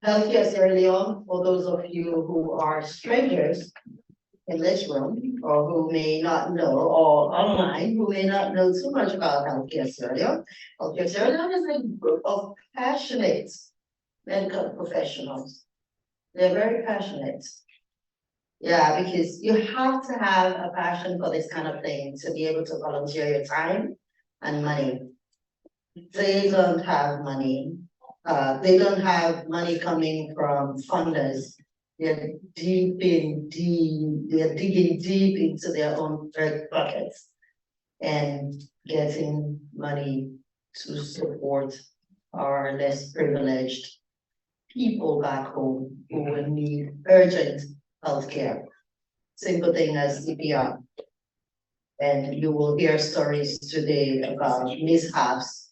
Healthcare Sierra Leone, for those of you who are strangers in this room, or who may not know, or online, who may not know too much about Healthcare Sierra Leone. Healthcare Sierra Leone is a group of passionate medical professionals. They're very passionate. Yeah, because you have to have a passion for this kind of thing to be able to volunteer your time and money. They don't have money. They don't have money coming from funders. They're digging deep into their own pockets and getting money to support our less privileged people back home who will need urgent healthcare. Simple thing as CPR. And you will hear stories today about mishaps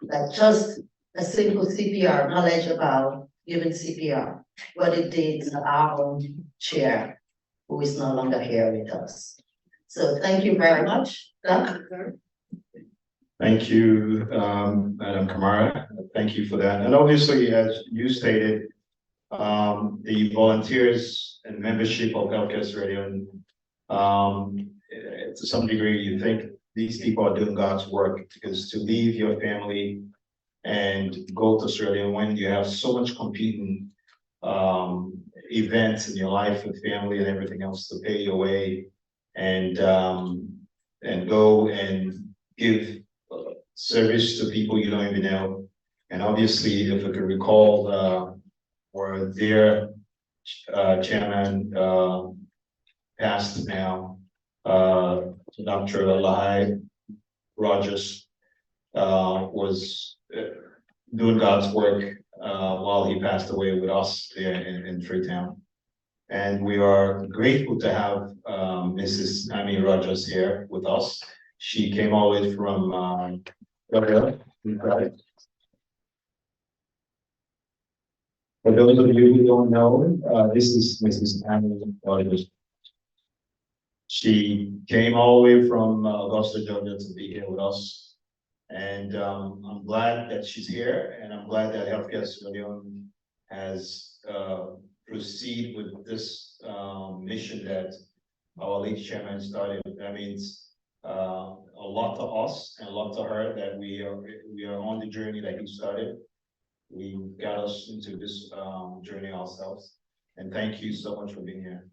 that just a simple CPR, knowledge about giving CPR, what it did to our own chair, who is no longer here with us. So thank you very much, Doug. Thank you, Madam Kamara. Thank you for that. And obviously, as you stated, the volunteers and membership of Healthcare Sierra Leone, to some degree, you think these people are doing God's work, because to leave your family and go to Sierra Leone when you have so much competing events in your life with family and everything else to pay your way, and go and give service to people you don't even know. And obviously, if I could recall, where their chairman passed now, Dr. Lahai Rogers was doing God's work while he passed away with us there in Freetown. And we are grateful to have Mrs. Amy Rogers here with us. She came all the way from For those of you who don't know, this is Mrs. Amy Rogers. She came all the way from Augusta, Georgia to be here with us. And I'm glad that she's here, and I'm glad that Healthcare Sierra Leone has proceed with this mission that our late chairman started. That means a lot to us and a lot to her, that we are on the journey that he started. We got us into this journey ourselves. And thank you so much for being here.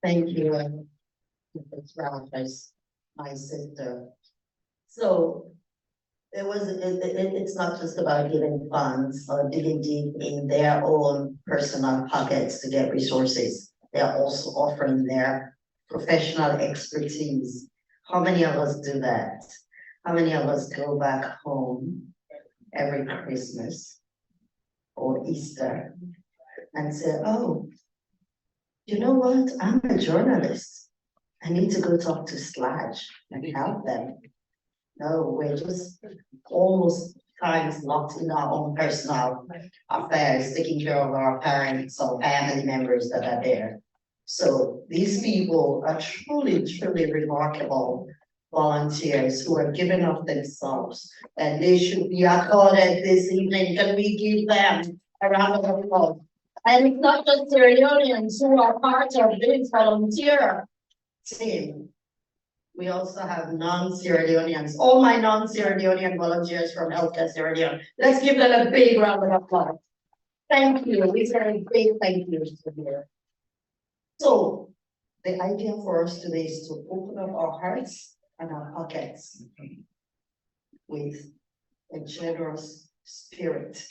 Thank you, Mrs. Rogers, my sister. So it's not just about giving funds or digging deep in their own personal pockets to get resources. They're also offering their professional expertise. How many of us do that? How many of us go back home every Christmas or Easter and say, oh, you know what? I'm a journalist. I need to go talk to Sludge and help them. No, we're just almost times locked in our own personal affairs, taking care of our parents or family members that are there. So these people are truly, truly remarkable volunteers who are giving of themselves, and they should be accorded this evening. Can we give them a round of applause? And it's not just Sierra Leoneans who are part of this volunteer team. We also have non-Sierra Leoneans, all my non-Sierra Leonean volunteers from Healthcare Sierra Leone. Let's give them a big round of applause. Thank you. These are a big thank you to you. So the idea for us today is to open up our hearts and our pockets with a generous spirit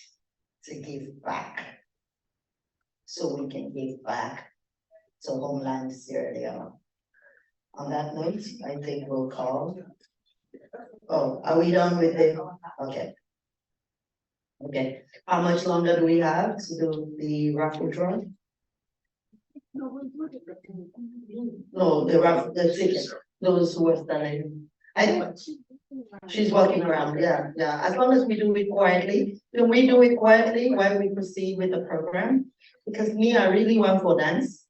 to give back. So we can give back to homeland Sierra Leone. On that note, I think we'll call. Oh, are we done with it? Okay. Okay. How much longer do we have to do the raffle draw? No, the ticket. Those who are standing. She's walking around. Yeah, yeah. As long as we do it quietly. Can we do it quietly while we proceed with the program? Because me, I really want for dance.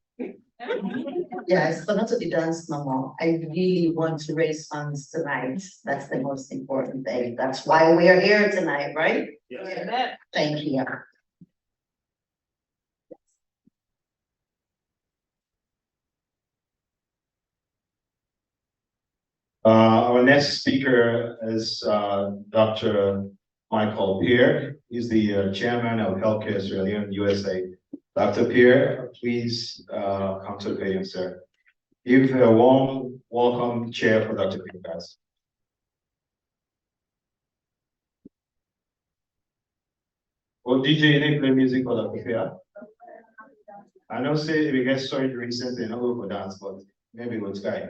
Yeah, it's not to be dance no more. I really want to raise funds tonight. That's the most important thing. That's why we're here tonight, right? Yes. Thank you. Our next speaker is Dr. Michael Pierre. He's the chairman of Healthcare Australia USA. Dr. Pierre, please come to the podium, sir. Give a warm welcome chair for Dr. Pierre, guys. Oh, DJ, you need play music for Dr. Pierre? I know say we get started recently, not go for dance, but maybe we'll try.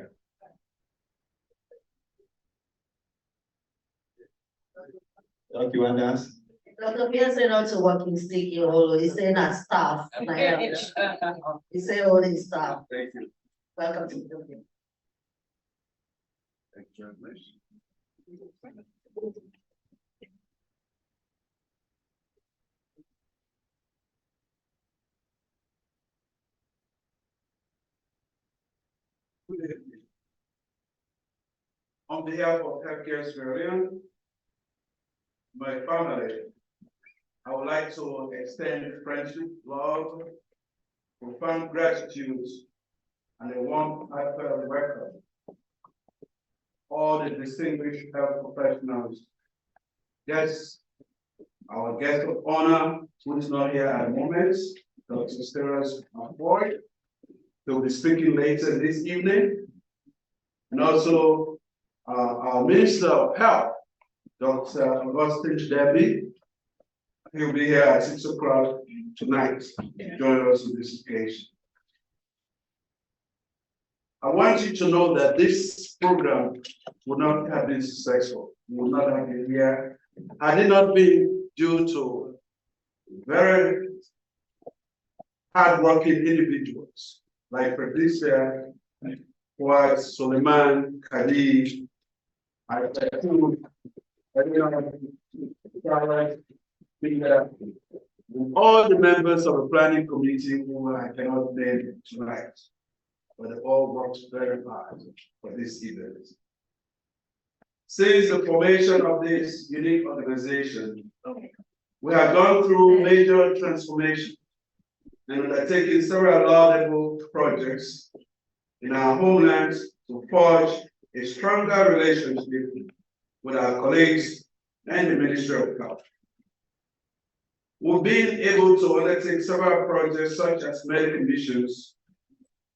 Doc, you want dance? Dr. Pierre said not to work in sticky hole. He said not staff. He said only staff. Thank you. Welcome to the. Thank you very much. Good evening. On behalf of Healthcare Australia, my family, I would like to extend friendship, love, profound gratitude, and a warm heartfelt welcome. All the distinguished health professionals, yes, our guest of honor, who is not here at the moment, Dr. Steros Boyd, who will be speaking later this evening, and also our Minister of Health, Dr. Augustine Debbie. He'll be here at 6 o'clock tonight to join us on this occasion. I want you to know that this program would not have been successful. We would not have been here had it not been due to very hardworking individuals like Patricia, Fuad, Suleiman, Khalid, all the members of the planning committee who I cannot name tonight, but they all worked very hard for this event. Since the formation of this unique organization, we have gone through major transformation and undertaken several laudable projects in our homeland to forge a stronger relationship with our colleagues and the Ministry of Health. We've been able to undertake several projects such as medical missions,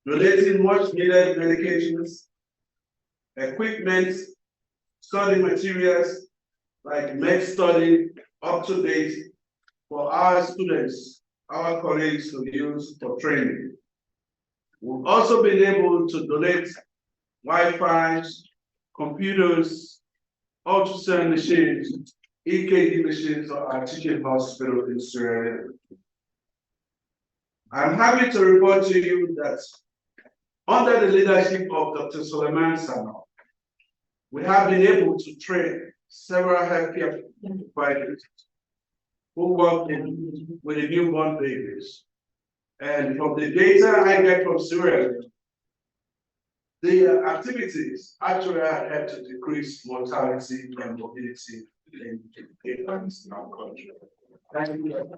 donating much needed medications, equipment, study materials like med study up to date for our students, our colleagues to use for training. We've also been able to donate Wi-Fi, computers, ultrasound machines, EKG machines to our teaching hospital in Sierra Leone. I'm happy to report to you that under the leadership of Dr. Suleiman Sano, we have been able to train several healthcare providers who work with the newborn babies. And from the data I get from Sierra Leone, the activities actually have helped to decrease mortality and morbidity in our country. Thank you.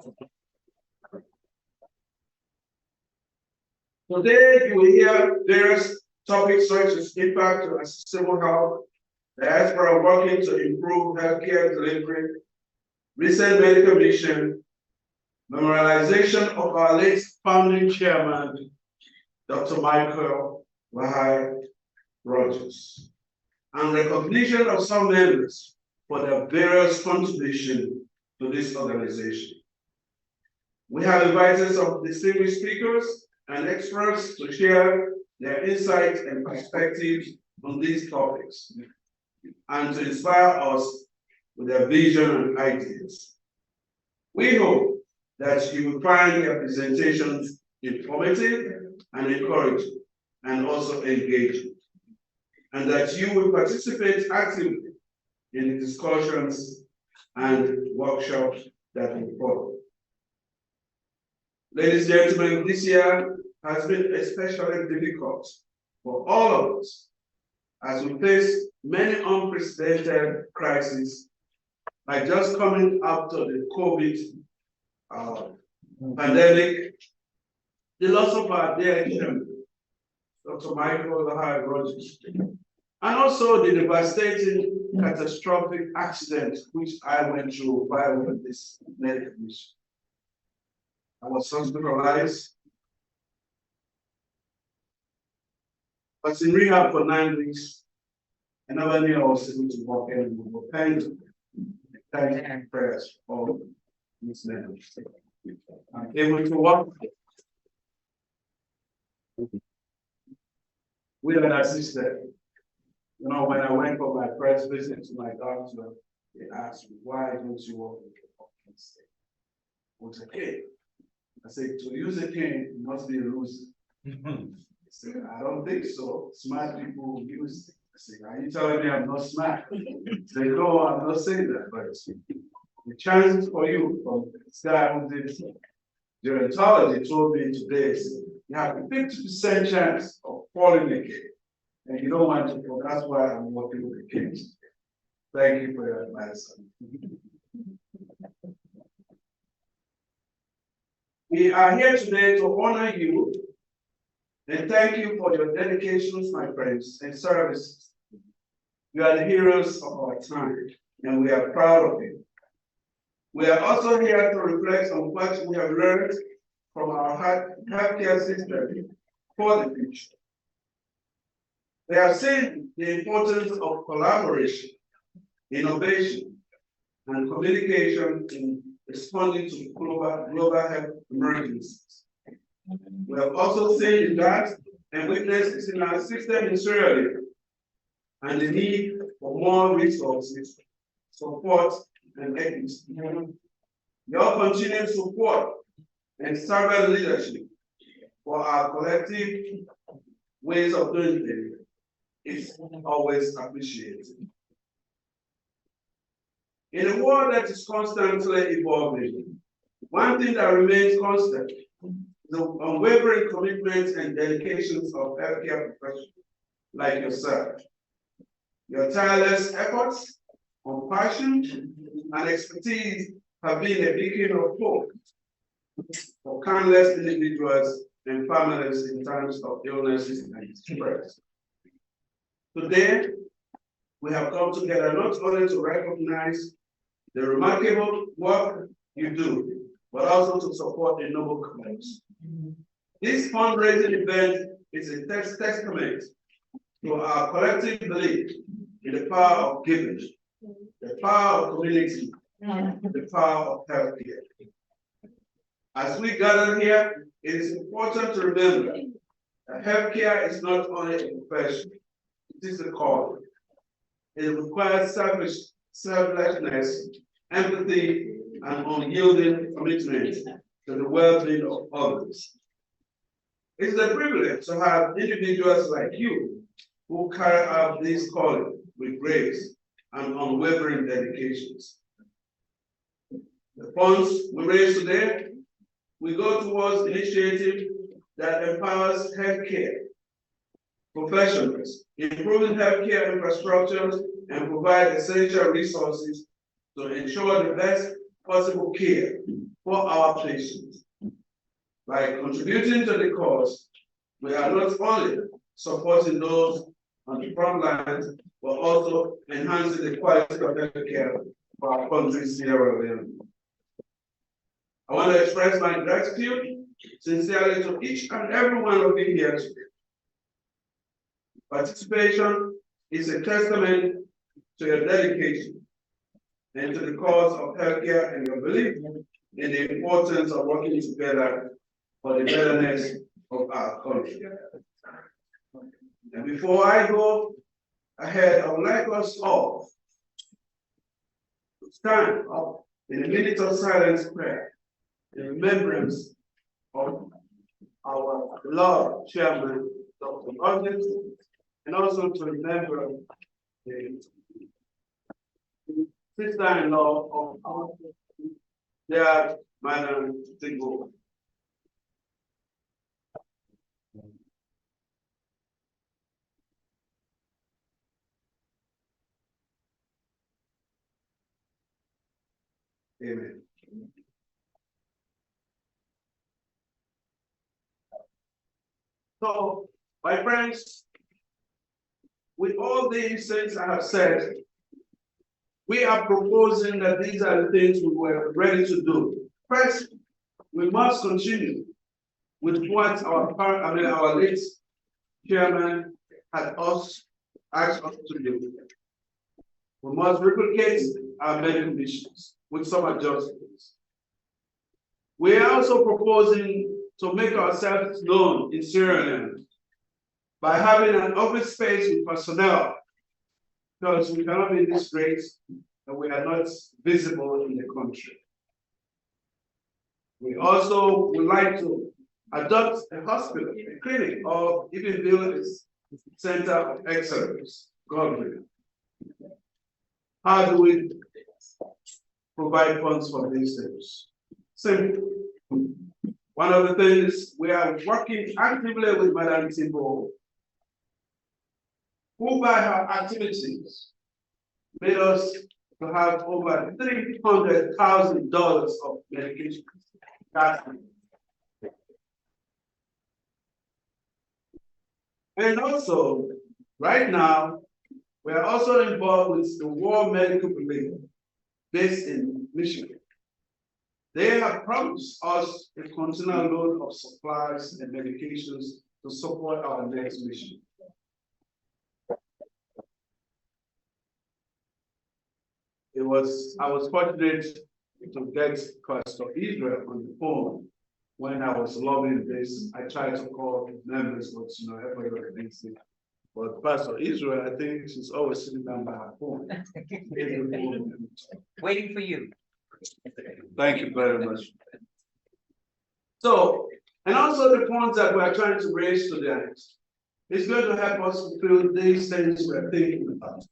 Today, you will hear various topics such as impact on accessible health, the diaspora working to improve healthcare delivery, recent medical mission, memorialization of our late founding chairman, Dr. Michael Rogers, and recognition of some members for their various contributions to this organization. We have invited some distinguished speakers and experts to share their insights and perspectives on these topics and to inspire us with their vision and ideas. We hope that you will find their presentations informative and encouraging and also engaging, and that you will participate actively in the discussions and workshops that will follow. Ladies and gentlemen, this year has been especially difficult for all of us as we face many unprecedented crises, like just coming out of the COVID pandemic, the loss of our dear chairman, Dr. Michael Rogers, and also the devastating catastrophic accident which I went through while with this medical mission. I was hospitalized, but in rehab for 9 weeks. I never knew I was able to walk anymore. Thank you, prayers for these men. I'm able to walk. With an assistant. You know, when I went for my first visit to my doctor, they asked me, why don't you walk with a walking stick? With a cane. I said, to use a cane, you must be a loser. He said, I don't think so. Smart people use it. I said, are you telling me I'm not smart? He said, no, I'm not saying that, but the chances for you from this guy who did gerontology told me today, you have a 50% chance of falling again. And you don't want to fall. That's why I'm working with the kids. Thank you for your advice. We are here today to honor you and thank you for your dedications, my friends, and services. You are the heroes of our time, and we are proud of you. We are also here to reflect on what we have learned from our healthcare system for the future. We have seen the importance of collaboration, innovation, and communication in responding to global health emergencies. We have also seen that and witnessed in our system in Sierra Leone and the need for more resources, support, and equity. Your continued support and servant leadership for our collective ways of doing things is always appreciated. In a world that is constantly evolving, one thing that remains constant is the unwavering commitment and dedications of healthcare professionals like yourself. Your tireless efforts, compassion, and expertise have been a beacon of hope for countless individuals and families in times of illnesses and stress. Today, we have come together not only to recognize the remarkable work you do, but also to support the noble cause. This fundraising event is a testament to our collective belief in the power of giving, the power of community, the power of healthcare. As we gather here, it is important to remember that healthcare is not only a profession, it is a calling. It requires selflessness, empathy, and unyielding commitment to the well-being of others. It's a privilege to have individuals like you who carry out this calling with grace and unwavering dedications. The funds we raise today will go towards initiative that empowers healthcare professionals, improving healthcare infrastructure, and provide essential resources to ensure the best possible care for our patients. By contributing to the cause, we are not only supporting those on the front lines, but also enhancing the quality of healthcare for our country, Sierra Leone. I want to express my gratitude sincerely to each and every one of you here today. Participation is a testament to your dedication and to the cause of healthcare and your belief in the importance of working together for the betterment of our country. And before I go ahead, I would like us all to stand up in a minute of silence prayer in remembrance of our beloved chairman, Dr. Rogers, and also to remember the sister-in-law of our dear Madam Tingo. Amen. So, my friends, with all these things I have said, we are proposing that these are the things we were ready to do. First, we must continue with what our late chairman had asked us to do. We must replicate our medical missions with some adjustments. We are also proposing to make ourselves known in Sierra Leone by having an office space with personnel, because we cannot be this great and we are not visible in the country. We also would like to adopt a hospital, a clinic, or even build a center of excellence. God willing. How do we provide funds for these things? Simple. One of the things, we are working actively with Madam Timbo, who by her activities made us to have over $300,000 of medication. And also, right now, we are also involved with the War Medical Brigade based in Michigan. They have promised us a continual load of supplies and medications to support our next mission. I was fortunate to get Pastor Israel on the phone when I was lobbying this. I tried to call members, but everybody was against it. But Pastor Israel, I think she's always sitting down by her phone. Waiting for you. Thank you very much. So, and also the points that we are trying to raise today is going to help us fulfill these things we are thinking about.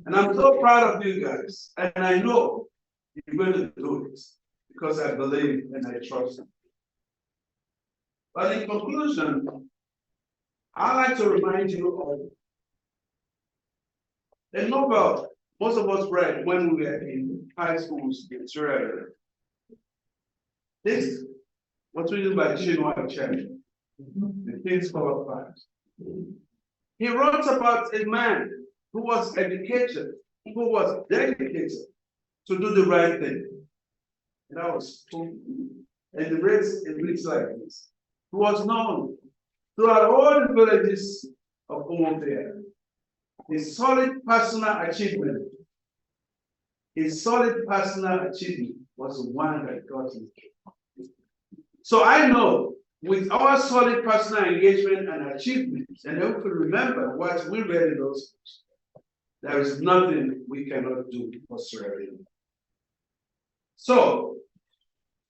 And I'm so proud of you guys, and I know you're going to do it because I believe and I trust you. But in conclusion, I'd like to remind you of a novel most of us read when we were in high schools in Sierra Leone. This was written by Chinua Achebe, The Things Fall Apart. He wrote about a man who was educated, who was dedicated to do the right thing. And that was and the reads like this. Who was known throughout all the villages of Umofia. His solid personal achievement was the one that got him. So I know with our solid personal engagement and achievements, and if we remember what we read in those books, there is nothing we cannot do for Sierra Leone. So,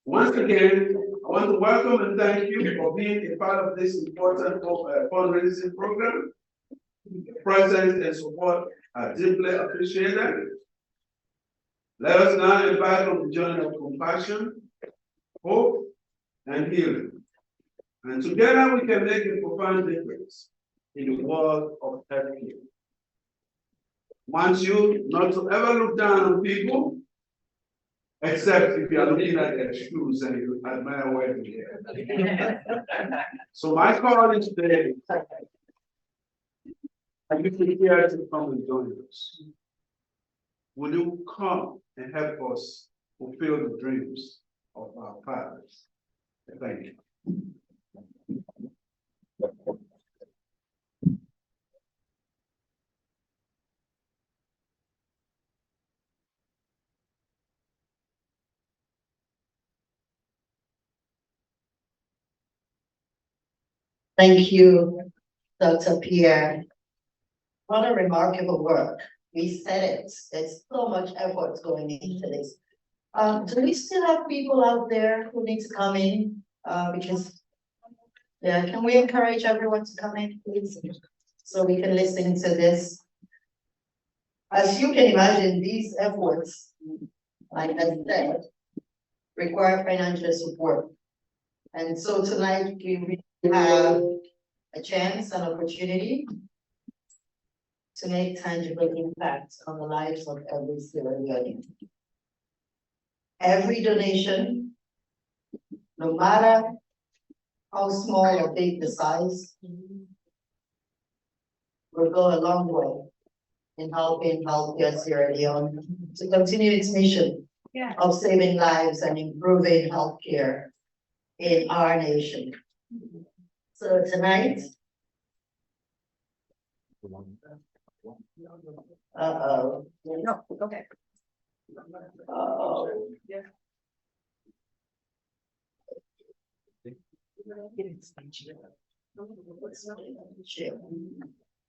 once again, I want to welcome and thank you for being a part of this important fundraising program. Your presence and support are deeply appreciated. Let us now embark on the journey of compassion, hope, and healing. And together we can make a profound difference in the world of healthcare. Want you not to ever look down on people, except if you are looking at their shoes and you admire where they are. So my call is today, are you prepared to come and join us? Will you come and help us fulfill the dreams of our fathers? Thank you. Thank you, Dr. Pierre. What a remarkable work. We said it. There's so much effort going into this. Do we still have people out there who need to come in? Can we encourage everyone to come in, please? So we can listen to this. As you can imagine, these efforts, like I said, require financial support. And so tonight we have a chance, an opportunity to make tangible impact on the lives of every Sierra Leonean. every donation, no matter how small or big the size, will go a long way in helping healthcare Sierra Leone to continue its mission of saving lives and improving healthcare in our nation. So tonight, uh-oh. No, go ahead. Oh. Shit.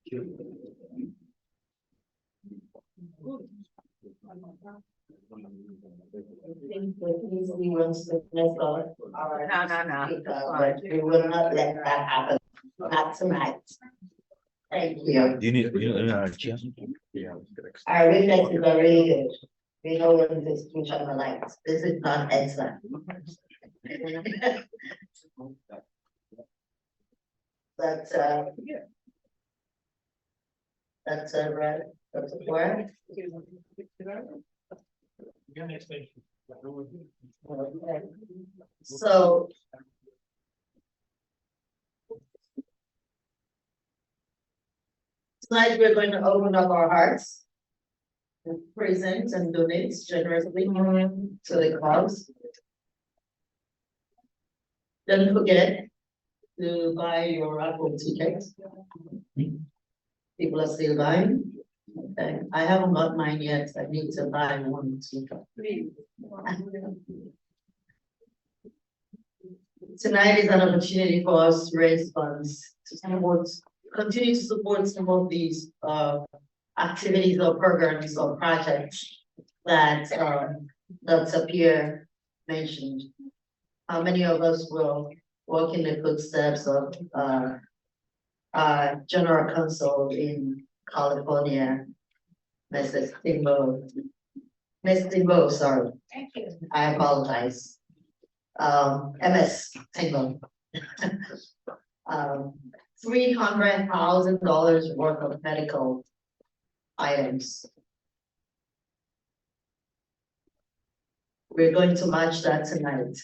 He wants to mess up our No. speaker, but we will not let that happen, not tonight. Thank you. Do you need chair? Our reflexes are really good. We know when to switch on the lights. This is not excellent. That's red, that's a word. Okay. So. Tonight, we're going to open up our hearts. And present and donate generously to the cause. Don't forget to buy your Apple tickets. People are still buying. Okay, I haven't got mine yet. I need to buy one too. Tonight is an opportunity for us to raise funds to support, continue to support some of these activities or programs or projects that Dr. Pierre mentioned. How many of us will walk in the footsteps of General Counsel in California, Mrs. Timbo? Ms. Timbo, sorry. Thank you. I apologize. MS Timbo. $300,000 worth of medical items. We're going to match that tonight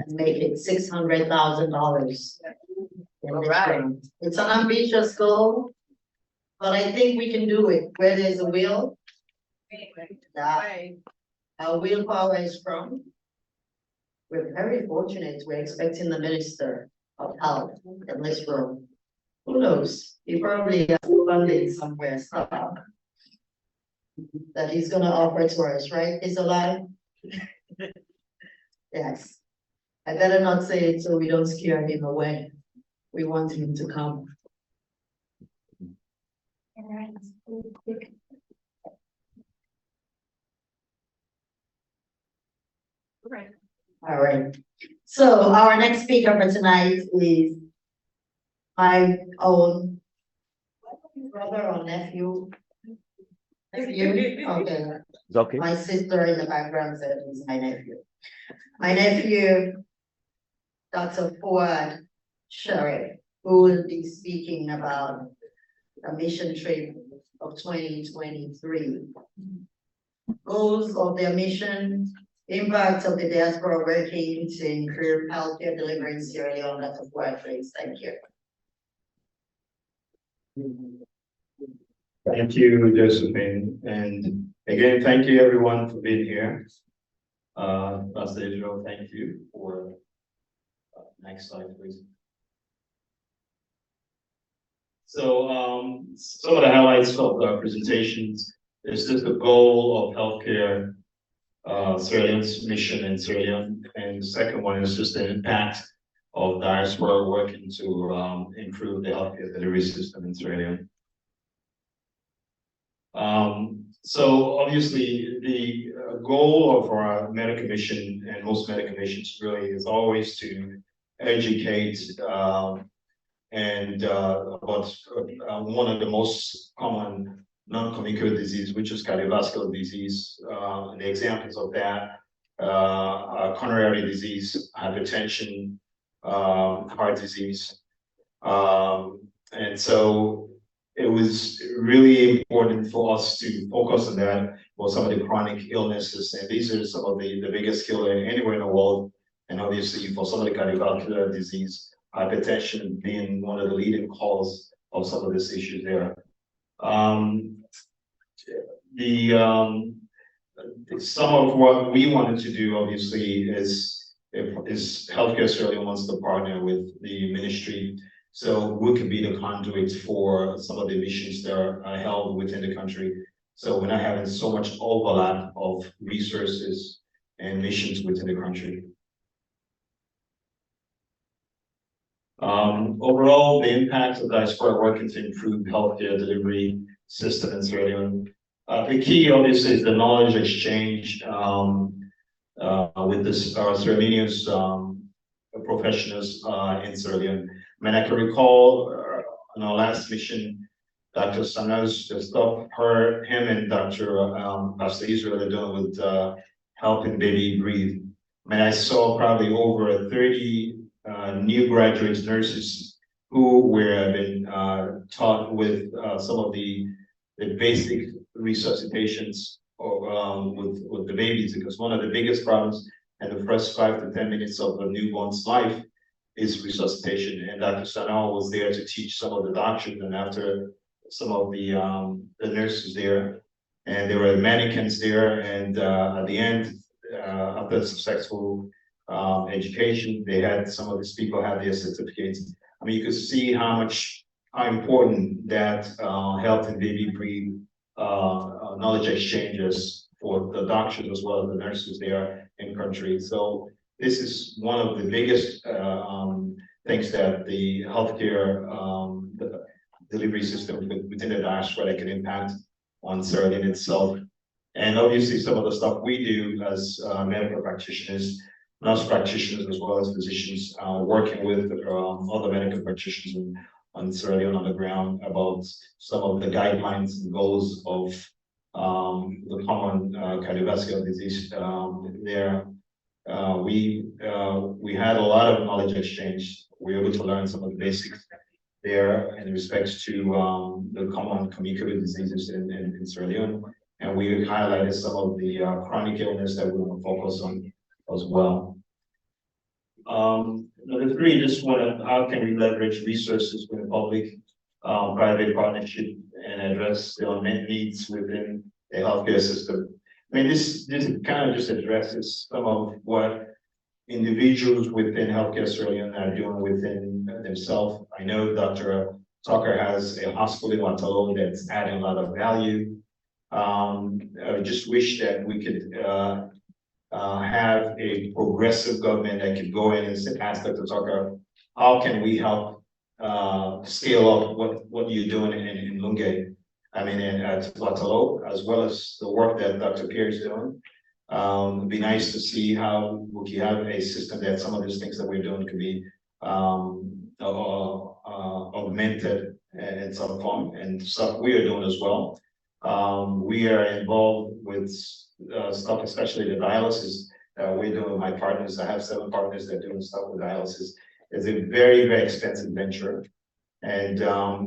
and make it $600,000. Alright. It's an ambitious goal, but I think we can do it. Where there's a will, that our willpower is strong. We're very fortunate. We're expecting the Minister of Health in this room. Who knows? He probably has funding somewhere, stuck. That he's gonna offer to us, right? Is alive? Yes. I better not say it so we don't scare him away. We want him to come. All right. So our next speaker for tonight is my own brother or nephew. Nephew, okay. It's okay. My sister in the background said he's my nephew. My nephew, Dr. Ford Sherry, who will be speaking about a mission trip of 2023. Goals of their mission, impact of the diaspora working to improve healthcare delivery in Sierra Leone. Dr. Ford, please. Thank you. Thank you, Josephine, and again, thank you everyone for being here. Pastor Israel, thank you for next slide, please. So some of the highlights of our presentations is just the goal of healthcare, Sierra Leone's mission in Sierra Leone, and the second one is just the impact of diaspora working to improve the healthcare delivery system in Sierra Leone. So obviously the goal of our medical mission and most medical missions really is always to educate and about one of the most common non-communicable disease, which is cardiovascular disease. And the examples of that are coronary disease, hypertension, heart disease. And so it was really important for us to focus on that for some of the chronic illnesses, and these are some of the biggest killer anywhere in the world. And obviously for some of the cardiovascular disease, hypertension being one of the leading cause of some of these issues there. Um, the some of what we wanted to do obviously is healthcare certainly wants to partner with the ministry, so we could be the conduit for some of the missions that are held within the country, so we're not having so much overlap of resources and missions within the country. Overall, the impact of diaspora working to improve healthcare delivery system in Sierra Leone. The key obviously is the knowledge exchange with this Sierra Leone's professionals in Sierra Leone. I mean, I can recall in our last mission, Dr. Sanos, the stuff him and Dr. Pastor Israel are doing with helping baby breathe. I mean, I saw probably over 30 new graduates, nurses who were been taught with some of the basic resuscitations or with the babies, because one of the biggest problems in the first 5 to 10 minutes of a newborn's life is resuscitation. And Dr. Sanal was there to teach some of the doctors, and after some of the nurses there, and there were mannequins there, and at the end, after successful education, they had some of these people had their certificates. I mean, you could see how important that health and baby breathe knowledge exchanges for the doctors as well as the nurses there in country. So this is one of the biggest things that the healthcare the delivery system within the diaspora can impact on Sierra Leone itself. And obviously some of the stuff we do as medical practitioners, nurse practitioners, as well as physicians, working with other medical practitioners on Sierra Leone on the ground about some of the guidelines and goals of the common cardiovascular disease there. We had a lot of knowledge exchange. We were able to learn some of the basics there in respects to the common communicable diseases in Sierra Leone. And we highlighted some of the chronic illness that we want to focus on as well. Number 3, just how can we leverage resources with the public private partnership and address the unmet needs within the healthcare system. I mean, this kind of just addresses some of what individuals within healthcare Sierra Leone are doing within themselves. I know Dr. Tucker has a hospital in Watalo that's adding a lot of value. I just wish that we could have a progressive government that could go in and ask Dr. Tucker, how can we help scale up what you're doing in Lungay? I mean, at Watalo, as well as the work that Dr. Pierre is doing. It'd be nice to see how we can have a system that some of these things that we're doing can be augmented in some form, and stuff we are doing as well. We are involved with stuff, especially the dialysis we're doing with my partners. I have 7 partners that are doing stuff with dialysis. It's a very, very expensive venture, and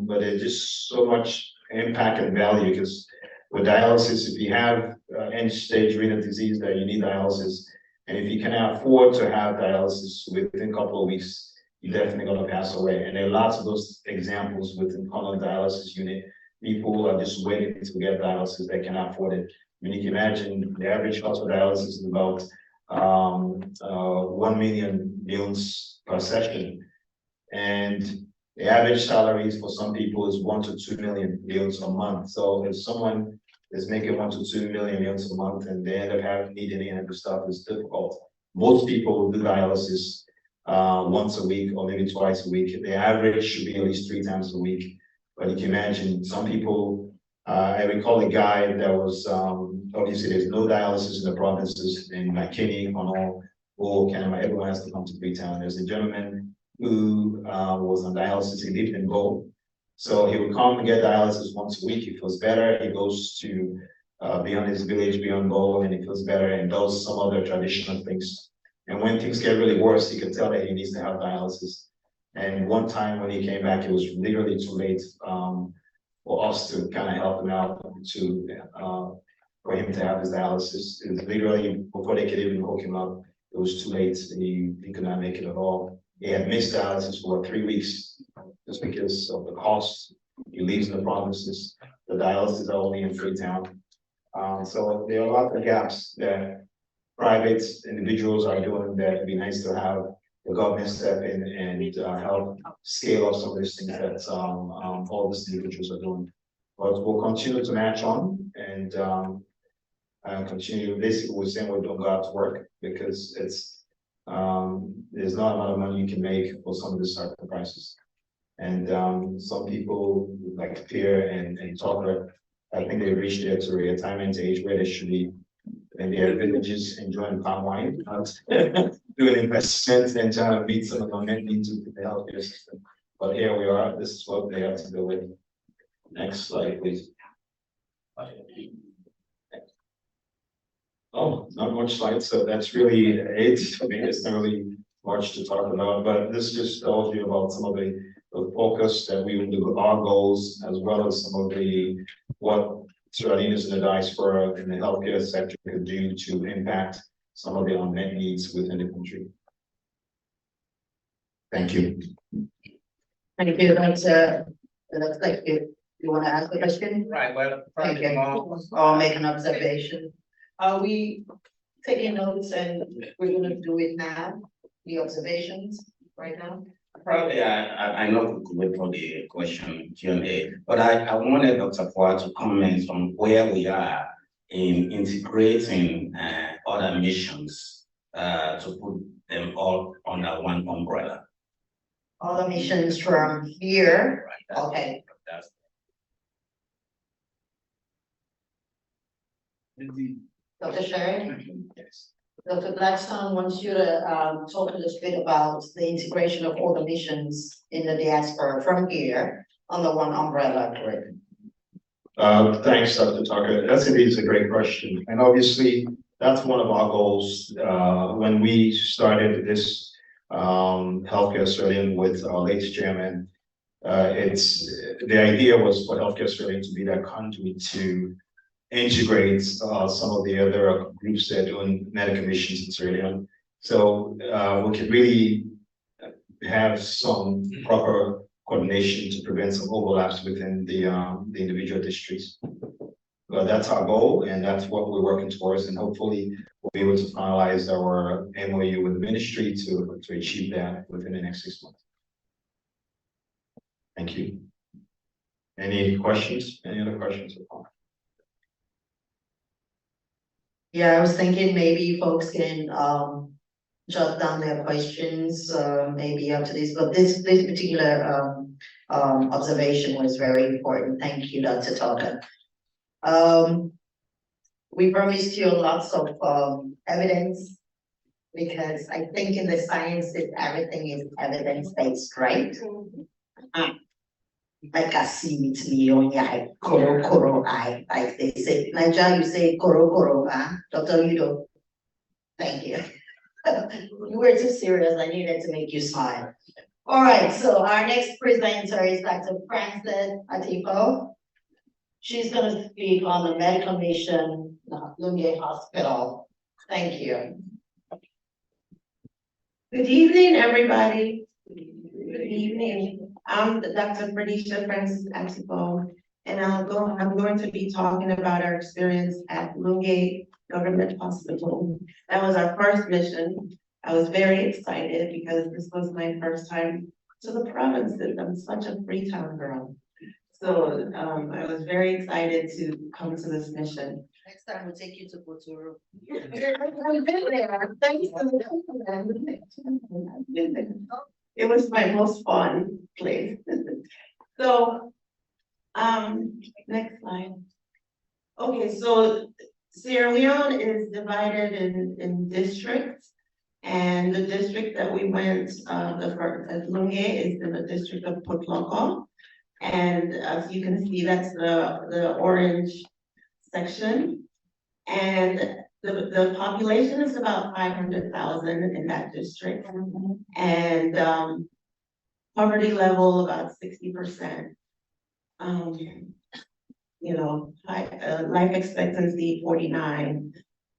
but there's just so much impact and value, because with dialysis, if you have end-stage renal disease that you need dialysis, and if you cannot afford to have dialysis within a couple of weeks, you're definitely going to pass away. And there are lots of those examples within common dialysis unit. People are just waiting to get dialysis, they cannot afford it. I mean, you can imagine the average cost for dialysis is about 1 million meals per session. And the average salaries for some people is 1 to 2 million meals a month. So if someone is making 1 to 2 million meals a month and they end up needing any of the stuff, is difficult. Most people do dialysis once a week or maybe twice a week. The average should be at least 3 times a week. But you can imagine some people, I recall a guy that was, obviously there's no dialysis in the provinces in McKinney, Cornwall, or Canada, everyone has to come to Freetown. There's a gentleman who was on dialysis, he lived in Bo. So he would come and get dialysis once a week. He feels better. He goes to beyond his village, beyond Bo, and he feels better and does some other traditional things. And when things get really worse, he can tell that he needs to have dialysis. And one time when he came back, it was literally too late for us to kind of help him out to, for him to have his dialysis. It was literally before they could even hook him up, it was too late. He could not make it at all. He had missed dialysis for 3 weeks just because of the cost. He lives in the provinces. The dialysis are only in Freetown. So there are a lot of gaps that private individuals are doing that would be nice to have the government step in and help scale up some of these things that all these individuals are doing. But we'll continue to match on and continue. Basically, we're saying we're doing God's work because it's there's not a lot of money you can make for some of the sacrifices. And some people would like to fear and talk. I think they reached their to retirement age where they should be in their villages enjoying palm wine, not doing investments and trying to meet some of the unmet needs of the healthcare system. But here we are. This is what they have to do with. Next slide, please. Oh, not much slides, so that's really it. I mean, it's not really much to talk about, but this just tells you about some of the focus that we will do, our goals, as well as some of the what Australians in the diaspora in the healthcare sector could do to impact some of the unmet needs within the country. Thank you. Thank you, that's like you wanna ask a question? Right, well, Thank you. furthermore, Or make an observation? Are we Taking notes and we're gonna do it now, the observations right now? probably I know we could wait for the question Q&A, but I wanted Dr. Poa to comment on where we are in integrating other missions to put them all under one umbrella. All the missions from here, Right, okay. that's Dr. Sherry? yes. Dr. Blackstone wants you to talk a little bit about the integration of all the missions in the diaspora from here under one umbrella, correct? Thanks, Dr. Tucker. That's indeed a great question. And obviously, that's one of our goals. When we started this Healthcare Australian with our late chairman, the idea was for Healthcare Australian to be that conduit to integrate some of the other groups that are doing medical missions in Sierra Leone. So we could really have some proper coordination to prevent some overlaps within the individual districts. But that's our goal, and that's what we're working towards, and hopefully we'll be able to finalize our MOU with the ministry to achieve that within the next 6 months. Thank you. Any questions? Any other questions? Yeah, I was thinking maybe folks can jot down their questions, maybe after this, but this particular observation was very important. Thank you, Dr. Tucker. We promised you lots of evidence because I think in the sciences, everything is evidence-based, right? Like I see it, Leone, koro, like they say, Nigeria, you say koro, Dr. Ludo. Thank you. You were too serious, I needed to make you smile. All right, so our next presenter is Dr. Frances Atipo. She's gonna speak on the medical mission, Leone Hospital. Thank you. Good evening, everybody. Good evening. I'm Dr. Frenisha Frances Atipo, and I'm going to be talking about our experience at Leone Government Hospital. That was our first mission. I was very excited because this was my first time to the provinces. I'm such a Freetown girl. So I was very excited to come to this mission. Next time we'll take you to Kotoro. I've been there. Thanks for the compliment. It was my most fun place. So, next slide. Okay, so Sierra Leone is divided in districts. And the district that we went, the first at Leone is in the district of Potloko. And as you can see, that's the orange section. And the population is about 500,000 in that district. And poverty level about 60%. life expectancy 49,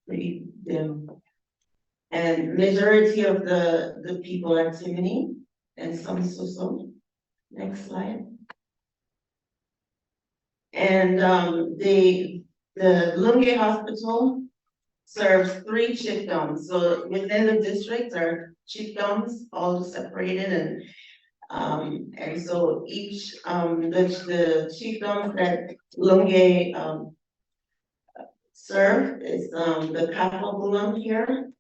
pretty dim. And majority of the people are Timini and some Suso. Next slide. And the Lunge Hospital serves 3 chiefdoms. So within the district are chiefdoms, all separated, and so each the chiefdoms that Lunge serve is the Kapobulam here,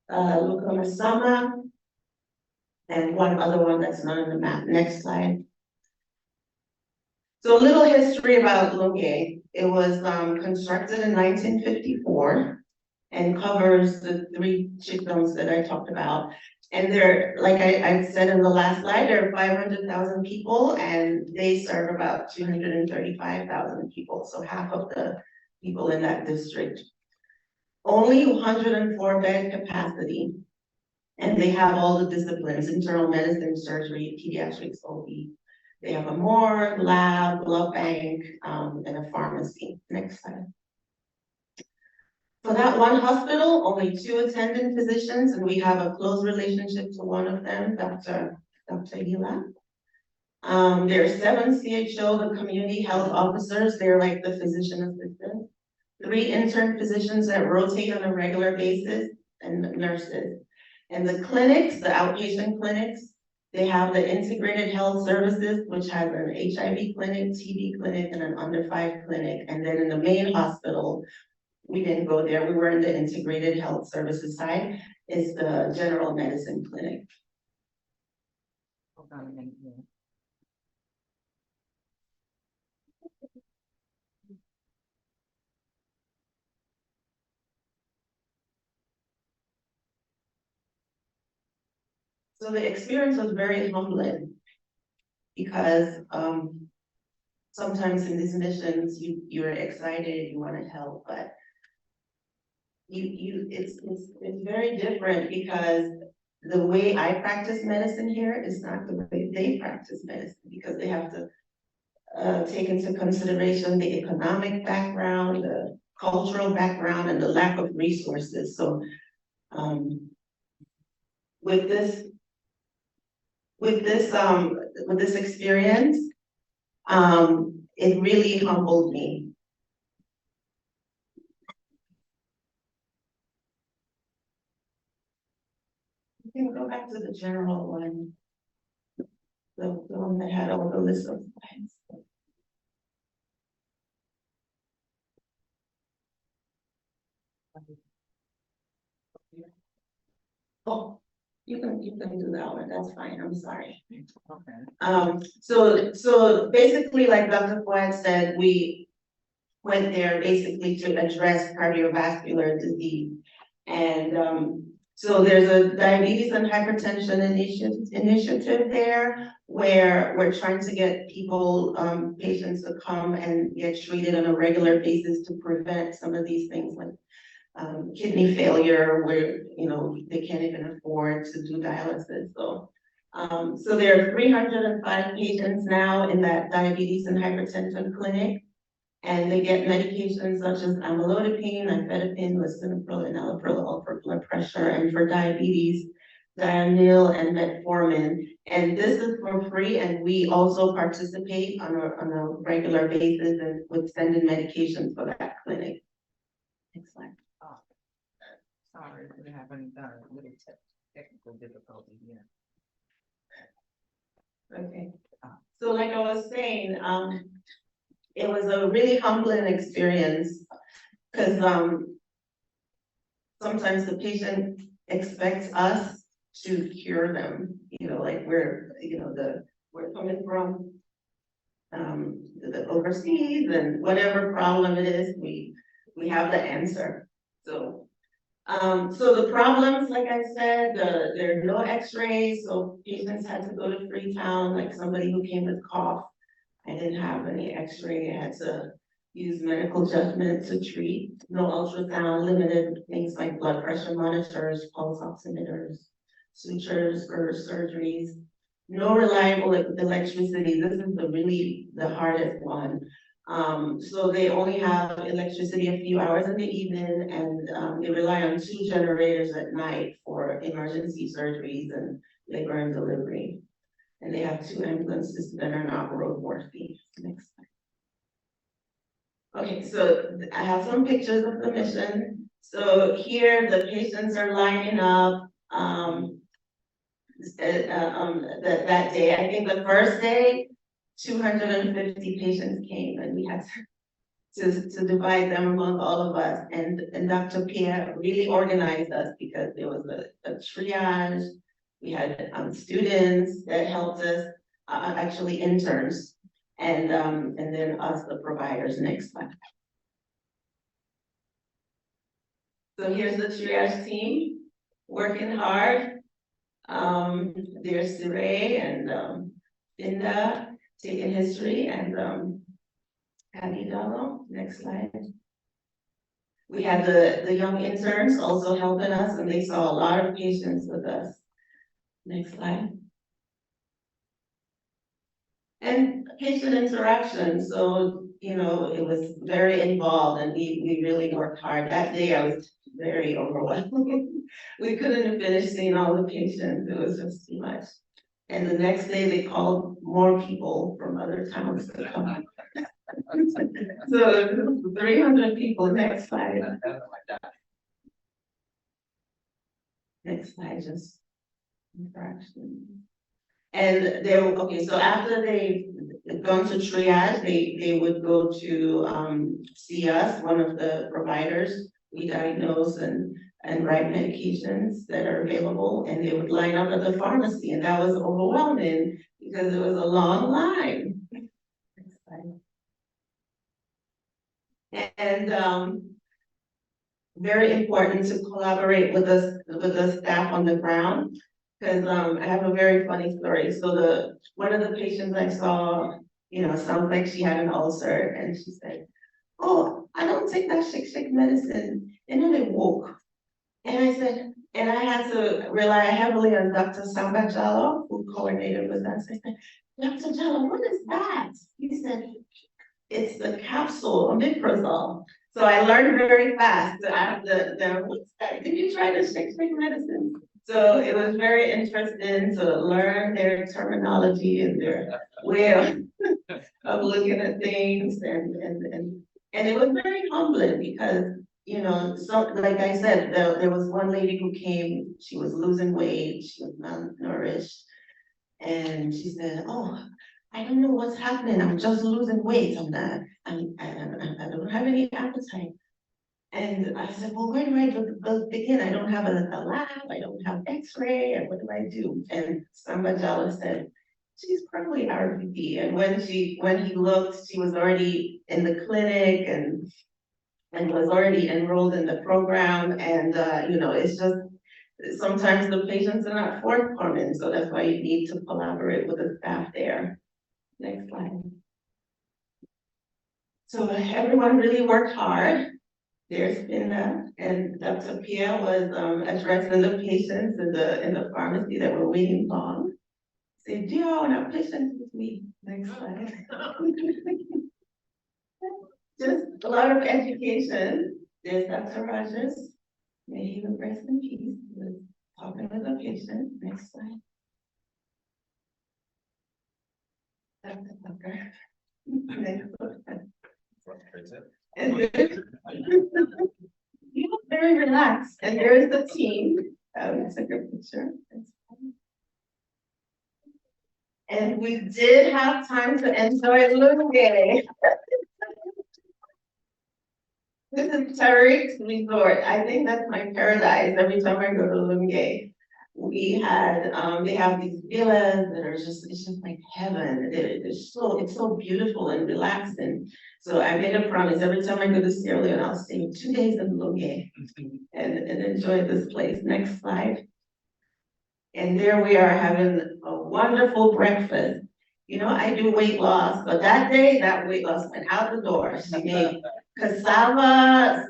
Lukamasama, and one other one that's not on the map. Next slide. So a little history about Lunge. It was constructed in 1954 and covers the 3 chiefdoms that I talked about. And there, like I said in the last slide, there are 500,000 people and they serve about 235,000 people. So half of the people in that district. Only 104 bed capacity. And they have all the disciplines: internal medicine, surgery, pediatrics, OB. They have a morgue, lab, blood bank, and a pharmacy. Next slide. For that one hospital, only 2 attending physicians, and we have a close relationship to one of them, Dr. Hila. There are 7 CHO, the community health officers. They're like the physician assistants. 3 intern physicians that rotate on a regular basis, and nurses. And the clinics, the outpatient clinics, they have the integrated health services, which has an HIV clinic, TB clinic, and an under 5 clinic. And then in the main hospital, we didn't go there, we were in the integrated health services side, is the general medicine clinic. Hold on a minute here. So the experience was very humbling because sometimes in these missions you're excited, you want to help, but it's very different because the way I practice medicine here is not the way they practice medicine, because they have to take into consideration the economic background, the cultural background, and the lack of resources. So with this experience, it really humbled me. You can go back to the general one, the one that had all the list of slides. Oh, you can do that one, that's fine, I'm sorry. Okay. So basically, like Dr. Fouad said, we went there basically to address cardiovascular disease. And so there's a diabetes and hypertension initiative there, where we're trying to get people, patients to come and get treated on a regular basis to prevent some of these things like kidney failure, where they can't even afford to do dialysis. So there are 305 patients now in that diabetes and hypertension clinic, and they get medications such as amlodipine, nifedipine, lisinopril, and enalapril, all for blood pressure, and for diabetes, Dianyl and metformin. And this is for free, and we also participate on a regular basis and with sending medications for that clinic. Next slide. Sorry, we're having a little technical difficulty here. Okay, so like I was saying, it was a really humbling experience because sometimes the patient expects us to cure them, like we're coming from the overseas, and whatever problem it is, we have the answer. So the problems, like I said, there are no x-rays, so patients had to go to Freetown, like somebody who came with cough. I didn't have any x-ray, I had to use medical judgment to treat. No ultrasound, limited things like blood pressure monitors, pulse oximeters, sutures for surgeries. no reliable electricity. This is the hardest one. So they only have electricity a few hours in the evening, and they rely on 2 generators at night for emergency surgeries and labor and delivery. And they have 2 ambulances that are not roadworthy. Next slide. Okay, so I have some pictures of the mission. So here the patients are lining up, that day. I think the first day, 250 patients came, and we had to divide them among all of us. And Dr. Pierre really organized us because there was a triage. We had students that helped us, actually interns, and then us, the providers. Next slide. So here's the triage team working hard. There's Siree and Linda taking history, and Abby Dallo. Next slide. We had the young interns also helping us, and they saw a lot of patients with us. Next slide. And patient interaction. So, you know, it was very involved, and we really worked hard. That day I was very overwhelmed. We couldn't finish seeing all the patients. It was just too much. And the next day they called more people from other towns to come. So 300 people. Next slide. Next slide, just interaction. And they were, okay, so after they gone to triage, they would go to see us, one of the providers. We diagnose and write medications that are available, and they would line up at the pharmacy, and that was overwhelming because it was a long line. Next slide. And very important to collaborate with the staff on the ground, because I have a very funny story. So one of the patients I saw, you know, sounds like she had an ulcer, and she said, "Oh, I don't take that shake medicine," and then it woke. And I said, and I had to rely heavily on Dr. Samba Jallo, who coordinated with us. I said, "Dr. Jallo, what is that?" He said, "It's the capsule, omeprazole." So I learned very fast. What's that? Did you try the shake medicine? So it was very interesting to learn their terminology and their way of looking at things, and it was very humbling because, you know, so like I said, there was one lady who came, she was losing weight, she was malnourished, and she said, "Oh, I don't know what's happening. I'm just losing weight. I don't have any appetite." And I said, "Well, where do I begin? I don't have a lab. I don't have X-ray. And what do I do?" And Samba Jala said, "She's probably RVP." And when he looked, she was already in the clinic and was already enrolled in the program. And you know, it's just sometimes the patients are not forthcoming, so that's why you need to collaborate with the staff there. Next slide. So everyone really worked hard. There's been and Dr. Pierre was addressing the patients in the pharmacy that were waiting long. Say, "Do you all want patients with me?" Next slide. Just a lot of education. There's Dr. Rogers. May he rest in peace. He was talking with a patient. Next slide. Dr. Tucker. Next slide. And you look very relaxed. And there is the team. It's a good picture. And we did have time to enjoy Leone. This is Tariq's resort. I think that's my paradise every time I go to Leone. We had, they have these villas that are just, it's just like heaven. It's so beautiful and relaxing. So I made a promise every time I go to Sierra Leone, I'll stay 2 days in Leone and enjoy this place. Next slide. And there we are having a wonderful breakfast. You know, I do weight loss, but that day, that weight loss went out the door. She made cassava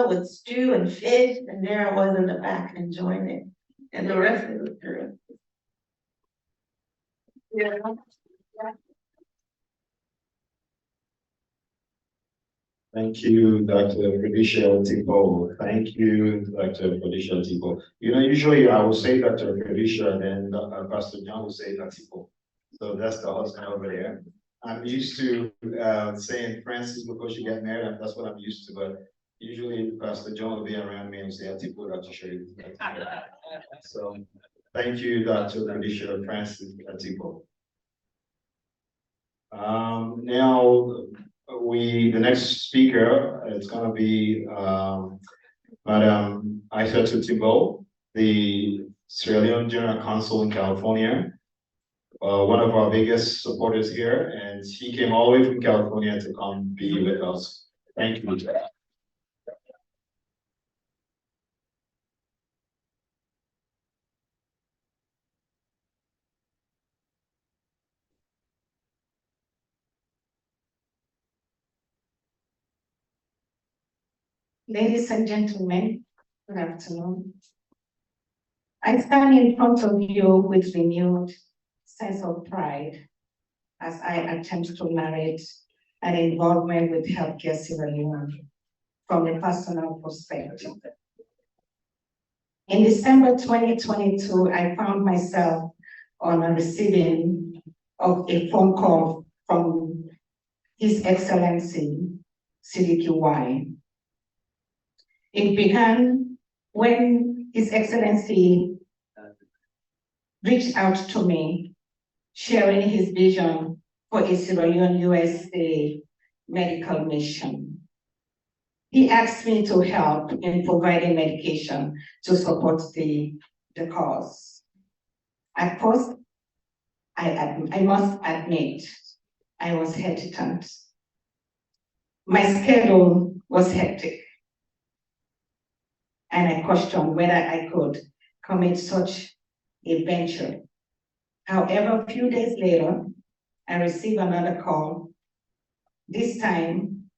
with stew and fish, and there I was in the back enjoying it. And the rest of the crew. Thank you, Dr. Felicia Tipo. Thank you, Dr. Felicia Tipo. You know, usually I will say Dr. Felicia, then Pastor John will say Dr. Tipo. So that's the husband over there. I'm used to saying Francis before she got married, and that's what I'm used to, but usually Pastor John will be around me and say, Tipo, Dr. Sherry. So thank you, Dr. Felicia Francis Tipo. Now, the next speaker, it's gonna be, Madam Aisha Timbo, the Sierra Leone General Counsel in California. One of our biggest supporters here, and he came all the way from California to come be with us. Thank you. Ladies and gentlemen, good afternoon. I stand in front of you with renewed sense of pride as I attempt to narrate an involvement with healthcare Sierra Leone from a personal perspective. In December 2022, I found myself on a receiving of a phone call from His Excellency CDQY. It began when His Excellency reached out to me, sharing his vision for a Sierra Leone USA medical mission. He asked me to help in providing medication to support the cause. At first, I must admit, I was hesitant. My schedule was hectic, and I questioned whether I could commit such a venture. However, a few days later, I received another call. This time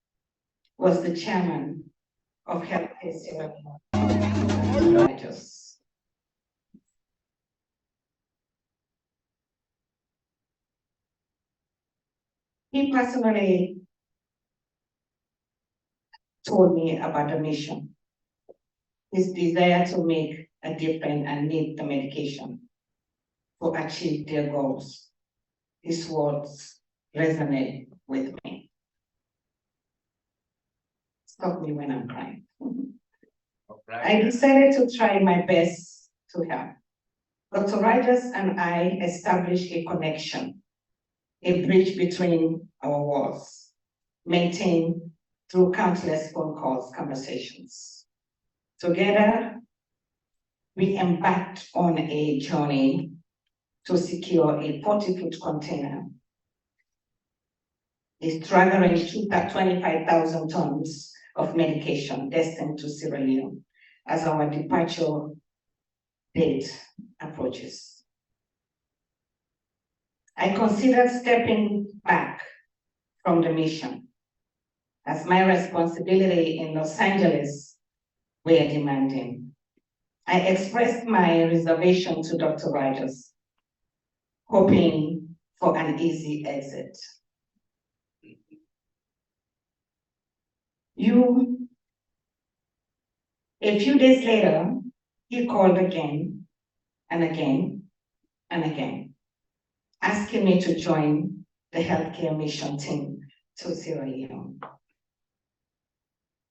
was the chairman of Healthcare Sierra Leone. He personally told me about the mission, his desire to make a difference and need the medication to achieve their goals. His words resonate with me. Stop me when I'm crying. I decided to try my best to help. Dr. Rogers and I established a connection, a bridge between our worlds, maintained through countless phone calls, conversations. Together, we embarked on a journey to secure a 40-foot container, a staggering 25,000 tons of medication destined to Sierra Leone as our departure date approaches. I considered stepping back from the mission as my responsibility in Los Angeles were demanding. I expressed my reservation to Dr. Rogers, hoping for an easy exit. A few days later, he called again and again and again, asking me to join the healthcare mission team to Sierra Leone.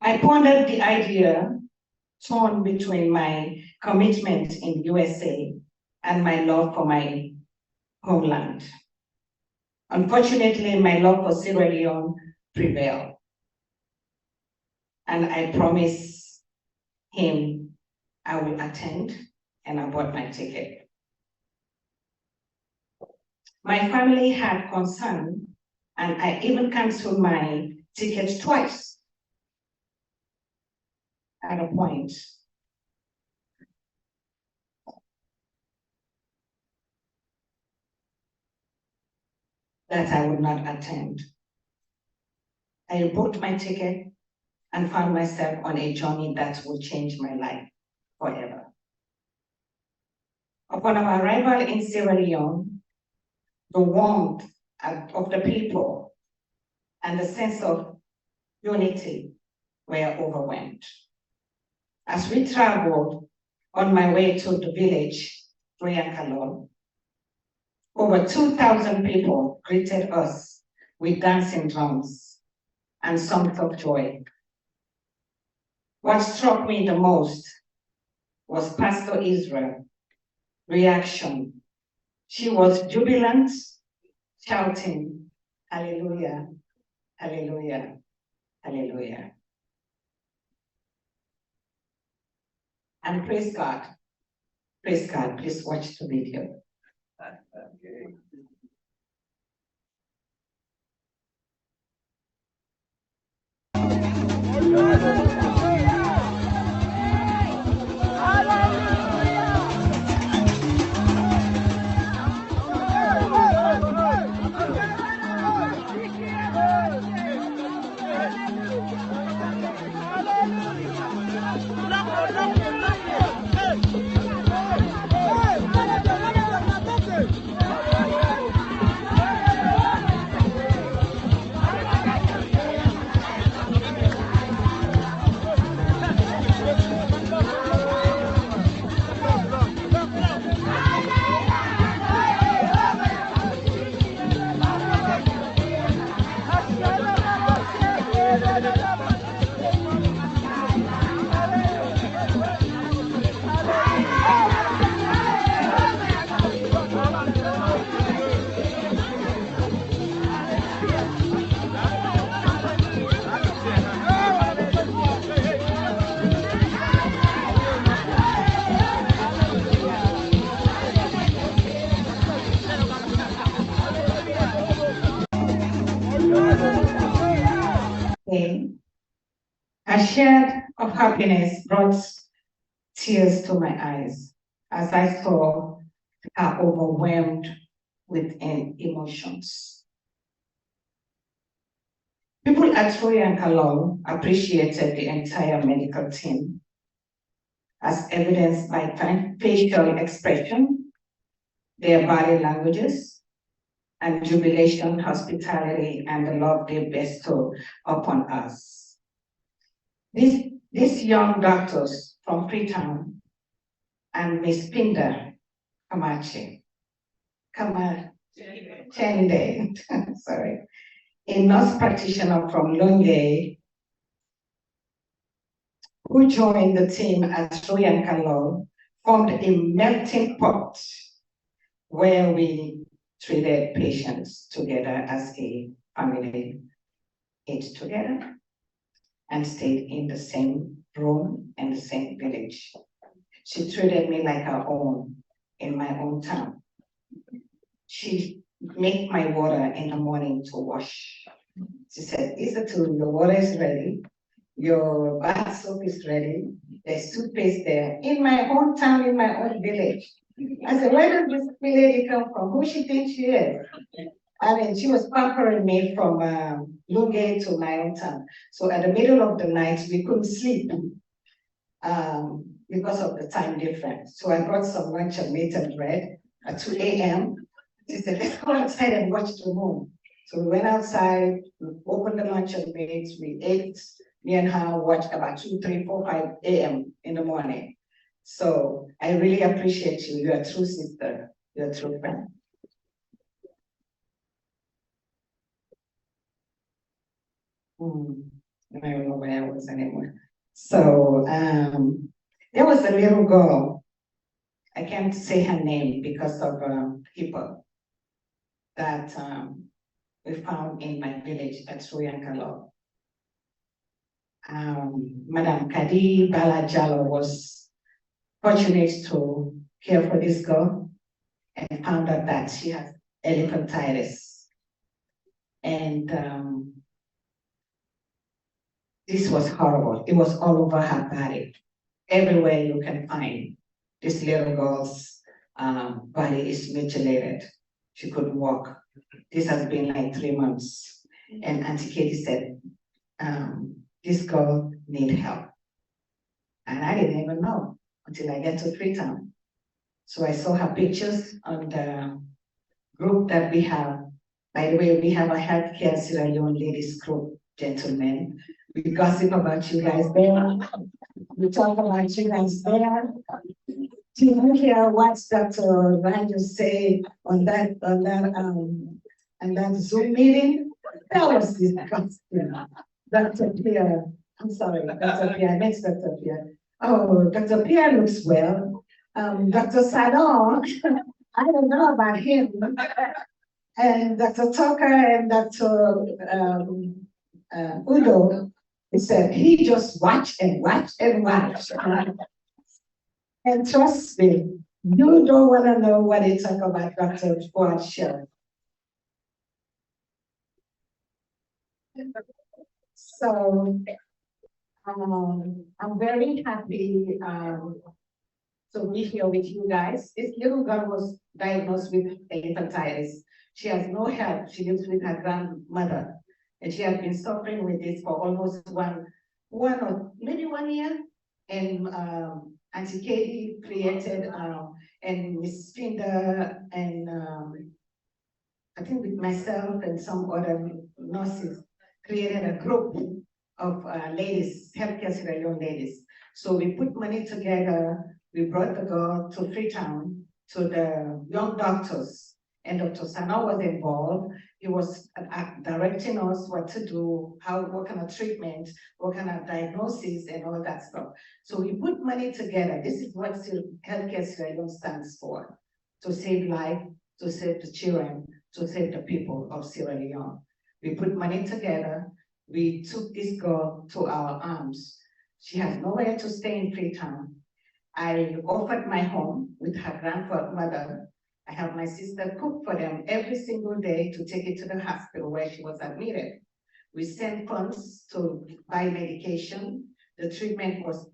I pondered the idea, torn between my commitment in USA and my love for my homeland. Unfortunately, my love for Sierra Leone prevailed. And I promised him I will attend, and I bought my ticket. My family had concern, and I even canceled my ticket twice at a point. That I would not attend. I booked my ticket and found myself on a journey that will change my life forever. Upon our arrival in Sierra Leone, the warmth of the people, and the sense of unity were overwhelmed. As we traveled on my way to the village, Royankalon, over 2,000 people greeted us with dancing drums and songs of joy. What struck me the most was Pastor Israel's reaction. She was jubilant, shouting, "Hallelujah, hallelujah, hallelujah." And praise God. Praise God. Please watch the video. A shed of happiness brought tears to my eyes as I saw her overwhelmed with emotions. People at Royal Kalong appreciated the entire medical team, as evidenced by facial expression, their body languages, and jubilation, hospitality, and the love they bestow upon us. These young doctors from Freetown and Miss Pinda Chende, sorry, a nurse practitioner from Leone, who joined the team at Royal Kalong, formed a melting pot where we treated patients together as a family, ate together, and stayed in the same room and the same village. She treated me like her own in my own town. She made my water in the morning to wash. She said, "Isatou, your water is ready, your bath soap is ready, there's toothpaste there, in my own town, in my own village." I said, "Where does this lady come from? Who she thinks she is?" I mean, she was pampering me from Lunge to my own town. So at the middle of the night, we couldn't sleep because of the time difference. So I brought some lunch and meat and bread at 2 a.m. She said, "Let's go outside and watch the moon." So we went outside, we opened the lunch and meat, we ate, me and her watched about 2, 3, 4, 5 a.m. in the morning. So I really appreciate you. You're a true sister, you're a true friend. I don't know where I was anymore. So there was a little girl. I can't say her name because of people that we found in my village at Royankalo. Madam Kadi Balajalo was fortunate to care for this girl and found out that she has elephantitis. And this was horrible. It was all over her body. Everywhere you can find this little girl's body is mutilated. She couldn't walk. This has been like 3 months. And Auntie Katie said, this girl needs help. And I didn't even know until I get to Freetown. So I saw her pictures on the group that we have. By the way, we have a healthcare Sierra Leone ladies group, gentlemen. We gossip about you guys there. We talk about you guys there. Do you hear what Dr. Ryan say on that Zoom meeting? That was disgusting. Dr. Pierre, I'm sorry, Dr. Pierre, I meant Dr. Pierre. Oh, Dr. Pierre looks well. Dr. Sadon, I don't know about him. And Dr. Tucker and Dr. Udo, he said he just watched and watched and watched. And trust me, you don't want to know what they talk about Dr. Fuad Sheriff. So I'm very happy to be here with you guys. This little girl was diagnosed with hepatitis. She has no help. She lives with her grandmother, and she has been suffering with this for almost one or maybe 1 year. And Auntie Katie created, and Miss Finder, and I think with myself and some other nurses, created a group of ladies, healthcare Sierra Leone ladies. So we put money together. We brought the girl to Freetown to the young doctors, and Dr. Sana was involved. He was directing us what to do, what kind of treatment, what kind of diagnosis, and all that stuff. So we put money together. This is what healthcare Sierra Leone stands for: to save life, to save the children, to save the people of Sierra Leone. We put money together. We took this girl to our arms. She has nowhere to stay in Freetown. I offered my home with her grandmother. I have my sister cook for them every single day to take it to the hospital where she was admitted. We sent funds to buy medication. The treatment was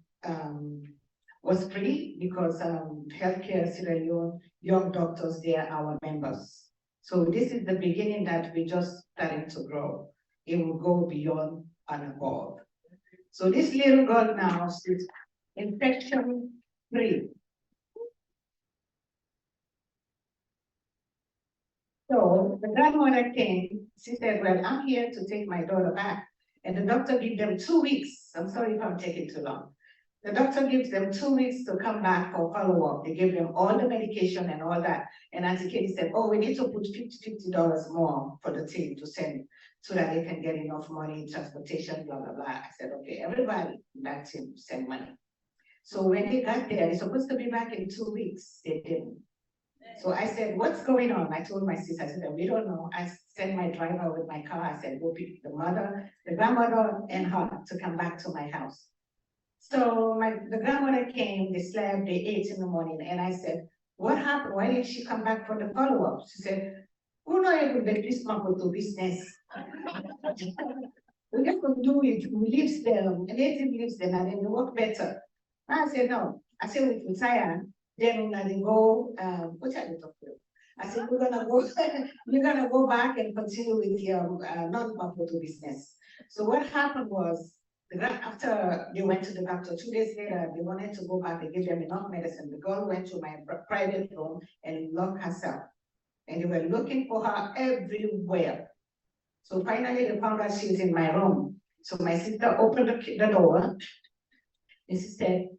free because healthcare Sierra Leone young doctors, they are our members. So this is the beginning that we just starting to grow. It will go beyond and above. So this little girl now is infection free. So the grandmother came, she said, well, I'm here to take my daughter back. And the doctor gave them 2 weeks. I'm sorry if I'm taking too long. The doctor gives them 2 weeks to come back for follow-up. They gave them all the medication and all that. And Auntie Katie said, oh, we need to put $50 more for the team to send so that they can get enough money, transportation, blah, blah, blah. I said, okay, everybody in that team send money. So when they got there, they're supposed to be back in 2 weeks. They didn't. So I said, what's going on? I told my sister, I said, we don't know. I sent my driver with my car. I said, go pick the grandmother and her to come back to my house. So the grandmother came, they slept, they ate in the morning, and I said, what happened? Why didn't she come back for the follow-up? She said, we're not able to get this month to business. We just don't do it. We live there, a native lives there, and then we work better. I said, no. I said, we retire, then we're gonna go, what are you talking about? I said, we're gonna go back and continue with your non-profit business. So what happened was, after they went to the doctor, 2 days later, they wanted to go back, they gave them enough medicine. The girl went to my private room and locked herself. And they were looking for her everywhere. So finally they found out she was in my room. So my sister opened the door and she said,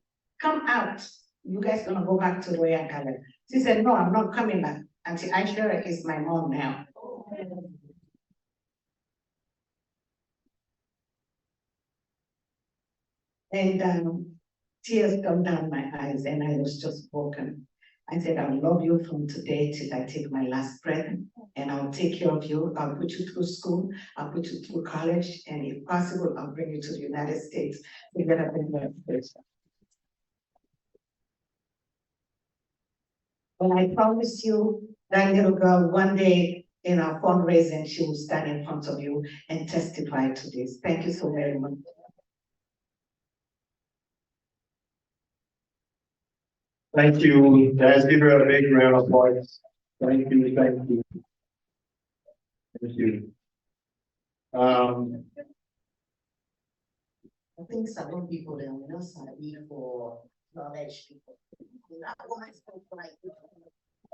come out. You guys gonna go back to Royal Garden. She said, no, I'm not coming back. Auntie Aisha is my mom now. And tears come down my eyes and I was just broken. I said, I'll love you from today till I take my last breath, and I'll take care of you. I'll put you through school, I'll put you through college, and if possible, I'll bring you to the United States to get a better education. But I promise you, that little girl, one day in our fundraising, she will stand in front of you and testify to this. Thank you so very much. Thank you, guys. Give her a big round of applause. Thank you, thank you. Thank you. I think some people they will not study for knowledge people. That one spoke like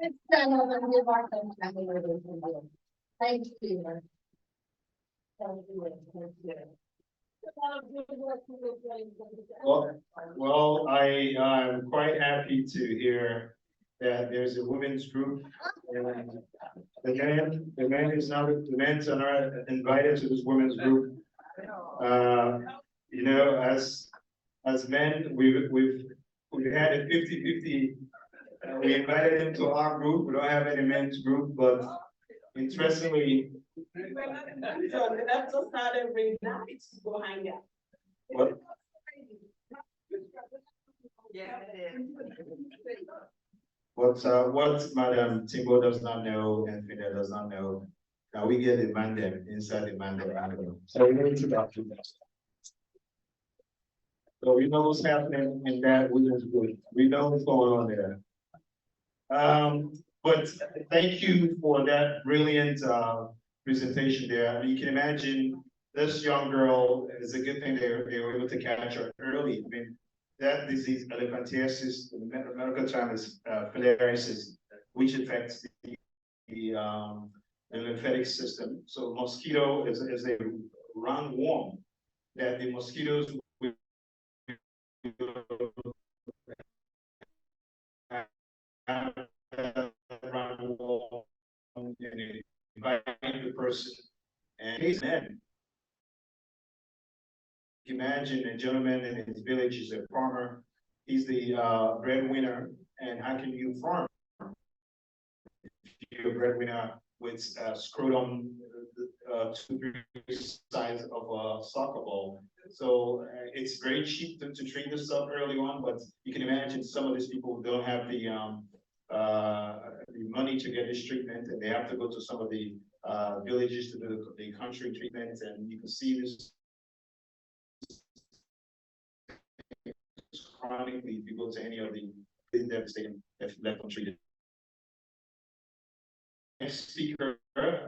It's done, and give our thanks to the Thank you. Thank you. Thank you. Well, I am quite happy to hear that there's a women's group. And the men are not invited to this women's group. You know, as men, we've had a 50-50. We invited them to our group. We don't have any men's group, but interestingly, That's just not every night to go hang out. what? Yeah, it is. What Madam Timbo does not know and Fidel does not know, that we get a mandate inside the mandate. So we need to document that. So we know what's happening in that women's group. We know what's going on there. But thank you for that brilliant presentation there. I mean, you can imagine this young girl, it's a good thing they were able to catch her early. I mean, that disease, elephantiasis, the medical term is filariasis, which affects the lymphatic system. So mosquito is a roundworm that the mosquitoes will roundworm and invite the person. And then imagine a gentleman in his village is a farmer. He's the breadwinner. And how can you farm? You're a breadwinner with scrotum 2-3 size of a soccer ball. So it's very cheap to treat this stuff early on, but you can imagine some of these people don't have the money to get this treatment, and they have to go to some of the villages to do the country treatments, and you can see this chronically if you go to any of the devastating left untreated. Next speaker,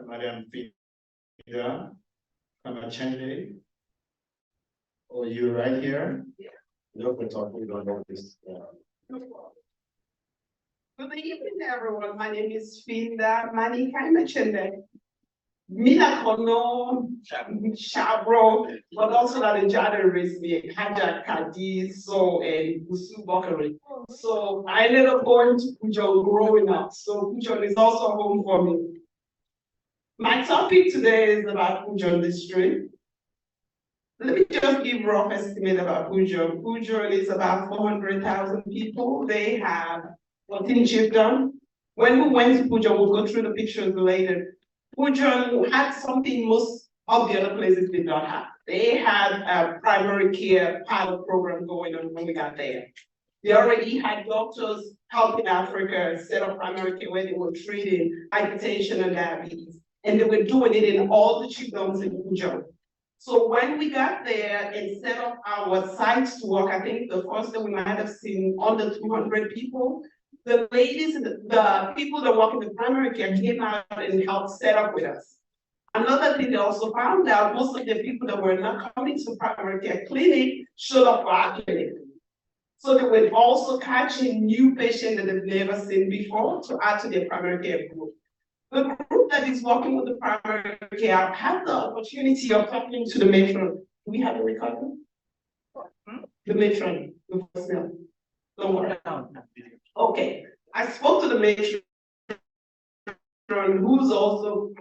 Madam Fida Kamachende. Oh, you're right here? No, we're talking about this. Good evening, everyone. My name is Finda Mani Kaimachende. Mina Kono, Shabro, but also that the Jada raised me, Haja Kadi, so and Busu Bokari. So I ended up going to Pujon growing up. So Pujon is also home for me. My topic today is about Pujon district. Let me just give rough estimate about Pujon. Pujon is about 400,000 people. They have 14 chiefdom. When we went to Pujon, we'll go through the pictures later. Pujon had something most of the other places did not have. They had a primary care pilot program going on when we got there. They already had doctors helping Africa set up primary care where they were treating hypertension and diabetes. And they were doing it in all the chiefdoms in Pujon. So when we got there and set up our sites to work, I think the first day we might have seen under 200 people. The ladies, the people that work in the primary care came out and helped set up with us. Another thing they also found out, most of the people that were not coming to primary care clinic showed up for our clinic. So they were also catching new patients that they've never seen before to add to their primary care group. The group that is working with the primary care had the opportunity of talking to the matron. Do we have a recording? The matron, the voicemail. Don't worry. Okay, I spoke to the matron, who's also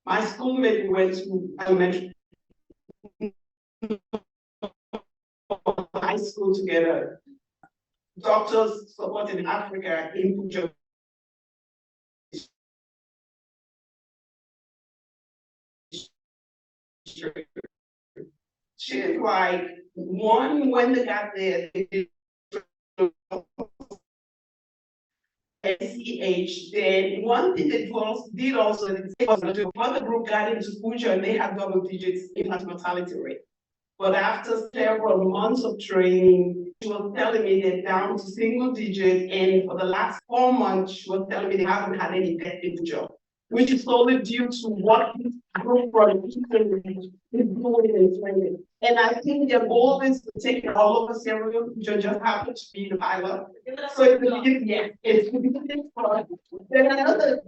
my schoolmate. We went to elementary high school together. Doctors supporting Africa in Pujon. She's like, when they got there, they did SEH. Then one thing they did also, when the group got into Pujon, they had double digits infant mortality rate. But after several months of training, she was telling me they're down to single digit, and for the last 4 months, she was telling me they haven't had any death in Pujon. which is solely due to what this group from is doing in training. And I think their goal is to take it all over Sierra Leone, which just happen to be the pilot. So it's the beginning, yes, it's the beginning for. Then another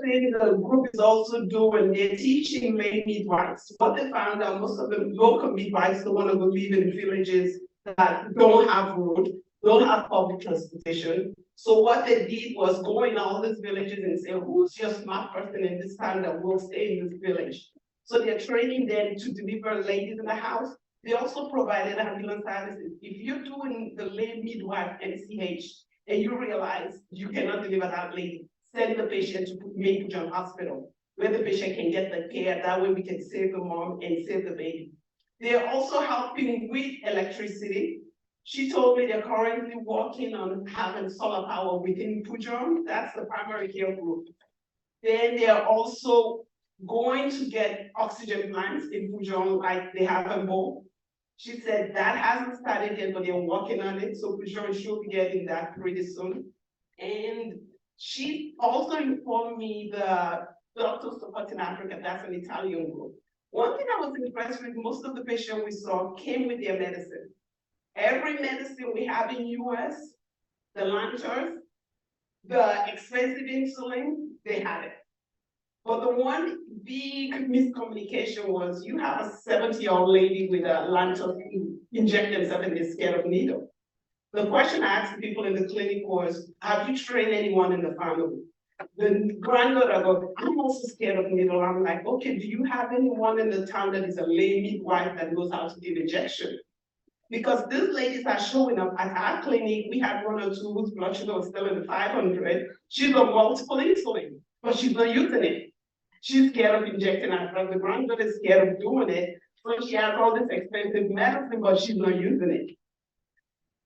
thing the group is also doing, they're teaching lay midwives. What they found out, most of the local midwives don't want to go live in villages that don't have road, don't have public transportation. So what they did was go in all these villages and say, who's your smart person in this town that will stay in this village? So they're training them to deliver ladies in the house. They also provided ambulance services. If you're doing the lay midwife MCH and you realize you cannot deliver that lady, send the patient to Maple Hospital, where the patient can get the care. That way we can save the mom and save the baby. They're also helping with electricity. She told me they're currently working on having solar power within Pujon. That's the primary care group. Then they're also going to get oxygen plants in Pujon like they have in Bo. She said that hasn't started yet, but they're working on it. So Pujon should be getting that pretty soon. And she also informed me the Doctor Support in Africa, that's an Italian group. One thing I was impressed with, most of the patients we saw came with their medicine. Every medicine we have in US, the Lantus, the expensive insulin, they had it. But the one big miscommunication was you have a 70-year-old lady with a Lantus inject themselves and they're scared of needle. The question I asked people in the clinic was, have you trained anyone in the family? The granddaughter goes, I'm also scared of needle. I'm like, okay, do you have anyone in the town that is a lay midwife that knows how to give injection? Because these ladies are showing up at our clinic. We had one or two whose blood sugar was still in the 500. She's on multiple insulin, but she's not using it. She's scared of injecting her drug. The granddaughter is scared of doing it. So she has all this expensive medicine, but she's not using it.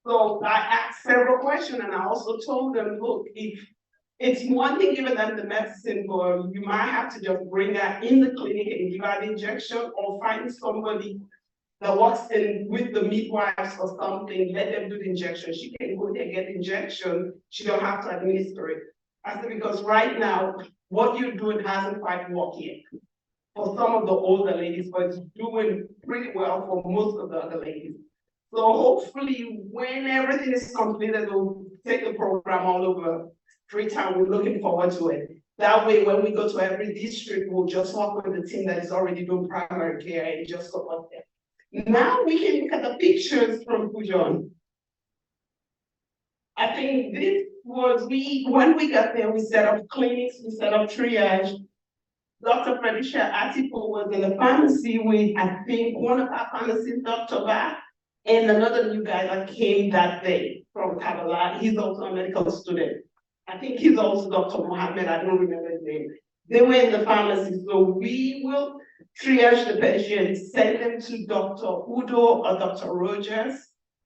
So I asked several questions and I also told them, look, if it's one thing giving them the medicine, but you might have to just bring her in the clinic and give her the injection or find somebody that works in with the midwives or something, let them do the injection. She can go there and get the injection. She don't have to administer it. I said, because right now, what you're doing hasn't quite worked yet. For some of the older ladies, but it's doing pretty well for most of the other ladies. So hopefully when everything is completed, we'll take the program all over Freetown. We're looking forward to it. That way, when we go to every district, we'll just work with the team that is already doing primary care and just support them. Now we can look at the pictures from Pujon. I think this was, when we got there, we set up clinics, we set up triage. Dr. Fredisha Atipo was in the pharmacy with, I think, one of our pharmacists, Dr. Ba, and another new guy that came that day from Kabbalah. He's also a medical student. I think he's also Dr. Mohammed, I don't remember his name. They were in the pharmacy, so we will triage the patients, send them to Dr. Udo or Dr. Rogers,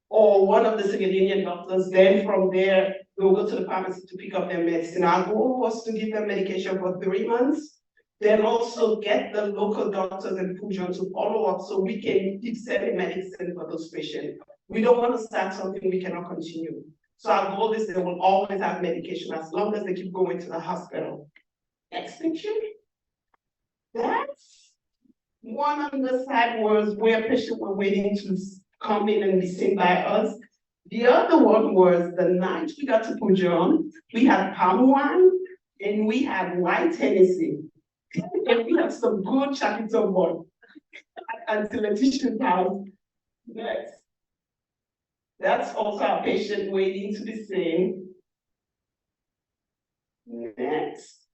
or one of the Sigilinian doctors. Then from there, they'll go to the pharmacy to pick up their medicine. Our goal was to give them medication for 3 months, then also get the local doctors in Pujon to follow up so we can keep sending medicine for those patients. We don't want to start something we cannot continue. So our goal is they will always have medication as long as they keep going to the hospital. Next picture. That's one on the side was where patients were waiting to come in and be seen by us. The other one was the night we got to Pujon, we had palm wine and we had white Hennessy. And we had some good Chapito one at Auntie Letitia's house. Next. That's also a patient waiting to be seen. Next.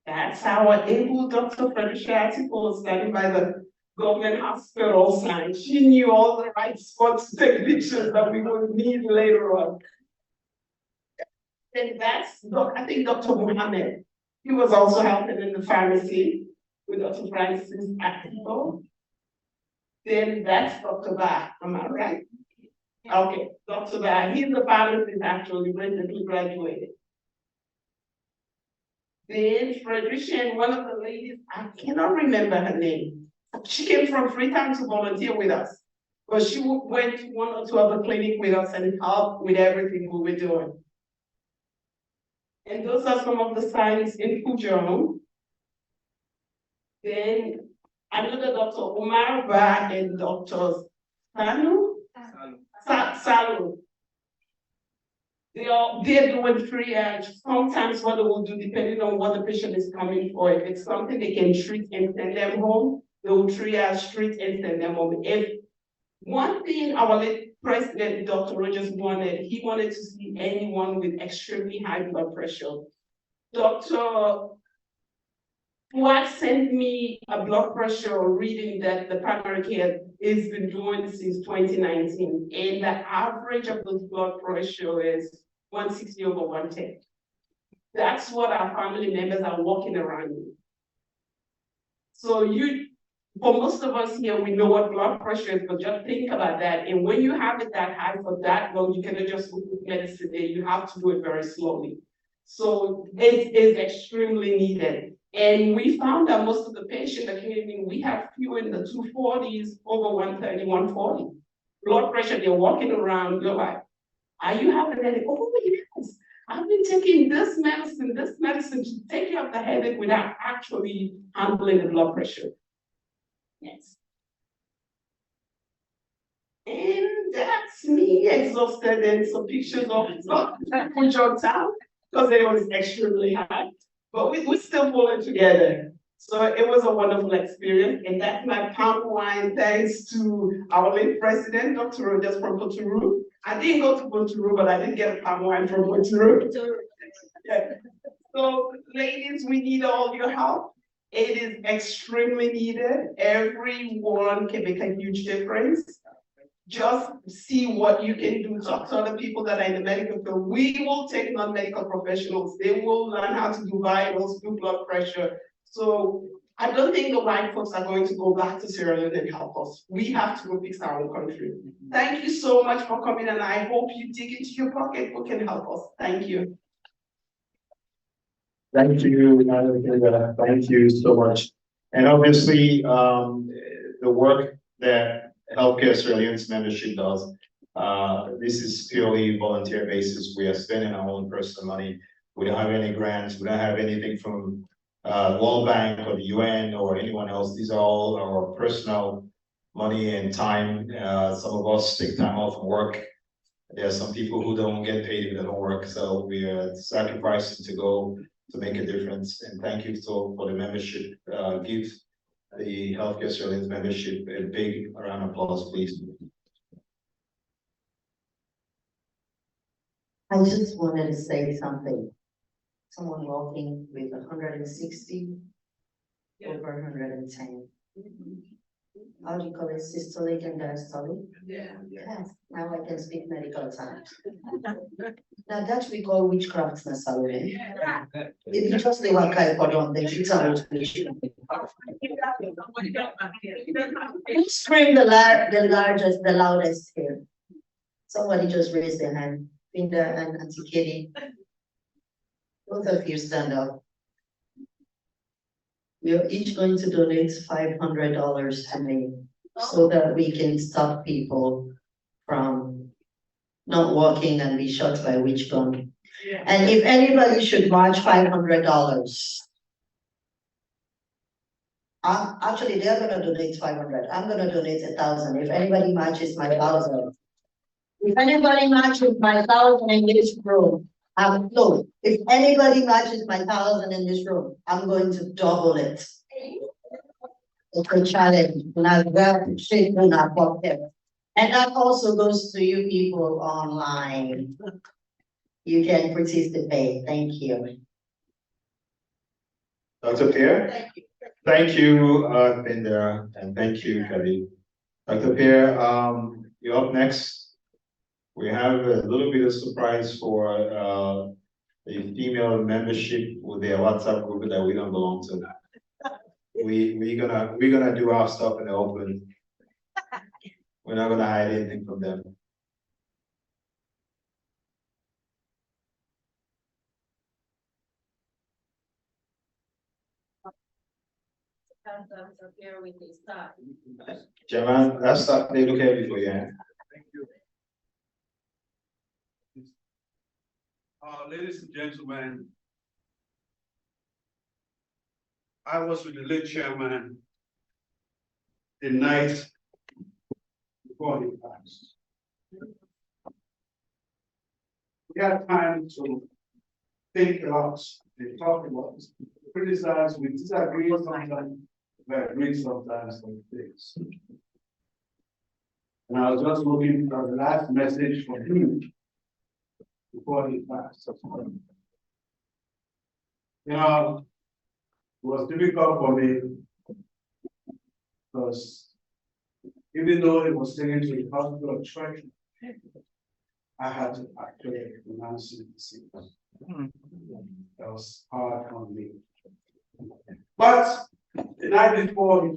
That's our able Dr. Fredisha Atipo standing by the government hospital sign. She knew all the right spots to take pictures that we would need later on. And that's, I think, Dr. Mohammed. He was also helping in the pharmacy with Dr. Francis Atipo. Then that's Dr. Ba, am I right? Okay, Dr. Ba, he's the pharmacist actually, recently graduated. Then Fredericia, one of the ladies, I cannot remember her name. She came from Freetown to volunteer with us. But she went to one or two other clinics with us and helped with everything we were doing. And those are some of the signs in Fujian. Then another Dr. Umar Ba and Dr. Salu. They're doing triage. Sometimes what they will do, depending on what the patient is coming for, if it's something they can treat and send them home, they will triage, treat, and send them home. If one thing our late president, Dr. Rogers, he wanted to see anyone with extremely high blood pressure. Dr. Fuad sent me a blood pressure reading that the primary care has been doing since 2019, and the average of those blood pressure is 160/110. That's what our family members are walking around with. So for most of us here, we know what blood pressure is, but just think about that. And when you have it that high for that long, you cannot just put medicine there. You have to do it very slowly. So it is extremely needed. And we found that most of the patients that came in, we have few in the 240s, over 130, 140. Blood pressure, they're walking around, you're like, are you having a headache? Oh, yes. I've been taking this medicine to take care of the headache without actually handling the blood pressure. Yes. And that's me exhausted and some pictures of Fujian town because it was extremely hard. But we still pull it together. So it was a wonderful experience. And that's my Part1 thanks to our late president, Dr. Rogers from Poturu. I didn't go to Poturu, but I did get a Part1 from Poturu. Yeah. So ladies, we need all your help. It is extremely needed. Everyone can make a huge difference. Just see what you can do. Talk to other people that are in the medical field. We will take non-medical professionals. They will learn how to do vitals, do blood pressure. So I don't think the white folks are going to go back to Sierra Leone and help us. We have to go fix our own country. Thank you so much for coming, and I hope you dig into your pocketbook and help us. Thank you. Thank you, Madam Linda. Thank you so much. And obviously, the work that Healthcare Surveillance membership does, this is purely volunteer basis. We are spending our own personal money. We don't have any grants. We don't have anything from World Bank or the UN or anyone else. These are all our personal money and time. Some of us take time off from work. There are some people who don't get paid if they don't work. So we are sacrificing to go to make a difference. And thank you for the membership. Give the Healthcare Surveillance membership a big round of applause, please. I just wanted to say something. Someone walking with 160 over 110. How do you call it? Systolic and diastolic? Yeah. Yes, now I can speak medical terms. Now that we call witchcraft Nasalone. If you just the one kind of then she's out. Who screamed the largest, the loudest here? Somebody just raised their hand. Linda and Auntie Kitty. Both of you stand up. We are each going to donate $500 to me so that we can stop people from not walking and be shot by witch gun. Yeah. And if anybody should match $500, actually they're gonna donate 500. I'm gonna donate 1,000. If anybody matches my 1,000. If anybody matches my 1,000 in this room, no, if anybody matches my 1,000 in this room, I'm going to double it. It's a challenge. And that also goes to you people online. You can participate. Thank you. Dr. Pierre? Thank you, Linda, and thank you, Kelly. Dr. Pierre, you're up next. We have a little bit of surprise for the female membership with their WhatsApp group that we don't belong to. We're gonna do our stuff in the open. We're not gonna hide anything from them. Jaman, that's start. They look heavy for you. Ladies and gentlemen, I was with the late chairman the night before he passed. We had time to think a lot, and talk a lot, criticize, we disagree sometimes, we agree sometimes on things. And I was just looking for the last message from him before he passed. You know, it was difficult for me because even though it was taken to the hospital of church, I had to actually pronounce it. That was hard on me. But the night before,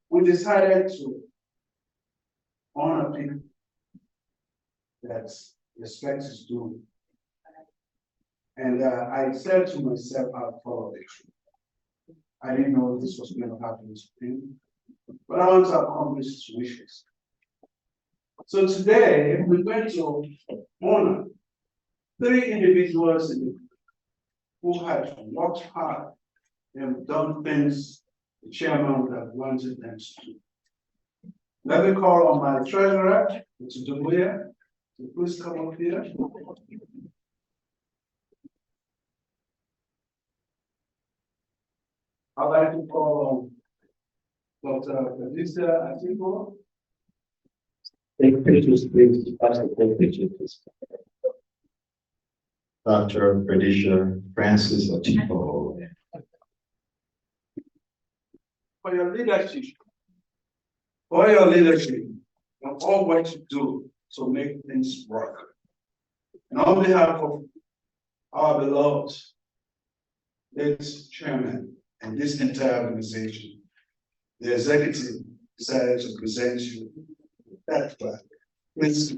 we decided to honor people that respect is due. And I said to myself, I'll follow the truth. I didn't know this was going to happen to him, but I want to accomplish his wishes. So today, we're going to honor 3 individuals who had worked hard and done things the chairman would have wanted them to do. Let me call on my treasurer, Mr. Dubuya, to please come up here. I'd like to call on Dr. Felicia Atipo. Take pictures, please. Take pictures. Dr. Felicia Francis Atipo. For your leadership, and all what you do to make things work. And on behalf of our beloved late chairman and this entire organization, the executive decided to present you that plaque. Please.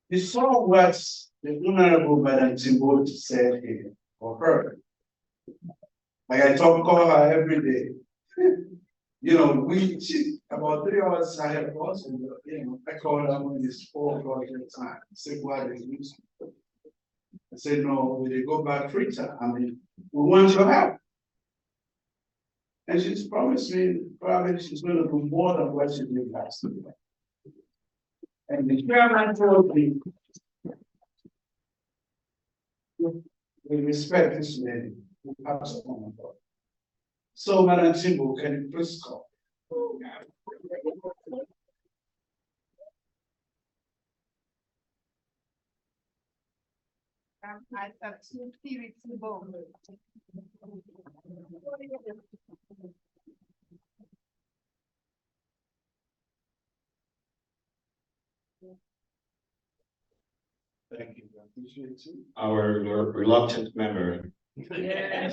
You saw what the Honorable Madam Timbo said here, or her. Like I call her every day. You know, about 3 hours ahead of us, and I call her when it's 4 o'clock at the time. I said, why they use it? I said, no, when they go back free time, I mean, we want your help. And she's promised me probably she's going to do more than what she did last year. And the chairman told me, we respect this lady who passed on. So, Madam Timbo, can you please come? I have 2 periods to go. Thank you, I appreciate you. Our reluctant member. Yeah.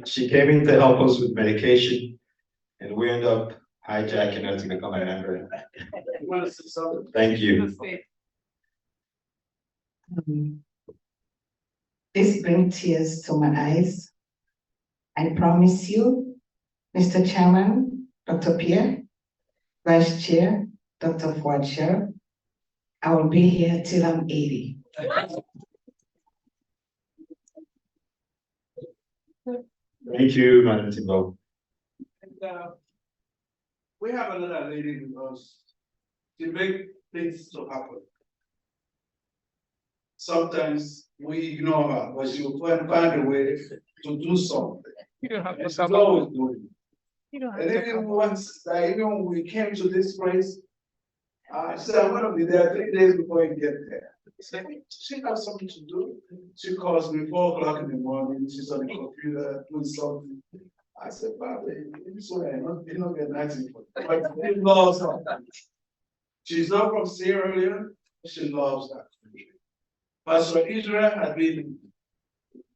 She came in to help us with medication, and we end up hijacking her to become a member. You want to say something? Thank you. This brings tears to my eyes. I promise you, Mr. Chairman, Dr. Pierre, Vice Chair, Dr. Fletcher, I will be here till I'm 80. Thank you, Madam Timbo. And, we have another lady with us to make things to happen. Sometimes we ignore her, but she will find a way to do something. You don't have to And she's come. always doing it. You don't have And to even come. once, even when we came to this place, she said, I'm gonna be there 3 days before you get there. I said, she has something to do. She calls me 4 o'clock in the morning, she's on the computer doing something. I said, Bobby, this way, you don't get nothing for it. But she loves her. She's not from Sierra Leone, she loves that country. Pastor Israel had been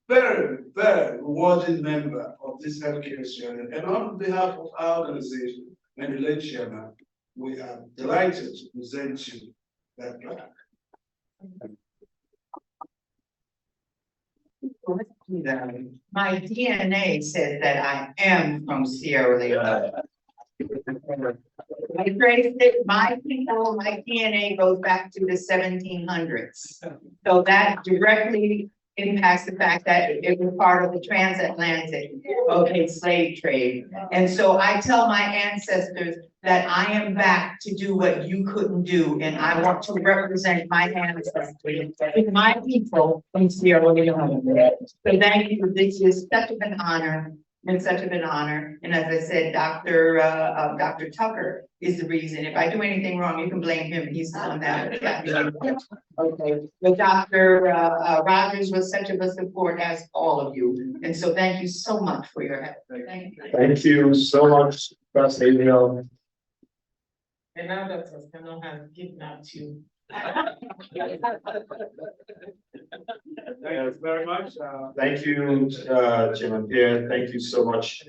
very, very rewarding member of this healthcare sharing. And on behalf of our organization and the late chairman, we are delighted to present you that plaque. My DNA says that I am from Sierra Leone. I traced it, my people, my DNA goes back to the 1700s. So that directly impacts the fact that it was part of the transatlantic, okay, slave trade. And so I tell my ancestors that I am back to do what you couldn't do, and I want to represent my ancestors with my people in Sierra Leone. So thank you, this is such an honor. And such an honor, and as I said, Dr. Tucker is the reason. If I do anything wrong, you can blame him, he's the one that. Okay, but Dr. Rogers was such of a support as all of you, and so thank you so much for your help. Thank you. Thank you so much, Pastor Leone. And now Dr. Scano has kidnapped you. Thanks very much. Thank you, Chairman Pierre, thank you so much.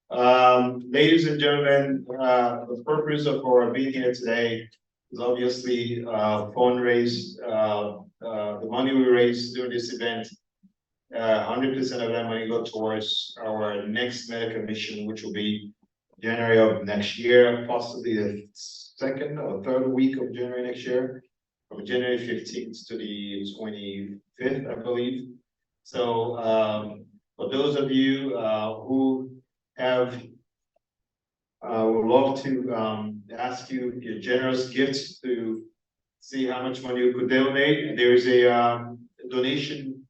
Ladies and gentlemen, the purpose of our meeting here today is obviously fundraise, the money we raise during this event. 100% of that money go towards our next medical mission, which will be January of next year, possibly the second or third week of January next year, from January 15th to the 25th, I believe. So for those of you who have, would love to ask you your generous gifts to see how much money you could donate. There is a donation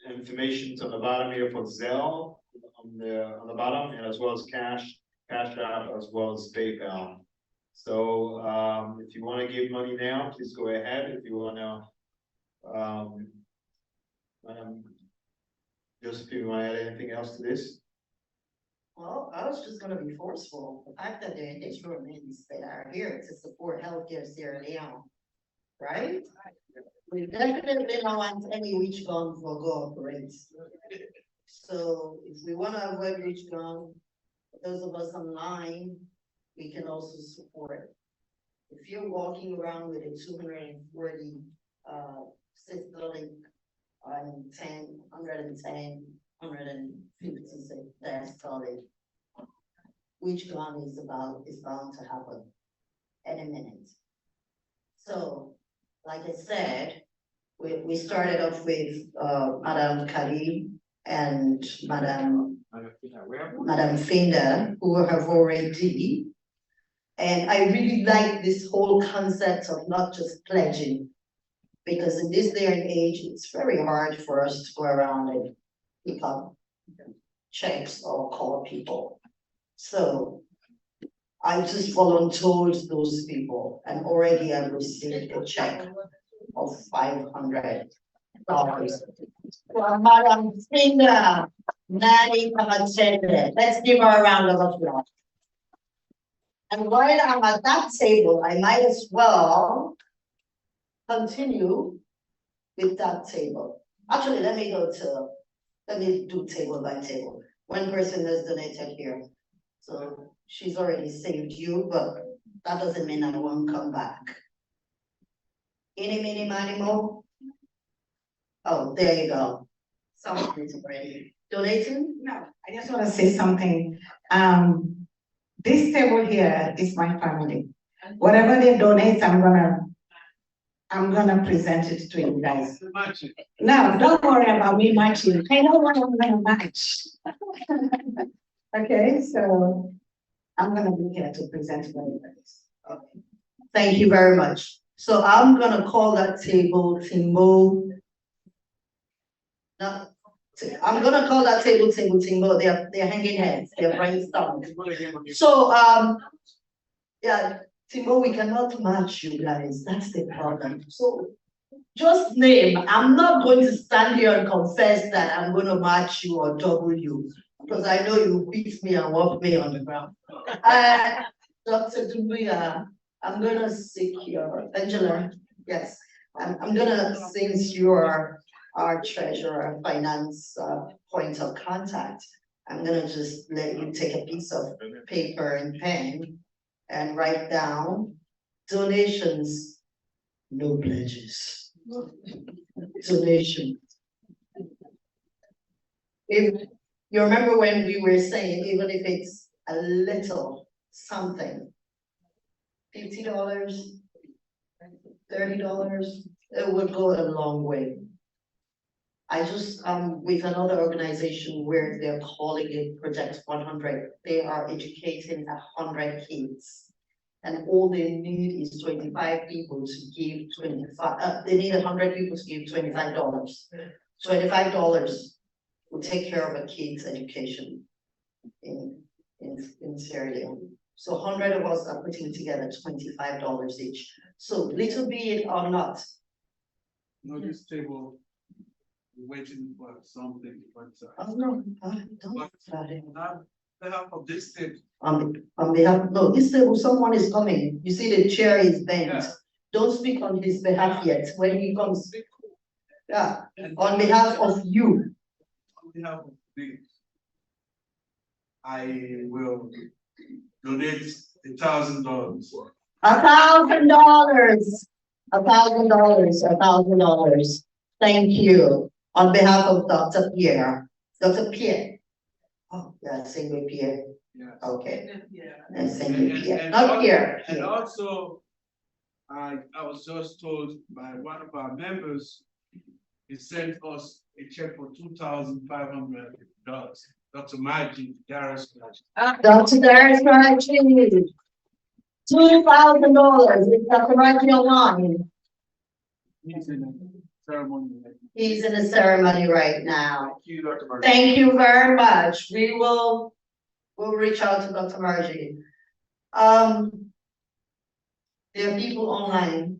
information on the bottom here for Zelle on the bottom, and as well as Cash App, as well as PayPal. So if you want to give money now, please go ahead. If you want to, Josephine, you want to add anything else to this? Well, I was just gonna be forceful. The fact that the instruments that are here to support healthcare Sierra Leone, right? We definitely don't want any witch gun for cooperate. So if we wanna avoid witch gun, those of us online, we can also support. If you're walking around with a 240 systolic 110, 150 diastolic, which gun is bound to happen any minute. So, like I said, we started off with Madame Kali and Madame Finda, who have already. And I really like this whole concept of not just pledging, because in this day and age, it's very hard for us to go around and pick up checks or call people. So I just volunteered those people, and already I've received a check of $500. Well, Madam Finda, Nani Kamachende, let's give her a round of applause. And while I'm at that table, I might as well continue with that table. Actually, let me do table by table. One person has donated here. So she's already saved you, but that doesn't mean I won't come back. Any, mini, miny, mo? Oh, there you go. Someone's already donating? No, I just want to say something. This table here is my family. Whatever they donate, I'm gonna present it to you guys. No, don't worry about me matching. I know what I'm gonna match. Okay, so I'm gonna be here to present what it is. Okay. Thank you very much. So I'm gonna call that table Timbo. No, I'm gonna call that table Timbo. They're hanging heads. They're brainstorming. So yeah, Timbo, we cannot match you guys. That's the problem. So just name. I'm not going to stand here and confess that I'm going to match you or double you, because I know you beat me and walk me on the ground. Dr. Dumbuya, I'm going to seek your, Angela, yes, I'm going to, since you're our treasurer, finance point of contact, I'm going to just let you take a piece of paper and pen and write down donations, no pledges. Donation. If you remember when we were saying, even if it's a little something. $50, $30, it would go a long way. I just, with another organization where they're calling it Project 100, they are educating 100 kids. And all they need is 25 people to give 25, they need 100 people to give $25. $25 will take care of a kid's education in Sierra Leone. So 100 of us are putting together $25 each. So little be it or not. No, this table, we're waiting for something, but. Oh, no, don't worry about it. On behalf of this table. On behalf, no, this table, someone is coming. You see the chair is bent. Yeah. Don't speak on his behalf yet. When he comes, yeah, And on behalf of you. On behalf of this, I will donate $1,000. $1,000. $1,000. Thank you. On behalf of Dr. Pierre. Dr. Pierre. Oh, yeah, sing with Pierre. Yes. Okay. Yeah. And sing with Pierre. And Not Pierre. And also, I was just told by one of our members, he sent us a check for $2,500. Dr. Maggie Darius. Dr. Darius Raji. $2,000. Is Dr. Raji online? He's in a ceremony. He's in a ceremony right now. Thank you, Dr. Maggie. Thank you very much. We'll reach out to Dr. Margie. There are people online.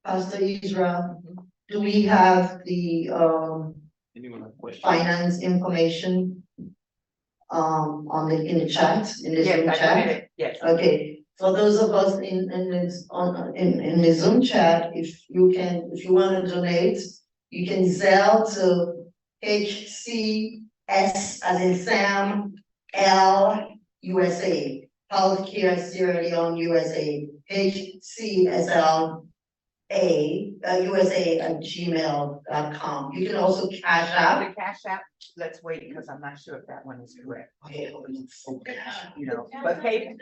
Pastor Israel, do we have the Anyone have questions? finance information? In the chat, in the Zoom chat? Yes. Okay, for those of us in the Zoom chat, if you want to donate, you can Zelle to HCS as in Sam L USA, Healthcare Sierra Leone USA, HCSL USA at gmail.com. You can also cash out. The cash app, let's wait, because I'm not sure if that one is correct. Okay, You know, but pay.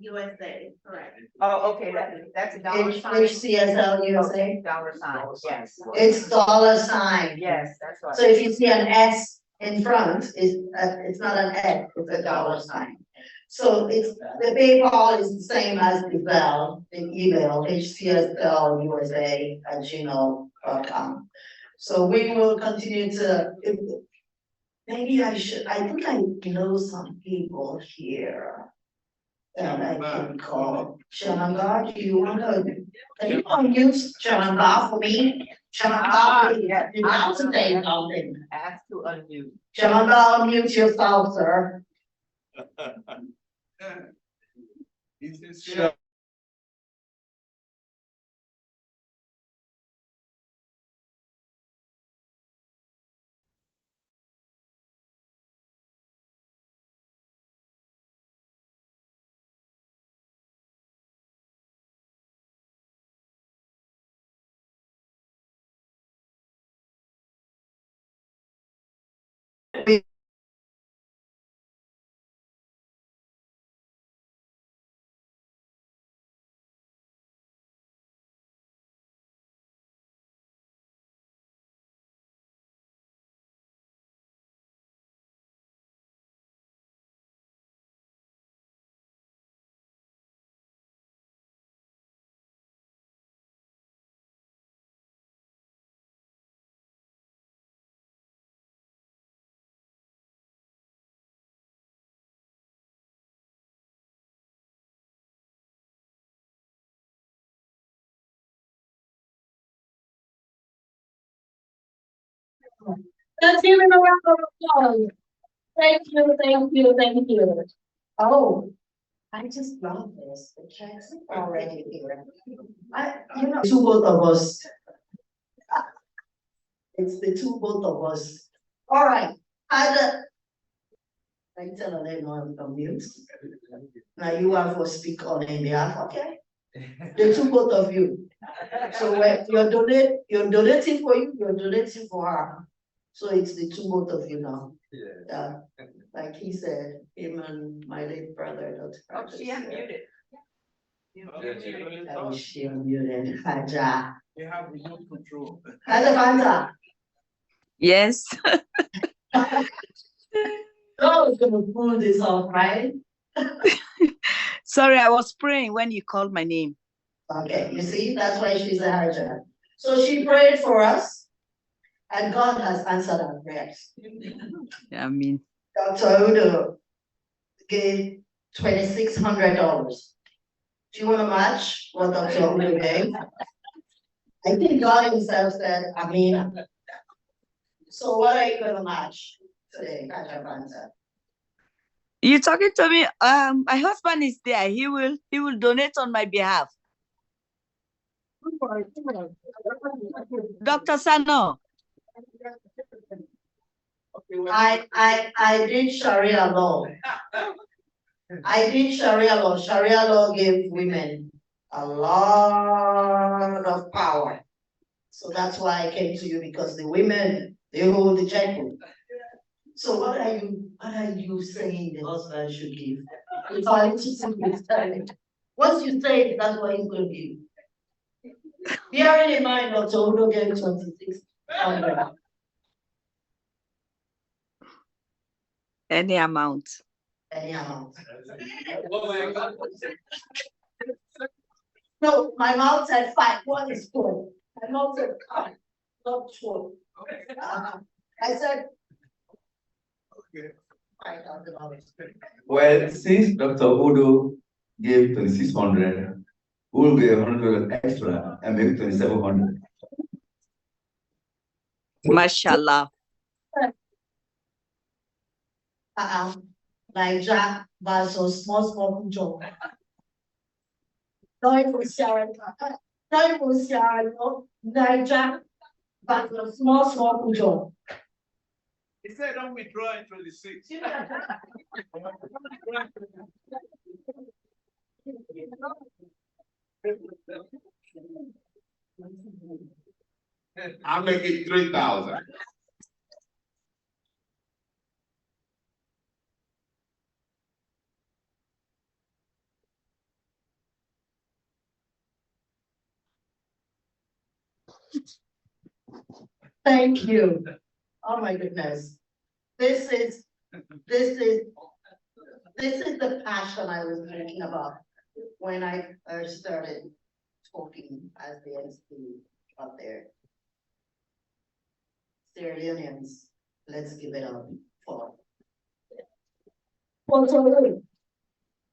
USA, correct. Oh, okay, that's a dollar sign. HCSL USA. Dollar sign, yes. It's $. Yes, that's right. So if you see an S in front, it's not an X, it's a $. So the PayPal is the same as the Zelle, the email, hcslUSA@gmail.com. So we will continue to, maybe I think I know some people here that I can call. Shananga, do you want to, can you unmute Shananga for me? Shananga, yes. you have to say something. Ask to unmute. Shananga, unmute yourself, sir. It's Let's give him a round of applause. Thank you. Oh, I just love this. The checks already here. Two both of us. It's the two both of us. All right. I tell her they know I'm mute. Now you have to speak on their behalf, okay? The two both of you. So when you're donating for you, you're donating for her. So it's the two both of you now. Yeah. Like he said, him and my late brother. Dr. Oh, she Francis, unmuted. Oh, she unmuted. Haja. You have remote control. Haja Fanta. Yes. God was gonna pull this off, right? Sorry, I was praying when you called my name. Okay, you see, that's why she's a Haja. So she prayed for us, and God has answered our prayers. I mean, Dr. Udo gave $2,600. Do you want to match what Dr. Udo gave? I think God himself said, I mean. So what are you gonna match today, Haja Fanta? you talking to me? My husband is there. He will donate on my behalf. Dr. Sano. I did Sharia law. I did Sharia law. Sharia law gave women a lot of power. So that's why I came to you, because the women, they hold the checkbook. So what are you saying the husband should give? It's all interesting. Once you say it, that's what he's going to give. Bearing in mind, Dr. Udo gave 2600. Any amount. Any amount. No, my mouth said 5. What is 4? My mouth said 5, not 12. I said. Okay. $5,000. Well, since Dr. Odo gave 2,600, we'll give $100 extra and make 2,700. Mashallah. Niger versus small job. No even Sierra Niger versus small job. He said don't withdraw in 26. I'll make it 3,000. Thank you. Oh my goodness. This is the passion I was thinking about when I first started talking as the MC up there. Sierra Leoneans, let's give it up for Puerto Rico.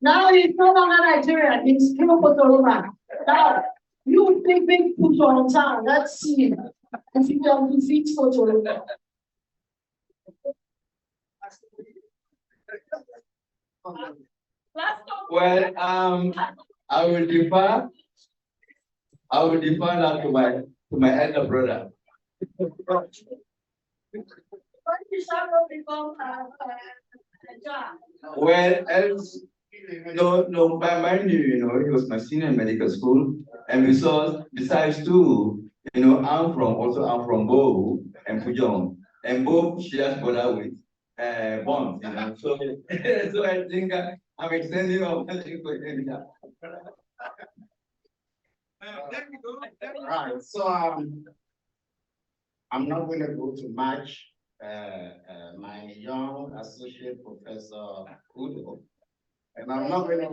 Now it's no longer Nigeria, it's still Puerto Rico. Now, you big push on town, let's see if you can defeat Puerto Rico. Well, I will defer that to my elder brother. Well, else, no, by mind you, he was my senior in medical school, and besides too, I'm from Bo and Pujong, and Bo shares border with Bond, so so I think I'm extending our relationship. Right, so I'm not going to go to match my young associate professor Udo, and I'm not going to.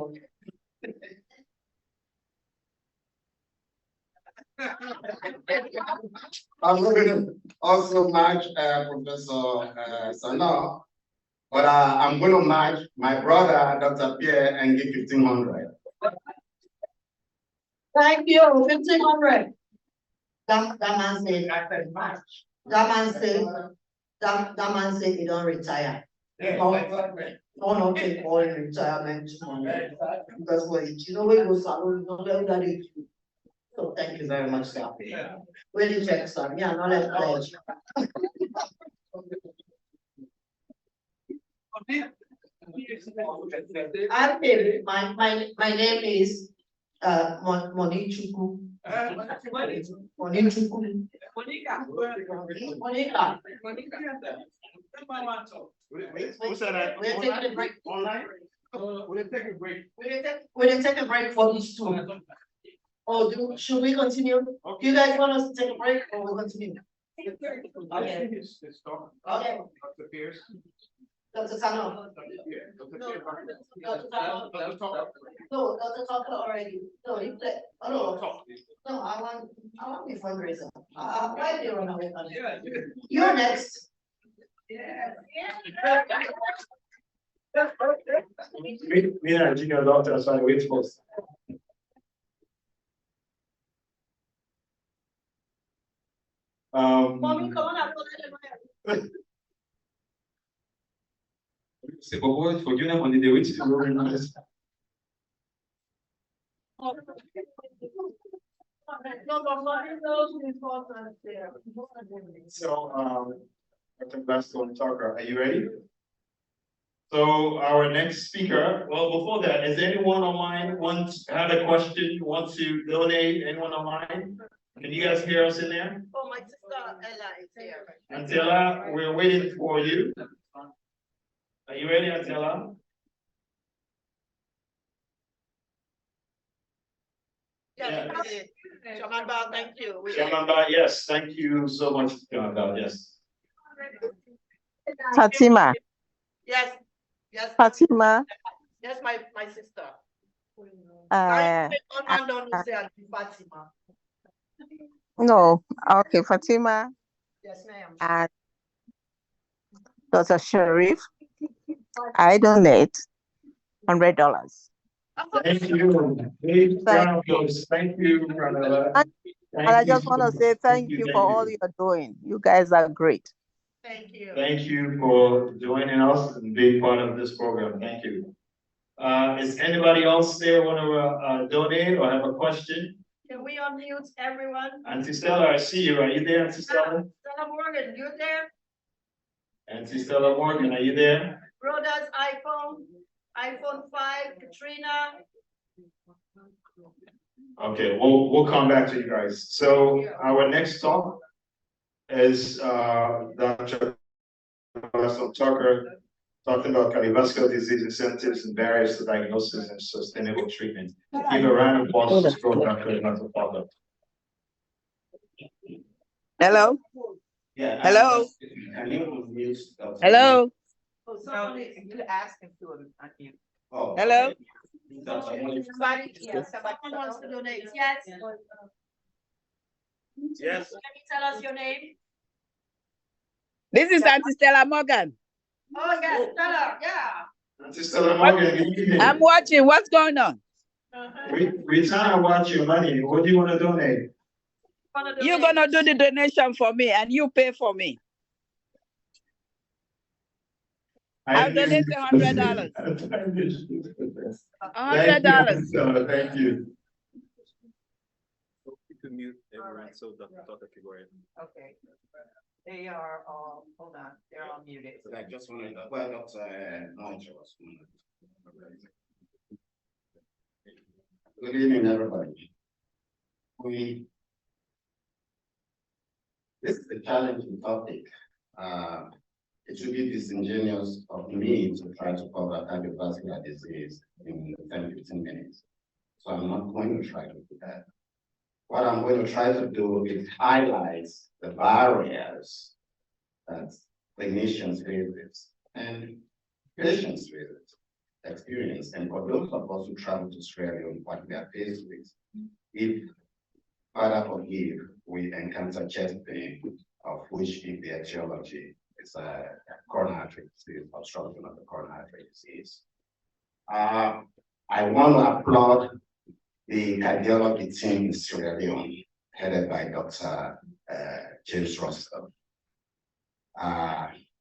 I'm not going to also match Professor Sana, but I'm going to match my brother, Dr. Pierre, and give 1,500. Thank you, 1,500. That man said, that man said he don't retire. No, take all retirement money. That's what you know, we go salon, don't let that it. So thank you very much, sir. Really check, sir. Yeah, not let pledge. My name is Monichuku. Monichuku. Monica. Monica, Who said that? we're taking a break. Online? We'll take a break. We'll take a break for these two. Or should we continue? Do you guys want us to take a break or we'll continue? Okay. Okay. Dr. Pierce? Dr. Sano. Dr. Sano. No, Dr. Tucker already. No, he played. Oh, no, I want the fundraiser. Why do you run away from it? You're next. Me and junior doctor are trying to wait for us. Mommy, come on up. C'est pas pour il faut que on est des witches. So, Dr. Glasgow Tucker, are you ready? So our next speaker, well, before that, is anyone online have a question, want to donate? Anyone online? Can you guys hear us in there? Oh, my sister Ella is here. Antela, we're waiting for you. Are you ready, Antela? Yes, Chairman Bao, thank you. Chairman Ba, yes, thank you so much, Chairman Ba, yes. Fatima, Yes, yes, Fatima, yes, my sister. uh, Fatima. no, okay, Fatima Yes, ma'am. and Dr. Sharif, I donate $100. Thank you. Big round of applause. Thank you, Pranella. And I just want to say thank you for all you're doing. You guys are great. Thank you. Thank you for joining us and being part of this program. Thank you. Is anybody else there want to donate or have a question? Can we unmute everyone? Auntie Stella, I see you. Are you there, Auntie Stella? Stella Morgan, you there? Auntie Stella Morgan, are you there? Brothers iPhone 5, Katrina. Okay, we'll come back to you guys. So our next talk is Dr. Tucker talking about cardiovascular disease incentives and barriers to diagnosis and sustainable treatment. Give a round of applause for Dr. Tucker. Hello? Yeah. Hello? Can you unmute Dr. Hello? So you ask him to unmute. Oh, Hello? okay. Dr. Somebody wants to donate. Yes. Yes. Can you tell us your name? This is Auntie Stella Morgan. Oh, yes, Stella, yeah. Auntie Stella Morgan, good evening. I'm watching. What's going on? We trying to watch your money. What do you want to donate? You're going to do the donation for me and you pay for me. I'll donate $100. $100. Thank you. You can mute everyone so Dr. Tucker can go ahead. Okay. They are all, hold on, they're all muted. I just want to, well, Dr. Monitor was. Good evening, everybody. This is a challenging topic. It should be disingenuous of me to try to cover cardiovascular disease in 10-15 minutes. So I'm not going to try to do that. What I'm going to try to do is highlight the barriers that clinicians face and patients experience. And for those of us who travel to Sierra Leone, what we are faced with, if Father forgive, we encounter chest pain, of which if the etiology is a coronary artery disease, obstruction of the coronary artery disease. I want to applaud the cardiology team in Sierra Leone, headed by Dr. James Russell.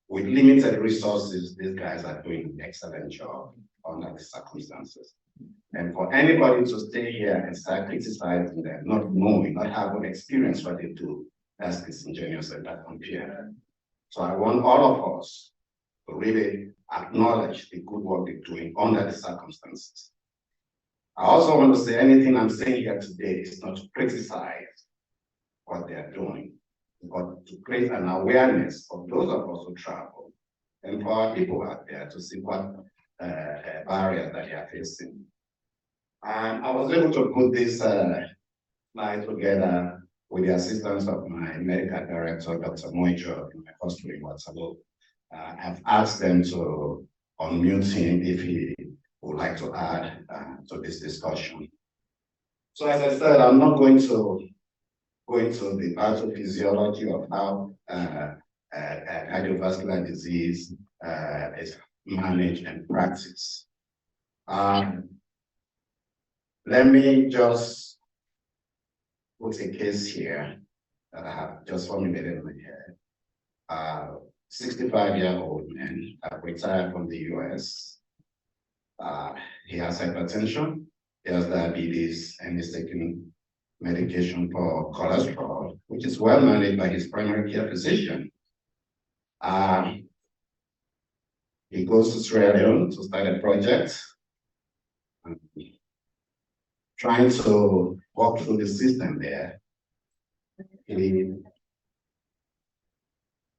With limited resources, these guys are doing an excellent job under the circumstances. And for anybody to stay here and start criticizing them, not knowing, not having experience what they do, that's disingenuous and that's unfair. So I want all of us to really acknowledge the good work they're doing under the circumstances. I also want to say anything I'm saying here today is not to criticize what they are doing. but to create an awareness of those of us who travel and for our people out there to see what barriers that they are facing. And I was able to put this slide together with the assistance of my medical director, Dr. Moijo, in my hospital in Waterloo. I've asked them to unmute him if he would like to add to this discussion. So as I said, I'm not going to go into the pathophysiology of how cardiovascular disease is managed and practiced. Let me just put a case here that I have just formulated in my head. 65-year-old man, retired from the US. He has hypertension, he has diabetes, and he's taking medication for cholesterol, which is well managed by his primary care physician. He goes to Sierra Leone to start a project, trying to walk through the system there.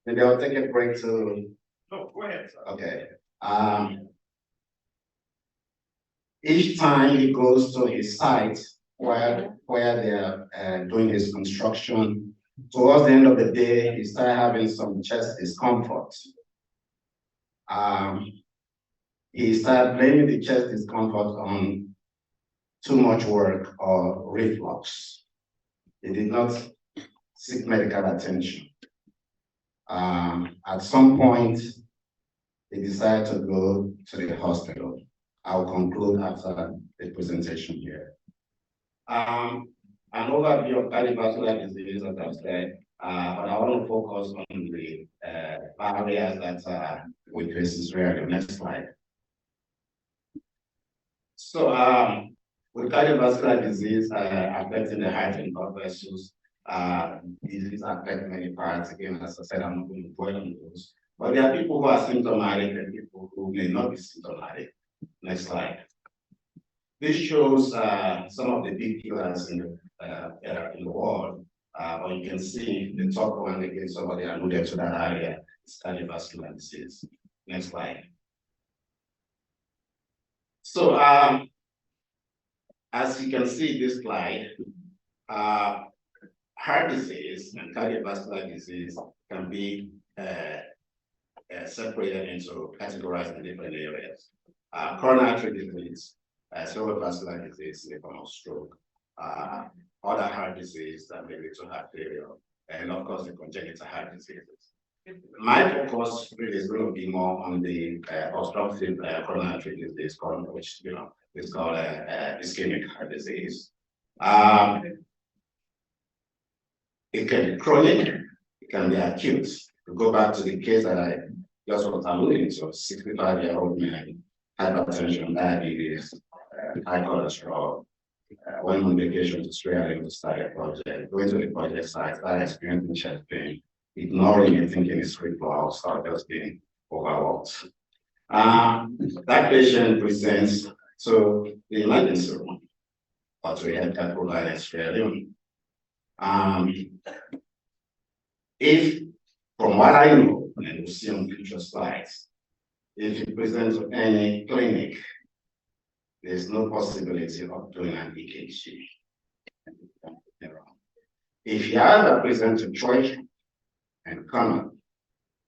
Maybe I'll take a break to. No, go ahead. Okay. Each time he goes to his site where they are doing his construction, towards the end of the day, he started having some chest discomfort. He started blaming the chest discomfort on too much work or reflux. He did not seek medical attention. At some point, he decided to go to the hospital. I'll conclude after the presentation here. An overview of cardiovascular disease, as I've said, but I want to focus on the barriers that we face in Sierra Leone. Next slide. So, with cardiovascular disease affecting the heart and blood vessels, disease affects many parts. Again, as I said, I'm not going to dwell on those. But there are people who are symptomatic and people who may not be symptomatic. Next slide. This shows some of the big killers in the world. But you can see the top one, again, somebody alluded to that area, is cardiovascular disease. Next slide. So, as you can see this slide, heart disease and cardiovascular disease can be separated into categorized in different areas. Coronary artery disease, cerebrovascular disease, in the form of stroke, other heart disease that may lead to heart failure, and of course the congenital heart diseases. My focus really is going to be more on the obstructive coronary artery disease, which is called ischemic heart disease. It can be chronic, it can be acute. To go back to the case that I just was alluding to, 65-year-old man, hypertension, diabetes, high cholesterol, went on vacation to Sierra Leone to start a project, going to the project site, started experiencing chest pain, ignoring it, thinking it's reflux or just being overworked. That patient presents to the emergency room or to a healthcare provider in Sierra Leone. If, from what I know, and we'll see on future slides, if you present to any clinic, there's no possibility of doing an EKG. If you either present to Troy and come,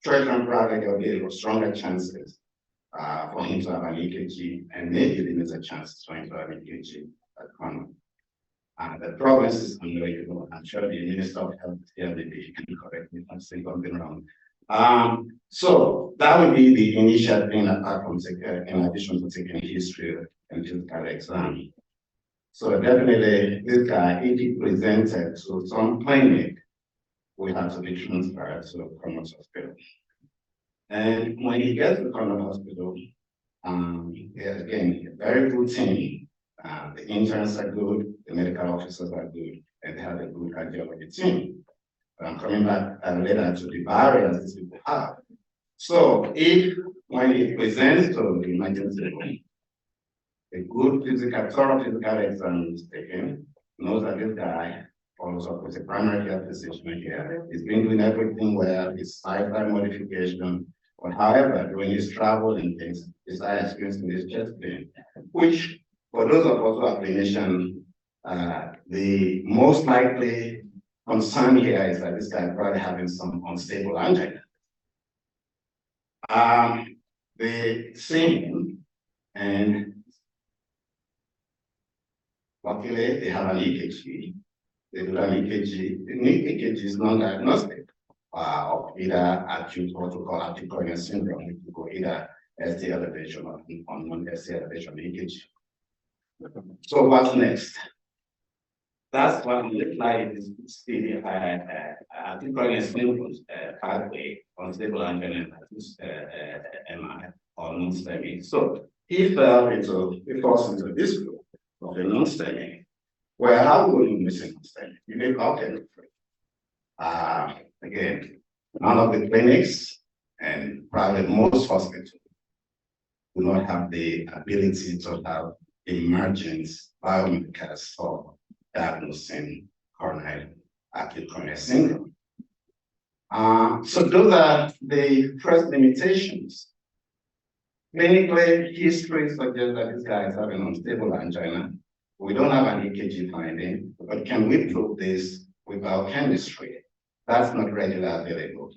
Troy can probably there'll be stronger chances for him to have an EKG, and maybe limited chances for him to have an EKG at common. The province is unbelievable. I'm sure the Minister of Health here, maybe he can correct me if I'm saying something wrong. So that would be the initial thing apart from in addition to taking history and physical exam. So definitely this guy, if he presented to some clinic, we have to be transferred to Connaught Hospital. And when he gets to Connaught Hospital, again, a very good team. The interns are good, the medical officers are good, and they have a good cardiology team. But I'm coming back later to the barriers these people have. So if, when he presents to the emergency room, a good thorough physical exam is taken, knows that this guy, follows up with a primary care physician here. He's been doing everything well, his lifestyle modification, but however, during his travel and things, he started experiencing this chest pain, which for those of us who are clinicians, the most likely concern here is that this guy is probably having some unstable angina. They see him, and luckily they have an EKG. They do an EKG. The EKG is non-diagnostic of either acute, what we call acute coronary syndrome, which we call either ST elevation or non-ST elevation EKG. So what's next? That's what the slide is the acute coronary syndrome pathway, unstable angina, MI, or non-STEMI. So he falls into this group of the non-STEMI. Well, how will you miss a non-STEMI? You make okay. Again, none of the clinics and probably most hospitals do not have the ability to have emergent biomarkers for diagnosing acute coronary syndrome. So those are the first limitations. Clinically, history suggests that this guy is having unstable angina. We don't have an EKG finding, but can we prove this with biochemistry? That's not readily available.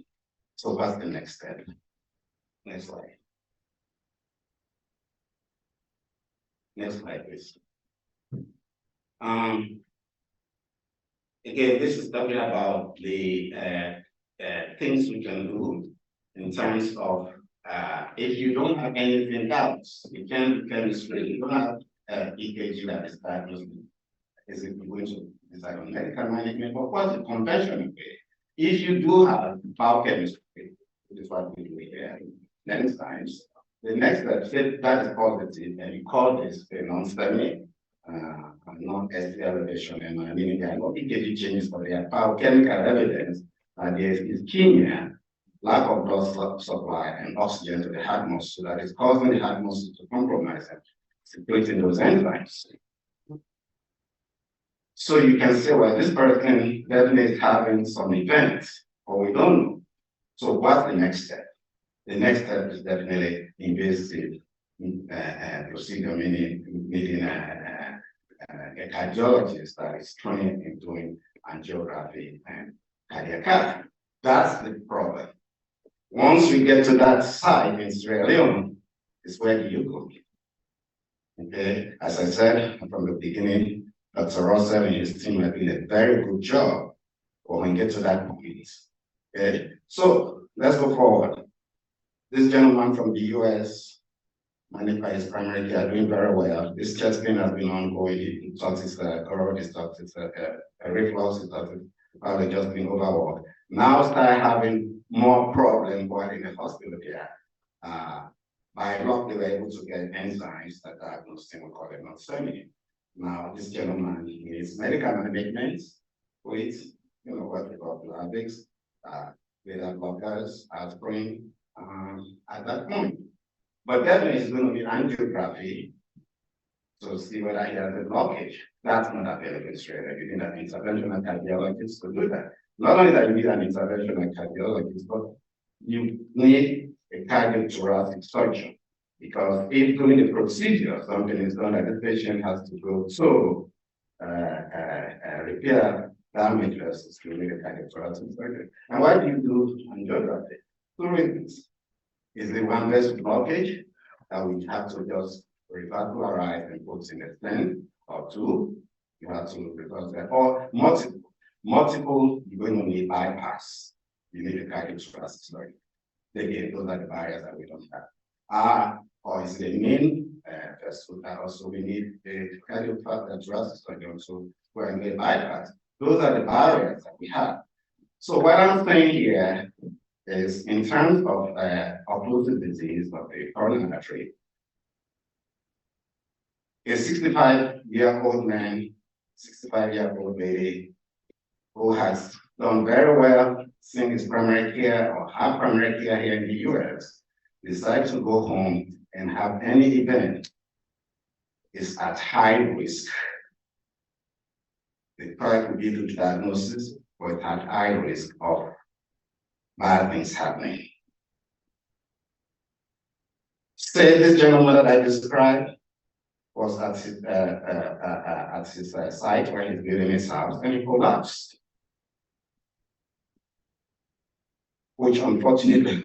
So what's the next step? Next slide. Next slide, please. Again, this is talking about the things we can do in terms of if you don't have anything else, you can't do chemistry, you don't have EKG that is diagnosed, is it going to decide on medical management, but what's the conventional way? If you do have biochemistry, which is what we do here, many times, the next step, say that is positive, and you call this a non-STEMI, non-ST elevation, and meaning there are no EKG changes, but there are biochemical evidence that there is ischemia, lack of blood supply and oxygen to the heart muscle that is causing the heart muscle to compromise and secreting those enzymes. So you can say, well, this person definitely is having some events, or we don't know. So what's the next step? The next step is definitely invasive procedure, meaning a cardiologist that is trained in doing angiography and cardiac cath. That's the problem. Once we get to that site in Sierra Leone, is where do you go? Okay, as I said from the beginning, Dr. Russell and his team have done a very good job when we get to that point. Okay, so let's go forward. This gentleman from the US, managed by his primary care, doing very well. This chest pain has been ongoing. He thought it's coronary, he thought it's a reflux, he thought it's probably just been overworked. Now start having more problems while in the hospital here. By luck, they were able to get enzymes that diagnosed him, we call it non-STEMI. Now, this gentleman needs medical management with, what we call Plavix, beta blockers, aspirin, at that point. But definitely it's going to be angiography to see whether he has a blockage. That's not available in Australia. You need an interventional cardiologist to do that. Not only that you need an interventional cardiologist, but you need a cardiothoracic surgeon. Because if during the procedure something is done that the patient has to go to repair damages, you need a cardiothoracic surgery. And why do you do angiography? 2 reasons. Is the one vessel blockage that we have to just revascularize and put in a stent, or 2, you have to reverse that, or multiple, you're going to need bypass. You need a cardiothoracic surgery. Again, those are the barriers that we don't have. Or is the main vessel that also we need a cardiothoracic surgery, so we're going to bypass. Those are the barriers that we have. So what I'm saying here is in terms of occlusive disease of the coronary artery, a 65-year-old man, 65-year-old lady who has done very well seeing his primary care or have primary care here in the US, decides to go home and have any event is at high risk The product will be able to diagnosis, but it had high risk of bad things happening. Say this gentleman that I described was at his site where he's building his house, and he collapsed, which unfortunately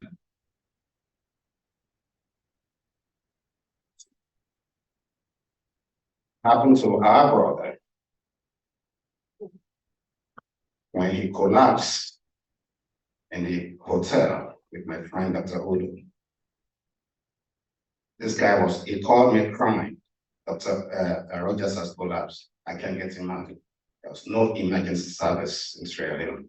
happened to our brother when he collapsed in the hotel with my friend Dr. Odo. This guy he called me crying. Dr. Rogers has collapsed. I can't get him out. There was no emergency service in Sierra Leone.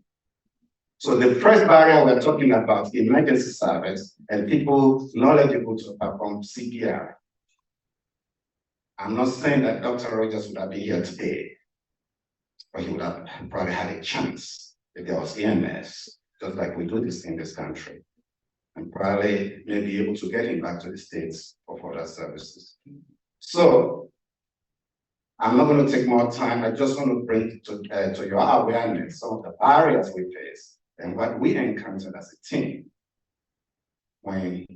So the first barrier we're talking about, emergency service and people knowledgeable to perform CPR. I'm not saying that Dr. Rogers would have been here today, but he would have probably had a chance if there was EMS, just like we do this in this country, and probably may be able to get him back to the States for further services. So I'm not going to take more time. I just want to bring to your awareness some of the barriers we face and what we encountered as a team when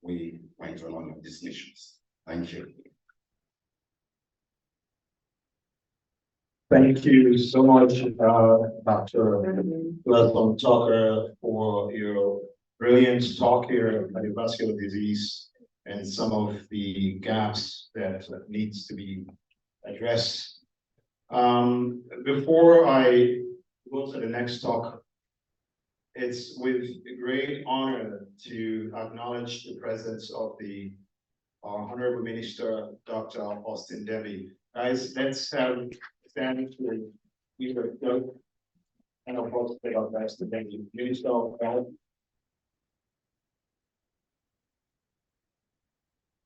we went to one of these missions. Thank you. Thank you so much, Dr. Leslie Tucker, for your brilliant talk here on cardiovascular disease and some of the gaps that needs to be addressed. Before I go to the next talk, it's with great honor to acknowledge the presence of our Honorable Minister, Dr. Austin Demi. Guys, let's stand to either Doug and of course Dr. Austin Demi, Minister of Health.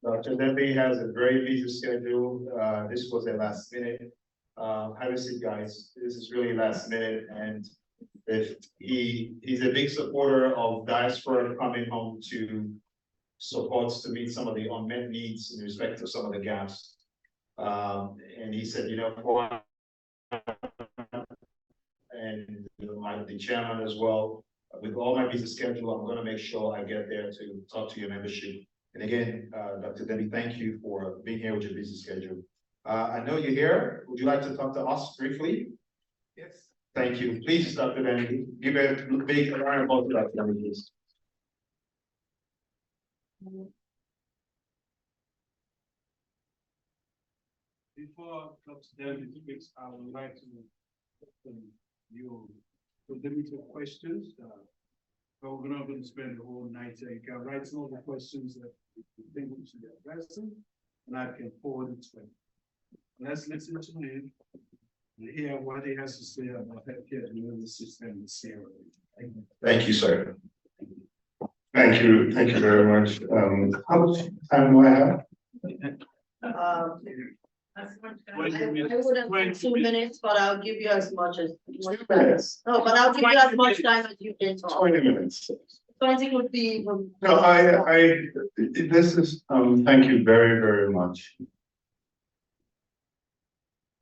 Dr. Demi has a very busy schedule. This was a last minute. Have a seat, guys. This is really last minute, and if he's a big supporter of diaspora coming home to support to meet some of the unmet needs in respect to some of the gaps. And he said, and the chairman as well, with all my busy schedule, I'm going to make sure I get there to talk to your membership. And again, Dr. Debbie, thank you for being here with your busy schedule. I know you're here. Would you like to talk to us briefly? Yes. Thank you. Please, Dr. Debbie, give a big round of applause to Dr. Debbie, please. Before Dr. Debbie speaks, I would like to open you for limited questions. But we're not going to spend the whole night here. You can write some of the questions that you think we should be addressing, and I can forward it to him. Let's listen to him and hear what he has to say about healthcare delivery system in Sierra Leone. Thank you, sir. Thank you very much. How much time do I have? I wouldn't take 2 minutes, but I'll give you as much as. 2 minutes. No, but I'll give you as much time as you can talk. 20 minutes. 20 would be. No, this is, thank you very, very much.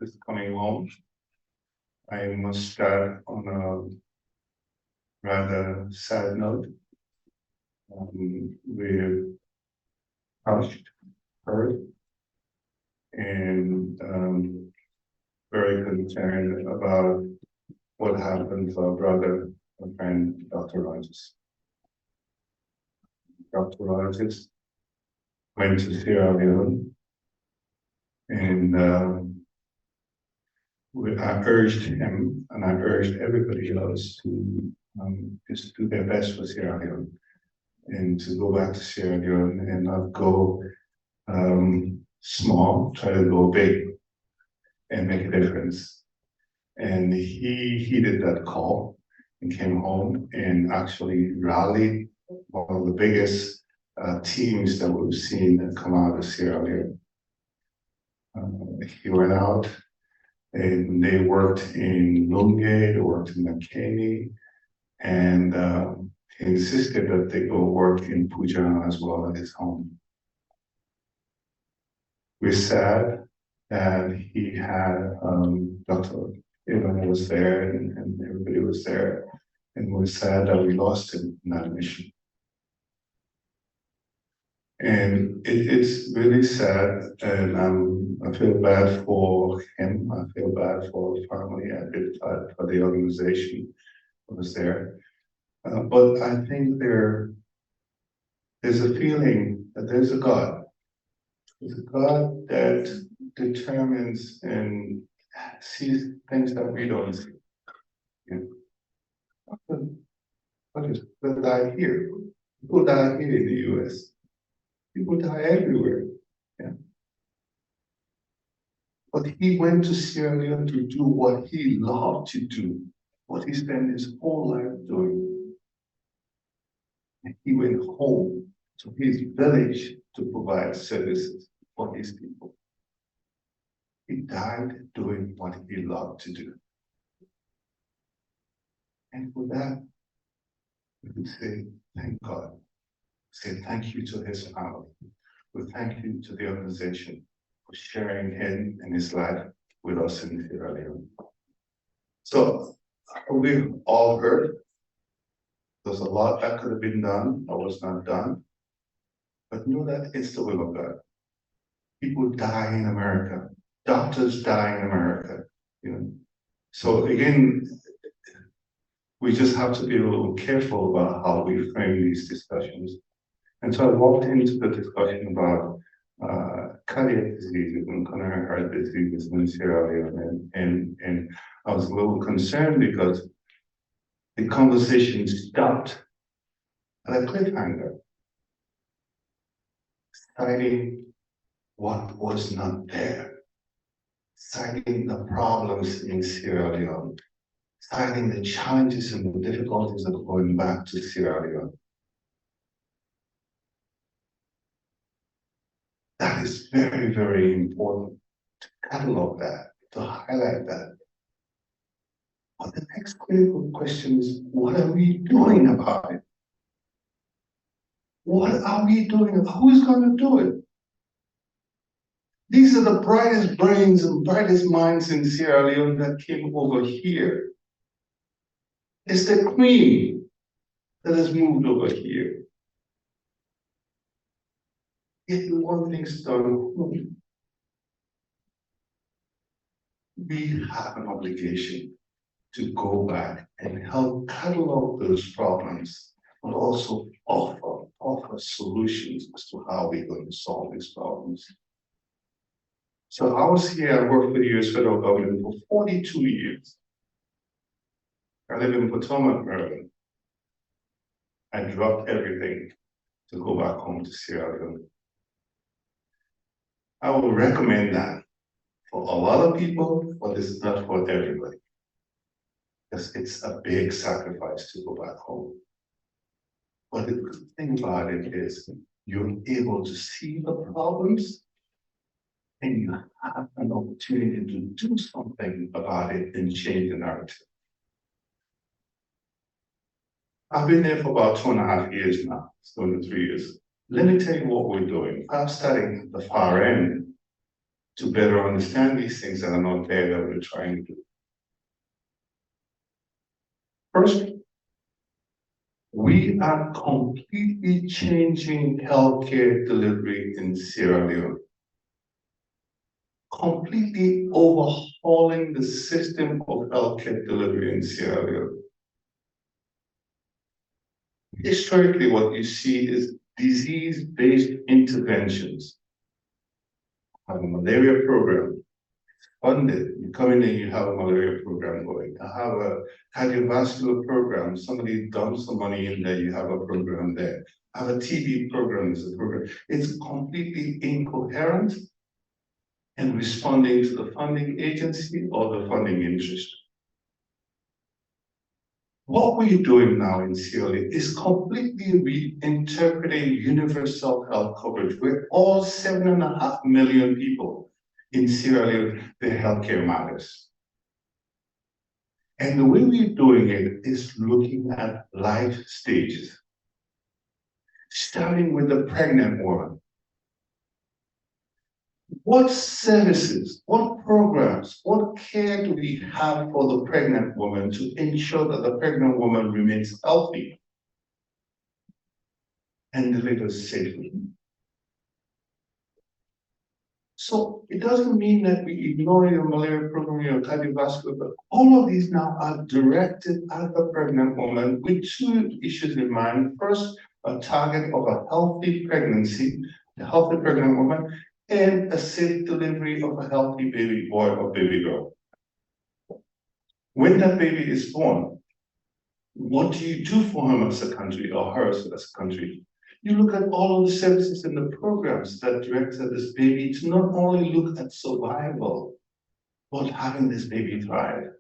This coming home, I must start on a rather sad note. We're touched, hurt, and very concerned about what happened to our brother and friend, Dr. Rogers. Dr. Rogers went to Sierra Leone, and I urged him, and I urged everybody else to just do their best for Sierra Leone, and to go back to Sierra Leone and not go small, try to go big and make a difference. And he heeded that call and came home and actually rallied one of the biggest teams that we've seen come out of Sierra Leone. He went out and they worked in Lunge, they worked in Makeni, and he insisted that they go work in Pujan as well at his home. We're sad that he had, Dr. Leone was there and everybody was there. And we sad that we lost him in that mission. And it's really sad, and I feel bad for him. I feel bad for the family. I feel bad for the organization that was there. But I think there's a feeling that there's a God. There's a God that determines and sees things that we don't see. Yeah. What is people die here? People die here in the US. People die everywhere. Yeah. But he went to Sierra Leone to do what he loved to do, what he spent his whole life doing. And he went home to his village to provide services for his people. He died doing what he loved to do. And for that, we would say, thank God. Say thank you to his family. We thank you to the organization for sharing him and his life with us in Sierra Leone. So we've all heard there's a lot that could have been done or was not done, but know that it's the will of God. People die in America. Doctors die in America. You know. So again, we just have to be a little careful about how we frame these discussions. And so I walked into the discussion about cardiac diseases and coronary heart diseases in Sierra Leone, and I was a little concerned because the conversation stopped at a cliffhanger, citing what was not there, citing the problems in Sierra Leone, citing the challenges and the difficulties of going back to Sierra Leone. That is very, very important to catalog that, to highlight that. But the next critical question is, what are we doing about it? What are we doing? Who's going to do it? These are the brightest brains and brightest minds in Sierra Leone that came over here. It's the Queen that has moved over here. If we want things done, we have an obligation to go back and help catalog those problems, but also offer solutions as to how we're going to solve these problems. So I was here, I worked for the US federal government for 42 years. I live in Potomac, Maryland. I dropped everything to go back home to Sierra Leone. I would recommend that for a lot of people, but it's not for everybody. Because it's a big sacrifice to go back home. But the good thing about it is you're able to see the problems and you have an opportunity to do something about it and change the narrative. I've been there for about 2.5 years now, it's going to 3 years. Let me tell you what we're doing. I'm starting at the far end to better understand these things that are not there that we're trying to do. First, we are completely changing healthcare delivery in Sierra Leone. Completely overhauling the system of healthcare delivery in Sierra Leone. Historically, what you see is disease-based interventions. I have a malaria program, funded. You come in and you have a malaria program going. I have a cardiovascular program. Somebody dumps some money in there, you have a program there. I have a TB program, it's a program. It's completely incoherent and responding to the funding agency or the funding interest. What we're doing now in Sierra Leone is completely reinterpreting universal health coverage, where all 7.5 million people in Sierra Leone, their healthcare matters. And the way we're doing it is looking at life stages, starting with the pregnant woman. What services, what programs, what care do we have for the pregnant woman to ensure that the pregnant woman remains healthy and delivers safely? So it doesn't mean that we ignore your malaria program, your cardiovascular, but all of these now are directed at the pregnant woman with two issues in mind. First, a target of a healthy pregnancy, a healthy pregnant woman, and a safe delivery of a healthy baby boy or baby girl. When that baby is born, what do you do for him as a country or her as a country? You look at all of the services and the programs that direct this baby to not only look at survival, but having this baby thrive.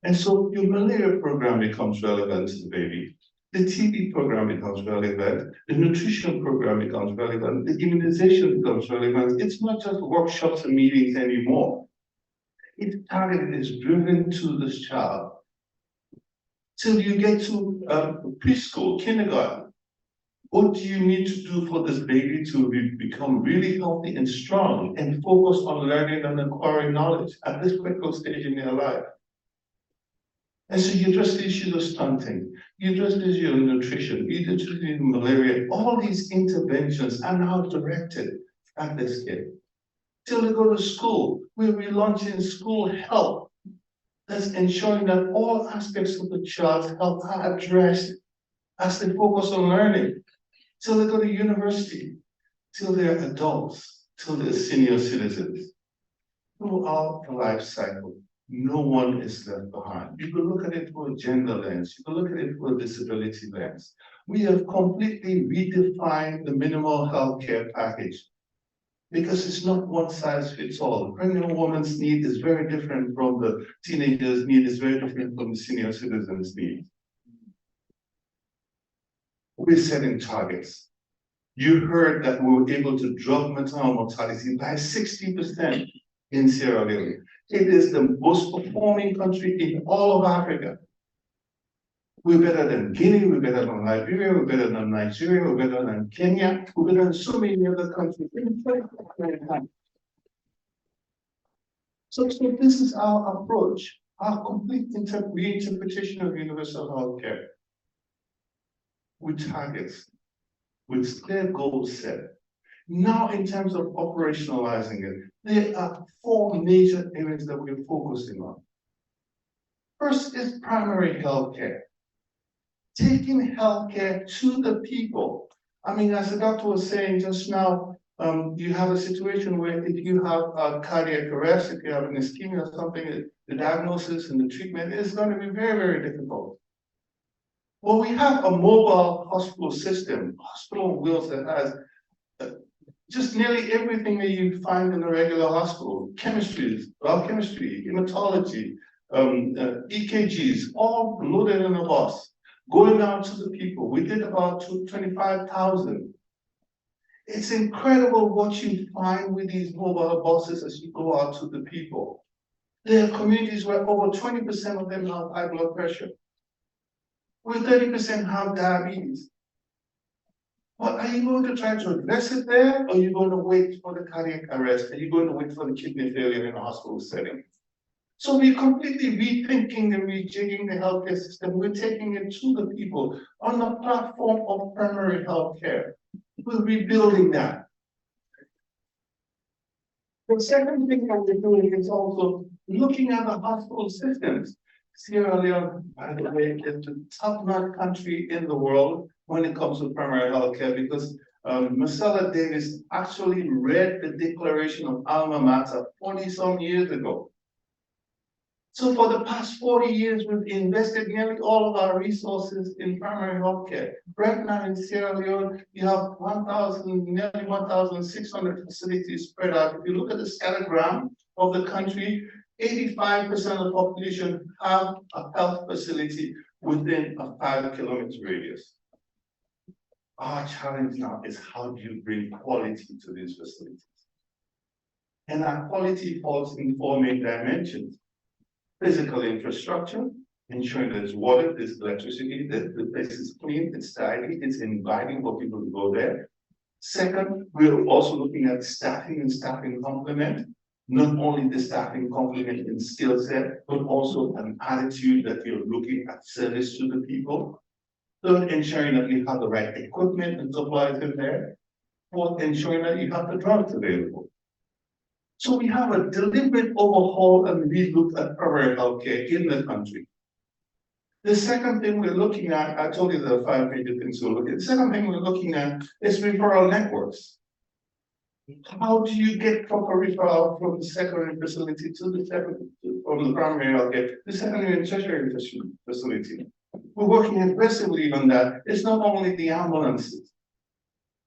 And so your malaria program becomes relevant to the baby. The TB program becomes relevant. The nutrition program becomes relevant. The immunization becomes relevant. It's not just workshops and meetings anymore. It's targeted, it's driven to this child. Till you get to preschool, kindergarten. What do you need to do for this baby to become really healthy and strong and focus on learning and acquiring knowledge at this critical stage in their life? And so you address the issues of stunting, you address the issue of nutrition, you address the issue of malaria. All these interventions are now directed at this kid. Till they go to school, we're relaunching school health. That's ensuring that all aspects of the child's health are addressed as they focus on learning. Till they go to university, till they're adults, till they're senior citizens. Throughout the life cycle, no one is left behind. You can look at it through a gender lens, you can look at it through a disability lens. We have completely redefined the minimal health care package because it's not one size fits all. The pregnant woman's need is very different from the teenager's need, is very different from the senior citizen's need. We're setting targets. You heard that we were able to drop maternal mortality by 60% in Sierra Leone. It is the most performing country in all of Africa. We're better than Guinea, we're better than Liberia, we're better than Nigeria, we're better than Kenya, we're better than so many other countries. So this is our approach, our complete reinterpretation of universal health care with targets, with clear goals set. Now, in terms of operationalizing it, there are four major areas that we're focusing on. First is primary health care. Taking healthcare to the people. I mean, as the doctor was saying just now, you have a situation where if you have a cardiac arrest, if you have an ischemia or something, the diagnosis and the treatment is going to be very, very difficult. Well, we have a mobile hospital system, hospital on wheels that has just nearly everything that you find in a regular hospital, chemistry, biochemistry, hematology, EKGs, all loaded in a bus, going out to the people. We did about 25,000. It's incredible what you find with these mobile buses as you go out to the people. There are communities where over 20% of them have high blood pressure, where 30% have diabetes. Well, are you going to try to address it there, or are you going to wait for the cardiac arrest? Are you going to wait for the kidney failure in a hospital setting? So we're completely rethinking and rejigging the healthcare system. We're taking it to the people on the platform of primary healthcare. We're rebuilding that. The second thing that we're doing is also looking at the hospital systems. Sierra Leone, by the way, is the top-notch country in the world when it comes to primary health care because Marcella Davis actually read the Declaration of Alma Mater 40-some years ago. So for the past 40 years, we've invested nearly all of our resources in primary health care. Right now in Sierra Leone, you have nearly 1,600 facilities spread out. If you look at the scattergram of the country, 85% of the population have a health facility within a 5-kilometer radius. Our challenge now is how do you bring quality to these facilities? And that quality falls in 4 main dimensions. Physical infrastructure, ensuring there's water, there's electricity, that the place is clean, it's tidy, it's inviting for people to go there. Second, we're also looking at staffing and staffing complement, not only the staffing complement in skill set, but also an attitude that you're looking at service to the people. Third, ensuring that you have the right equipment and supplies in there. Fourth, ensuring that you have the drugs available. So we have a deliberate overhaul and relook at primary healthcare in the country. The second thing we're looking at, I told you there are 5 major things we're looking at. The second thing we're looking at is referral networks. How do you get proper referral from the secondary facility to the from the primary healthcare to the secondary and tertiary facility? We're working aggressively on that. It's not only the ambulances.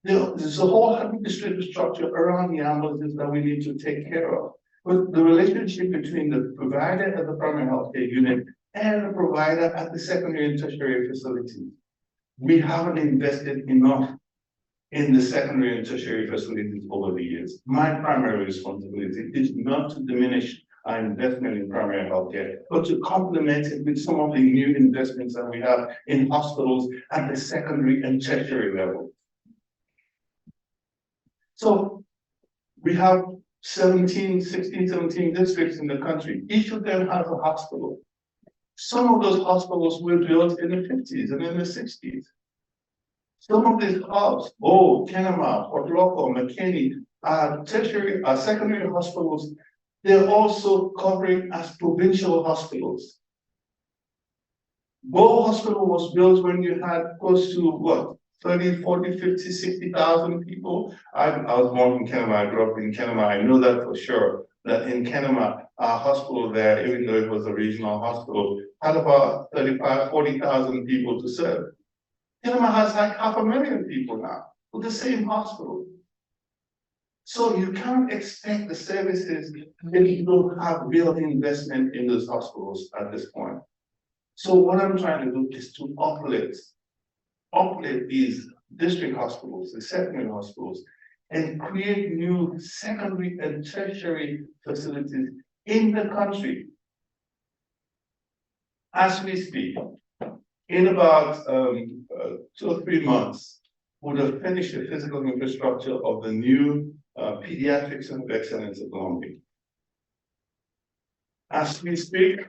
There's a whole administrative structure around the ambulances that we need to take care of. But the relationship between the provider at the primary healthcare unit and the provider at the secondary and tertiary facility. We haven't invested enough in the secondary and tertiary facilities over the years. My primary responsibility is not to diminish our investment in primary healthcare, but to complement it with some of the new investments that we have in hospitals at the secondary and tertiary level. So we have 16, 17 districts in the country. Each of them has a hospital. Some of those hospitals were built in the 50s and in the 60s. Some of these hubs, Kenema, Port Loko, McKinney, tertiary, secondary hospitals, they're also covering as provincial hospitals. Bo Hospital was built when you had close to what? 30, 40, 50, 60,000 people. I was born in Kenema, I grew up in Kenema, I know that for sure. That in Kenema, our hospital there, even though it was a regional hospital, had about 35, 40,000 people to serve. Kenema has like 500,000 people now with the same hospital. So you can't expect the services if you don't have real investment in those hospitals at this point. So what I'm trying to do is to uplift these district hospitals, the secondary hospitals, and create new secondary and tertiary facilities in the country. As we speak, in about 2 or 3 months, we would have finished the physical infrastructure of the new Pediatric Center of Excellence at Long Beach. As we speak,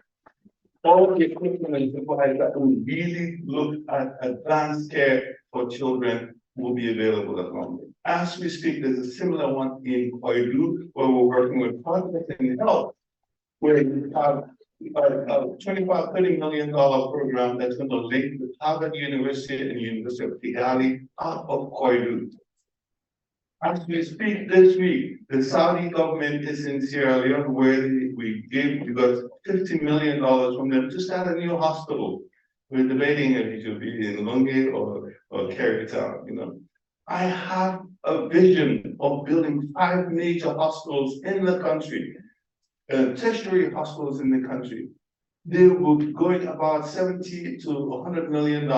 all the equipment and supplies that will really look at advanced care for children will be available at Long Beach. As we speak, there's a similar one in Koidu, where we're working with Part1 in health, where we have a $25–30 million program that's going to link with Harvard University and the University of Kigali out of Koidu. As we speak this week, the Saudi government is in Sierra Leone, where we got $50 million from them to start a new hospital. We're debating if it should be in Lungi or Kerrytown, you know. I have a vision of building 5 major hospitals in the country, tertiary hospitals in the country. They will be going about $70 to $100 million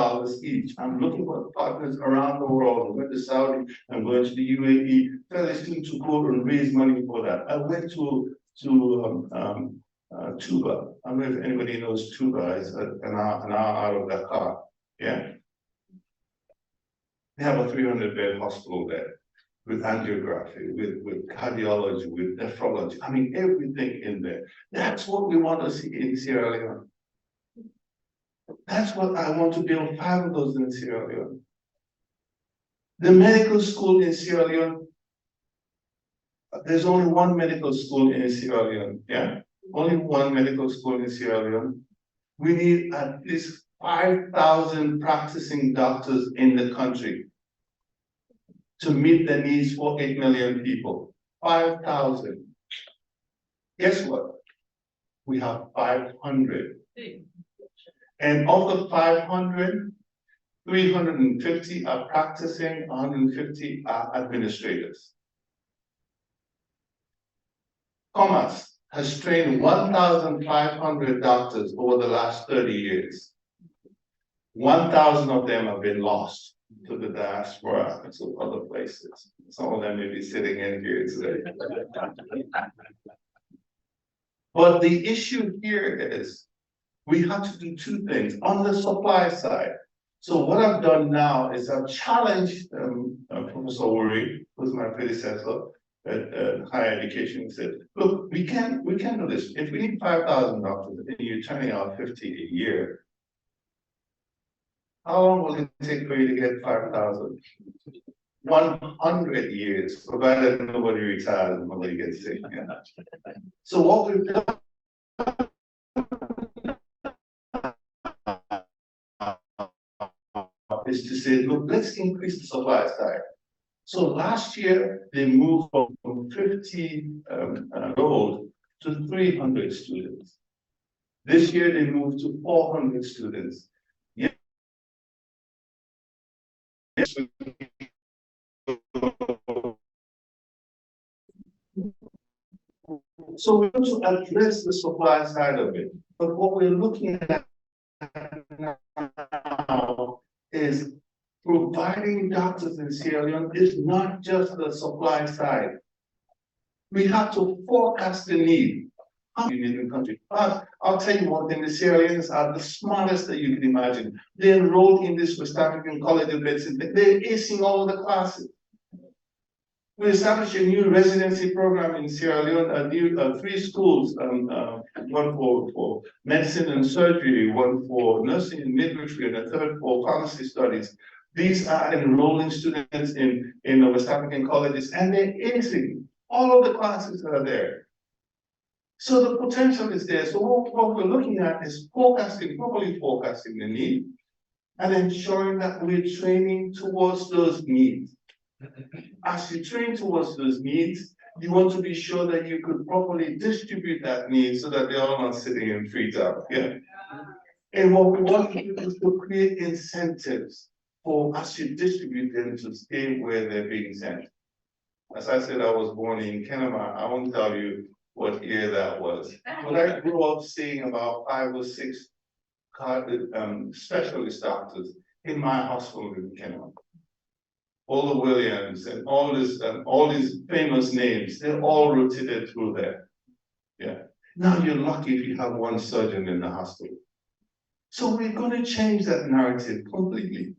each. I'm looking for partners around the world. I went to Saudi, I'm going to the UAE, fairly soon to go and raise money for that. I went to Tuba. I don't know if anybody knows Tuba. It's an hour out of Dakar. Yeah. They have a 300-bed hospital there with angiography, with cardiology, with nephrology. I mean, everything in there. That's what we want to see in Sierra Leone. That's what I want to build 5 of those in Sierra Leone. The medical school in Sierra Leone, there's only 1 medical school in Sierra Leone, yeah? Only 1 medical school in Sierra Leone. We need at least 5,000 practicing doctors in the country to meet the needs for 8 million people. 5,000. Guess what? We have 500. And of the 500, 350 are practicing, 150 are administrators. Commerce has trained 1,500 doctors over the last 30 years. 1,000 of them have been lost to the diaspora and to other places. Some of them may be sitting in here today. But the issue here is we have to do 2 things. On the supply side, So what I've done now is I've challenged Professor Uri, who's my predecessor at higher education, said, look, we can do this. If we need 5,000 doctors and you're turning out 50 a year, how long will it take for you to get 5,000? 100 years, provided nobody retires and nobody gets sick. Yeah. So what we've done is to say, look, let's increase the supply side. So last year, they moved from 50 enrolled to 300 students. This year, they moved to 400 students. Yes. So we want to address the supply side of it. But what we're looking at now is providing doctors in Sierra Leone is not just the supply side. We have to forecast the need. In the country. I'll tell you one thing, the Sierra Leoneans are the smartest that you can imagine. They enrolled in this West African College of Medicine. They're acing all the classes. We established a new residency program in Sierra Leone, 3 schools, one for medicine and surgery, one for nursing and midwifery, and a third for pharmacy studies. These are enrolling students in West African colleges, and they're acing all of the classes that are there. So the potential is there. So what we're looking at is properly forecasting the need, and ensuring that we're training towards those needs. As you train towards those needs, you want to be sure that you could properly distribute that need so that they're all not sitting in free time. Yeah. And what we want to do is to create incentives for as you distribute them to stay where they're being sent. As I said, I was born in Kenema. I won't tell you what year that was. But I grew up seeing about 5 or 6 specialist doctors in my hospital in Kenema. All the Williams and all these famous names, they're all rotated through there. Yeah. Now you're lucky if you have one surgeon in the hospital. So we're going to change that narrative completely.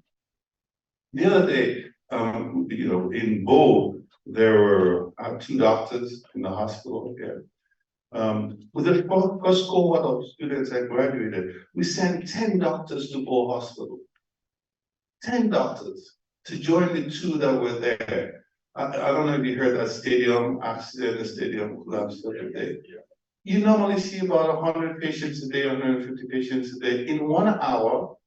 The other day, in Bo, there were 2 doctors in the hospital. Yeah. With the first cohort of students that graduated, we sent 10 doctors to Bo Hospital. 10 doctors to join the 2 that were there. I don't know if you heard that stadium accident, the stadium collapsed the other day. You normally see about 100 patients a day, 150 patients a day. In 1 hour,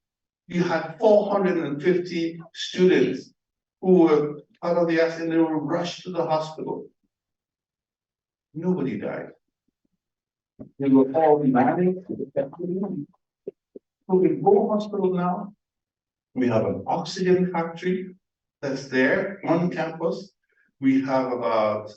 you had 450 students who were part of the accident. They were rushed to the hospital. Nobody died. They were all managed. So in Bo Hospital now, we have an oxygen factory that's there on campus. We have about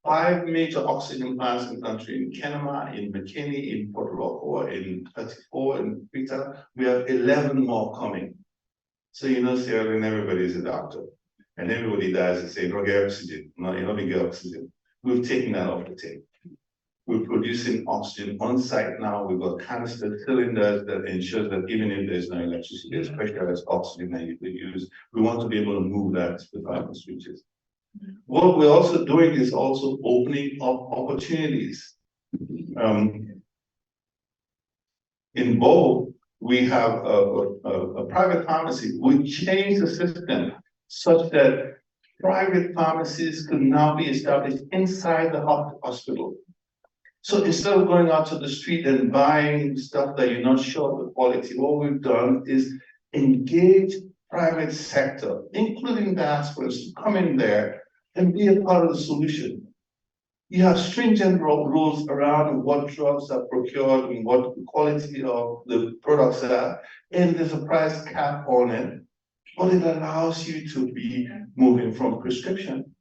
5 major oxygen plants in the country, in Kenema, in McKinney, in Port Loko, in 34, in Peter. We have 11 more coming. So Sierra Leone, everybody is a doctor. And everybody dies and say, no, get oxygen. No, you don't get oxygen. We've taken that off the table. We're producing oxygen on site now. We've got canister cylinders that ensures that even if there's no electricity, there's pressurized oxygen that you could use. We want to be able to move that without the switches. What we're also doing is also opening up opportunities. In Bo, we have a private pharmacy. We changed the system such that private pharmacies could now be established inside the hospital. So instead of going out to the street and buying stuff that you're not sure of the quality, what we've done is engage private sector, including diasporas, to come in there and be a part of the solution. You have stringent rules around what drugs are procured and what the quality of the products are, and there's a price cap on it, but it allows you to be moving from prescription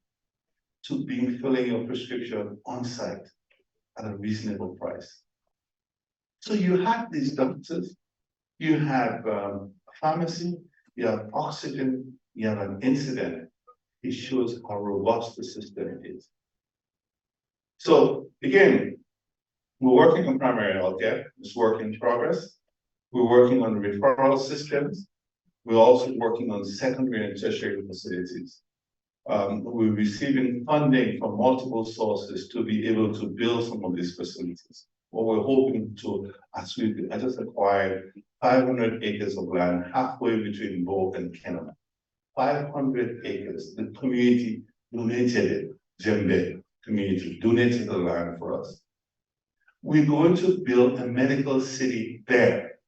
to filling your prescription on site at a reasonable price. So you have these doctors, you have a pharmacy, you have oxygen, you have an incident. It shows how robust the system is. So again, we're working on primary healthcare. It's work in progress. We're working on referral systems. We're also working on secondary and tertiary facilities. We're receiving funding from multiple sources to be able to build some of these facilities. What we're hoping to, I just acquired 500 acres of land halfway between Bo and Kenema. 500 acres, the community donated it, Jembe community donated the land for us. We're going to build a medical city there.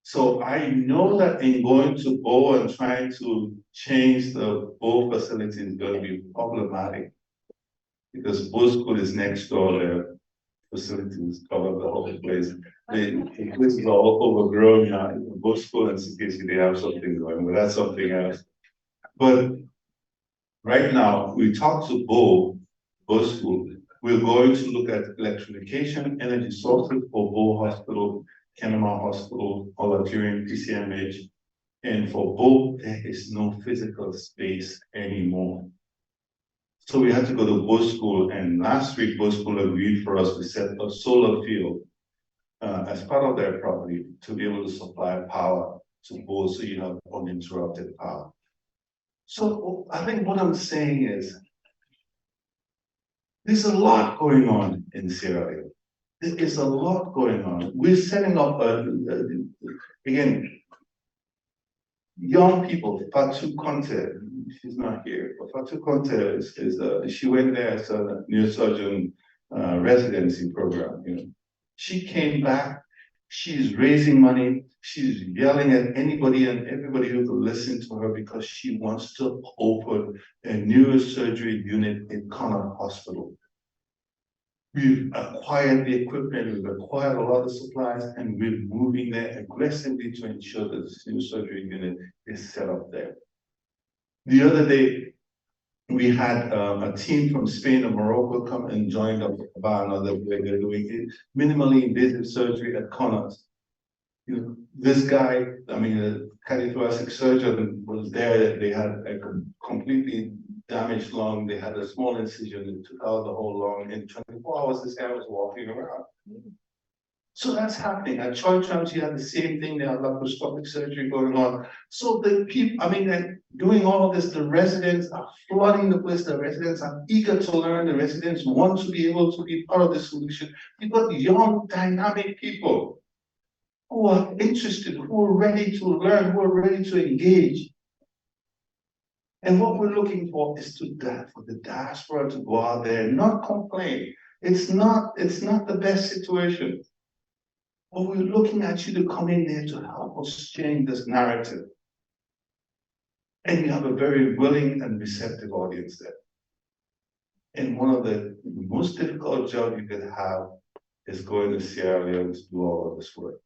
So I know that in going to Bo and trying to change the Bo facility is going to be problematic because Bo School is next door, their facilities cover the whole place. The place is all overgrown now. Bo School and CKC, they have something going, but that's something else. But right now, we talk to Bo School. We're going to look at electrification, energy sources for Bo Hospital, Kenema Hospital, Olajiri, PCMH. And for Bo, there is no physical space anymore. So we had to go to Bo School, and last week, Bo School agreed for us to set a solar field as part of their property to be able to supply power to Bo so you have uninterrupted power. So I think what I'm saying is, there's a lot going on in Sierra Leone. There is a lot going on. We're setting up, again, young people. Fatu Conte, she's not here, but Fatu Conte she went there as a neurosurgeon residency program. You know, she came back. She's raising money. She's yelling at anybody and everybody who will listen to her because she wants to open a neurosurgery unit in Connaught Hospital. We've acquired the equipment, we've acquired a lot of supplies, and we're moving there aggressively to ensure that this neurosurgery unit is set up there. The other day, we had a team from Spain and Morocco come and join up about another way they're doing minimally invasive surgery at Connaught. You know, this guy, I mean, a cardiothoracic surgeon was there. They had a completely damaged lung. They had a small incision and took out the whole lung. In 24 hours, this guy was walking around. So that's happening. At Church, you had the same thing. They had laparoscopic surgery going on. So the people, I mean, doing all of this, the residents are flooding the place. The residents are eager to learn. The residents want to be able to be part of the solution. You've got young, dynamic people who are interested, who are ready to learn, who are ready to engage. And what we're looking for is for the diaspora to go out there and not complain. It's not the best situation. But we're looking at you to come in there to help us change this narrative. And you have a very willing and receptive audience there. And one of the most difficult jobs you could have is going to Sierra Leone to do all of this work.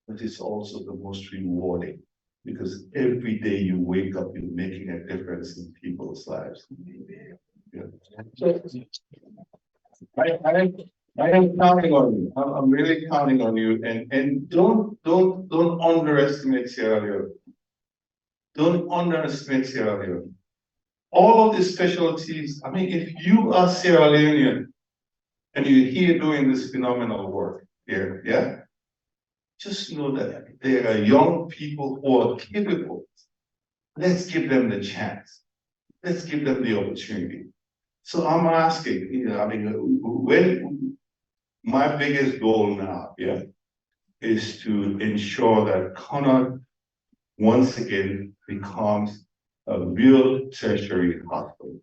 But it's also the most rewarding because every day you wake up, you're making a difference in people's lives. Yeah. I am counting on you. I'm really counting on you. And don't underestimate Sierra Leone. Don't underestimate Sierra Leone. All of the specialties, I mean, if you are Sierra Leonean and you're here doing this phenomenal work here, yeah? Just know that there are young people who are capable. Let's give them the chance. Let's give them the opportunity. So I'm asking, you know, I mean, when my biggest goal now, yeah, is to ensure that Connaught once again becomes a real tertiary hospital.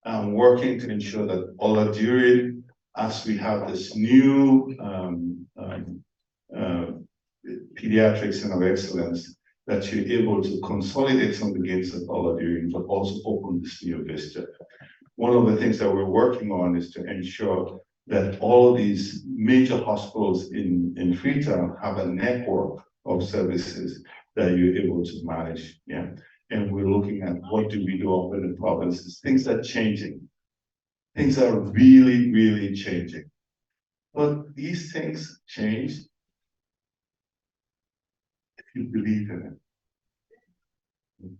I'm working to ensure that Olajiri, as we have this new pediatric center of excellence, that you're able to consolidate some of the gains of Olajiri, but also open this new vista. One of the things that we're working on is to ensure that all of these major hospitals in Freetown have a network of services that you're able to manage. Yeah. And we're looking at what do we do up in the provinces. Things are changing. Things are really, really changing. But these things change if you believe in it.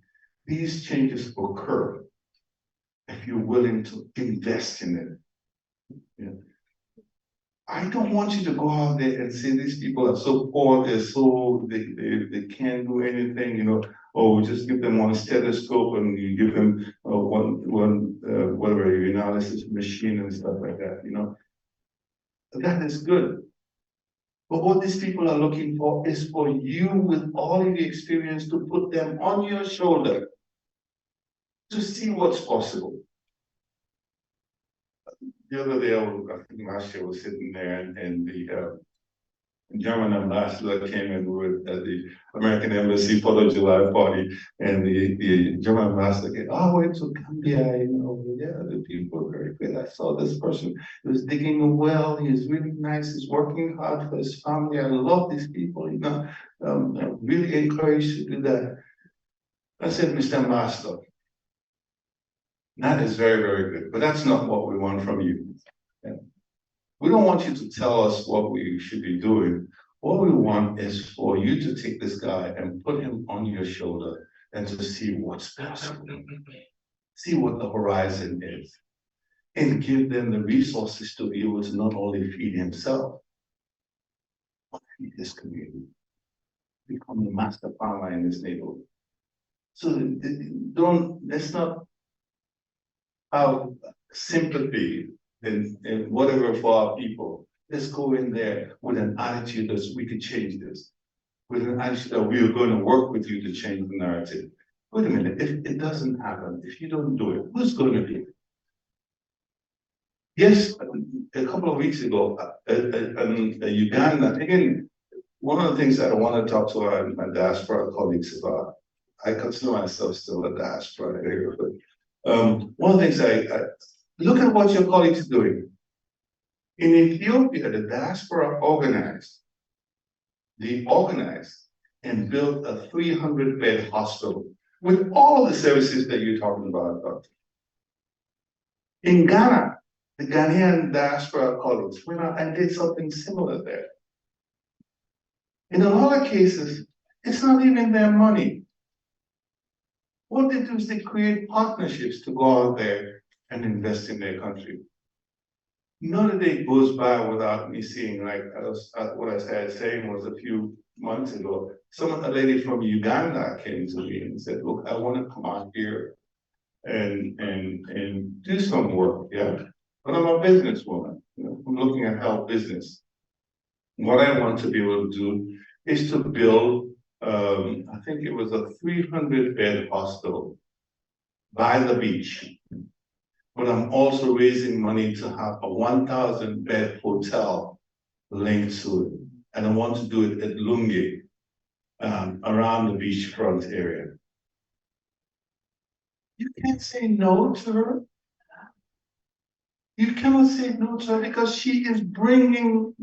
These changes occur if you're willing to invest in it. Yeah. I don't want you to go out there and say these people are so poor, they can't do anything, you know. Or just give them one stethoscope and you give them whatever analysis machine and stuff like that, you know. That is good. But what these people are looking for is for you, with all of the experience, to put them on your shoulder to see what's possible. The other day, I think last year, I was sitting there and the German ambassador came in with at the American Embassy for the July party, and the German ambassador came, oh, went to Gambia, you know, yeah, the people are very good. I saw this person, he was digging a well, he's really nice, he's working hard for his family. I love these people, you know, I'm really encouraged to do that. I said, Mr. Ambassador, that is very, very good, but that's not what we want from you. Yeah. We don't want you to tell us what we should be doing. What we want is for you to take this guy and put him on your shoulder and to see what's possible, see what the horizon is, and give them the resources to be able to not only feed himself, but feed his community, become the master farmer in this neighborhood. So let's not have sympathy and whatever for our people. Let's go in there with an attitude that we could change this. With an attitude that we are going to work with you to change the narrative. Wait a minute, if it doesn't happen, if you don't do it, who's going to do it? Yes, a couple of weeks ago, Uganda, again, one of the things that I want to talk to my diaspora colleagues about, I consider myself still a diaspora here, but one of the things I look at what your colleagues are doing. In Ethiopia, the diaspora organized and built a 300-bed hospital with all the services that you're talking about, Doctor. In Ghana, the Ghanaian diaspora colleagues went out and did something similar there. In a lot of cases, it's not even their money. What they do is they create partnerships to go out there and invest in their country. None of it goes by without me seeing, like what I started saying was a few months ago, a lady from Uganda came to me and said, look, I want to come out here and do some work, yeah. But I'm a businesswoman, you know, I'm looking at health business. What I want to be able to do is to build, I think it was a 300-bed hospital by the beach. But I'm also raising money to have a 1,000-bed hotel linked to it. And I want to do it at Lungi, around the beachfront area. You can't say no to her. You cannot say no to her because she is bringing,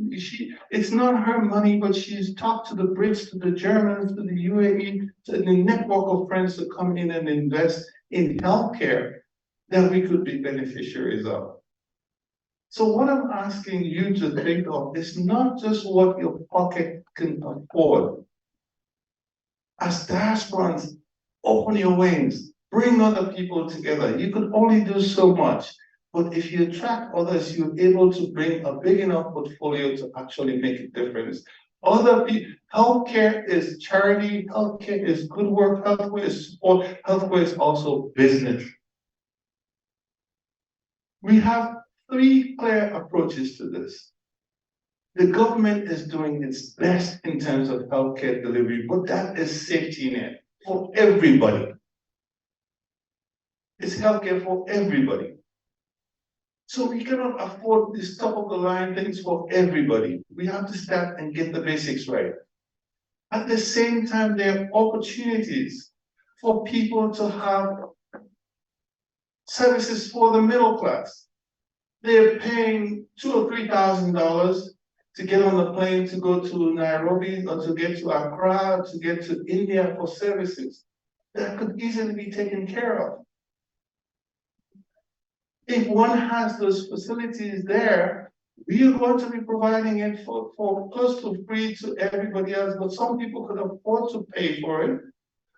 it's not her money, but she's talked to the Brits, to the Germans, to the UAE, to the network of friends to come in and invest in healthcare that we could be beneficiaries of. So what I'm asking you to think of is not just what your pocket can afford. As diasporans, open your wings, bring other people together. You could only do so much. But if you attract others, you're able to bring a big enough portfolio to actually make a difference. Other people, healthcare is charity, healthcare is good work, healthcare is support, healthcare is also business. We have 3 clear approaches to this. The government is doing its best in terms of healthcare delivery, but that is safety net for everybody. It's healthcare for everybody. So we cannot afford these top-of-the-line things for everybody. We have to start and get the basics right. At the same time, there are opportunities for people to have services for the middle class. They're paying $2,000 or $3,000 to get on the plane to go to Nairobi or to get to Accra, to get to India for services that could easily be taken care of. If one has those facilities there, we are going to be providing it for close to free to everybody else, but some people could afford to pay for it.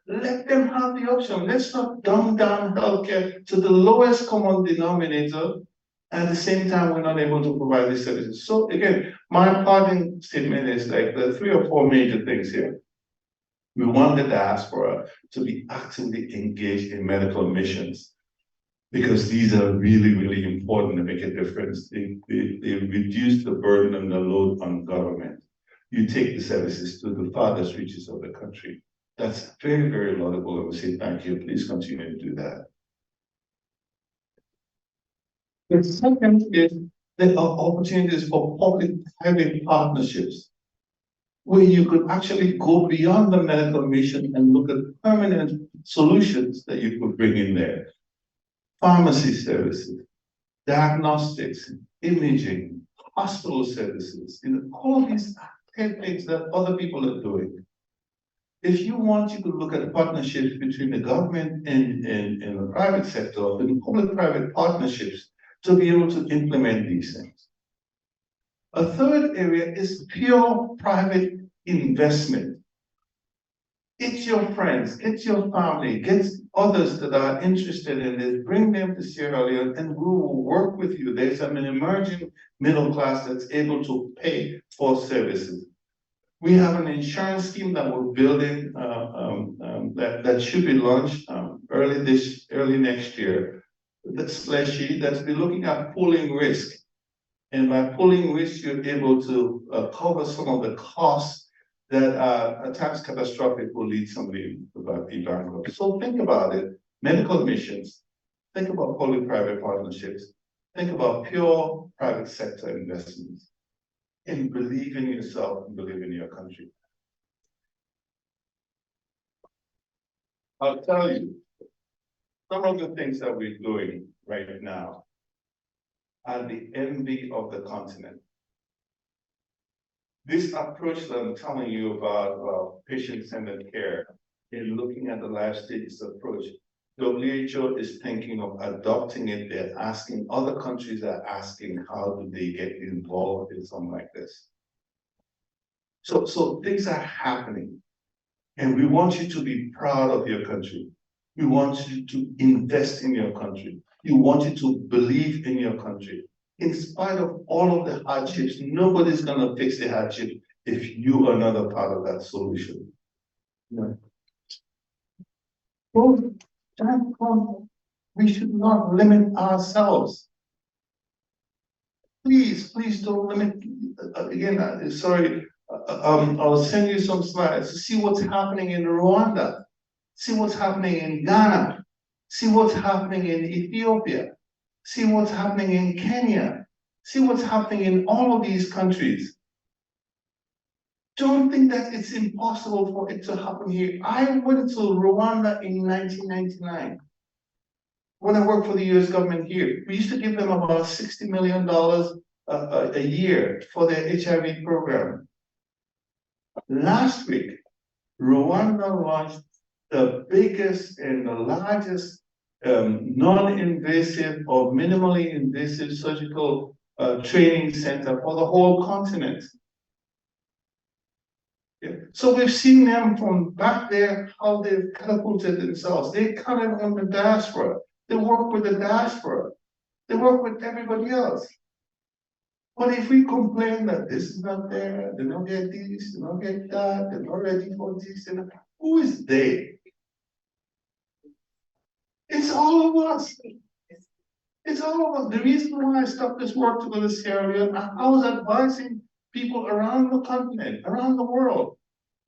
Let them have the option. Let's not dumb down healthcare to the lowest common denominator At the same time, we're not able to provide these services. So again, my parting statement is like the 3 or 4 major things here. We want the diaspora to be actively engaged in medical missions, because these are really, really important to make a difference. They reduce the burden and the load on government. You take the services to the farthest reaches of the country. That's very, very laudable, and we say thank you. Please continue to do that. The second is there are opportunities for public-private partnerships, where you could actually go beyond the medical mission and look at permanent solutions that you could bring in there. Pharmacy services, diagnostics, imaging, hospital services, all of these things that other people are doing. If you want, you could look at partnerships between the government and the private sector, and public-private partnerships to be able to implement these things. A third area is pure private investment. Get your friends, get your family, get others that are interested in this, bring them to Sierra Leone, and we will work with you. There's an emerging middle class that's able to pay for services. We have an insurance scheme that we're building that should be launched early next year. That's be looking at pooling risk. And by pooling risk, you're able to cover some of the costs that a tax catastrophic will lead somebody to be bankrupt. So think about it. Medical missions. Think about public-private partnerships. Think about pure private sector investments. And believe in yourself and believe in your country. I'll tell you, some of the things that we're doing right now are the envy of the continent. This approach that I'm telling you about patient-centered care, in looking at the life stages approach, WHO is thinking of adopting it. They're asking, other countries are asking, how do they get involved in something like this? So things are happening, and we want you to be proud of your country. We want you to invest in your country. We want you to believe in your country. In spite of all of the hardships, nobody's gonna fix the hardship if you are not a part of that solution. No. We should not limit ourselves. Please don't limit. Again, sorry, I'll send you some slides to see what's happening in Rwanda, see what's happening in Ghana, see what's happening in Ethiopia, see what's happening in Kenya, see what's happening in all of these countries. Don't think that it's impossible for it to happen here. I went to Rwanda in 1999 when I worked for the US government here. We used to give them about $60 million a year for their HIV program. Last week, Rwanda launched the biggest and the largest non-invasive or minimally invasive surgical training center for the whole continent. Yeah. So we've seen them from back there, how they've catapulted themselves. They counted on the diaspora. They work with the diaspora. They work with everybody else. But if we complain that this is not there, they don't get this, they don't get that, they're not ready for this, and who is they? It's all of us. It's all of us. The reason why I stopped this work to go to Sierra Leone, I was advising people around the continent, around the world,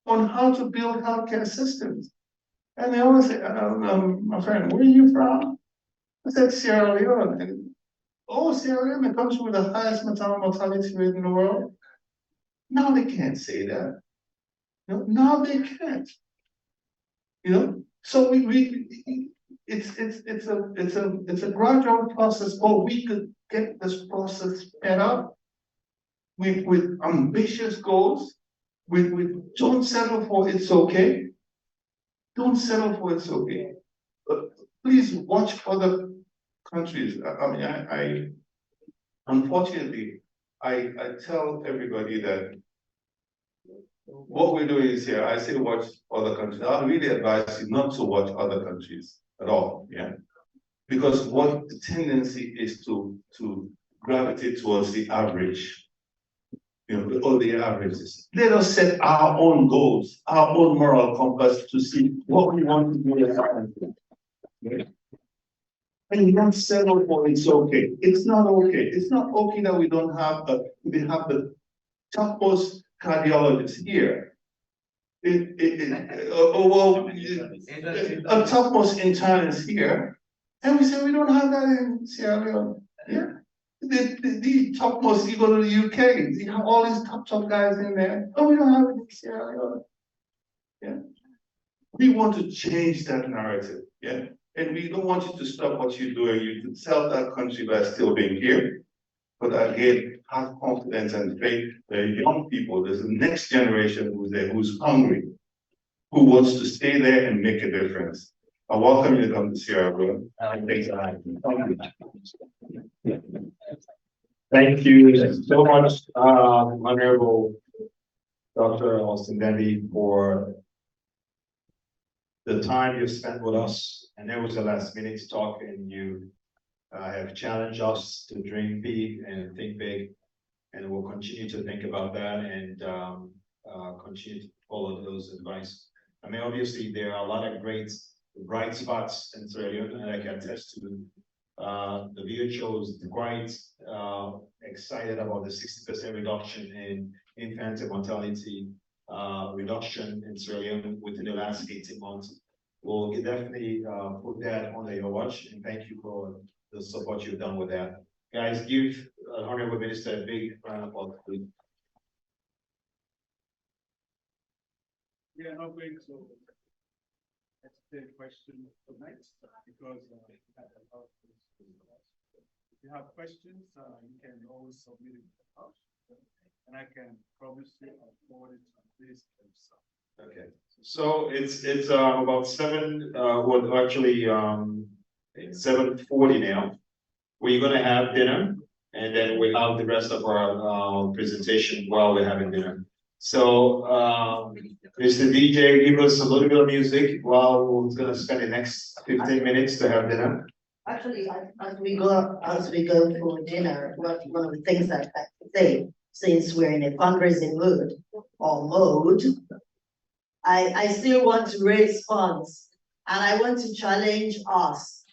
on how to build healthcare systems. And they always say, my friend, where are you from? I said, Sierra Leone. And, oh, Sierra Leone, the country with the highest maternal mortality rate in the world. Now they can't say that. Now they can't. So it's a gradual process, but we could get this process sped up with ambitious goals. Don't settle for it's okay. Don't settle for it's okay. But please watch other countries. I mean, unfortunately, I tell everybody that what we're doing is here. I say watch other countries. I really advise you not to watch other countries at all. Yeah. Because what the tendency is to gravitate towards the average. You know, all the averages. Let us set our own goals, our own moral compass to see what we want to do as a country. Okay? And we don't settle for it's okay. It's not okay. It's not okay that we don't have the topmost cardiologist here. A topmost internist here, and we say we don't have that in Sierra Leone. Yeah. The topmost, you go to the UK, you have all these top guys in there. Oh, we don't have it in Sierra Leone. Yeah. We want to change that narrative. Yeah. And we don't want you to stop what you're doing. You can sell that country by still being here. But again, have confidence and faith. There are young people, there's the next generation who's there, who's hungry, who wants to stay there and make a difference. I welcome you to come to Sierra Leone. Thank you so much, Honorable Dr. Austin Debbie, for the time you spent with us. And it was a last minute talk, and you have challenged us to dream big and think big, and we'll continue to think about that and continue to follow those advice. I mean, obviously, there are a lot of great bright spots in Sierra Leone, and I can attest to the video shows quite excited about the 60% reduction in infant mortality reduction in Sierra Leone within the last 18 months. We'll definitely put that on your watch, and thank you for the support you've done with that. Guys, give Honorable Minister a big round of applause, please. We are not going to entertain questions tonight because we have a lot of things to discuss. If you have questions, you can always submit it to the house, and I can promise you I'll forward it to this website. Okay, so it's about it's 7:40 now. We're gonna have dinner, and then we'll have the rest of our presentation while we're having dinner. So, Mr. DJ, give us a little bit of music while we're gonna spend the next 15 minutes to have dinner. Actually, as we go for dinner, one of the things I'd like to say, since we're in a fundraising mood or mode, I still want to raise funds, and I want to challenge us.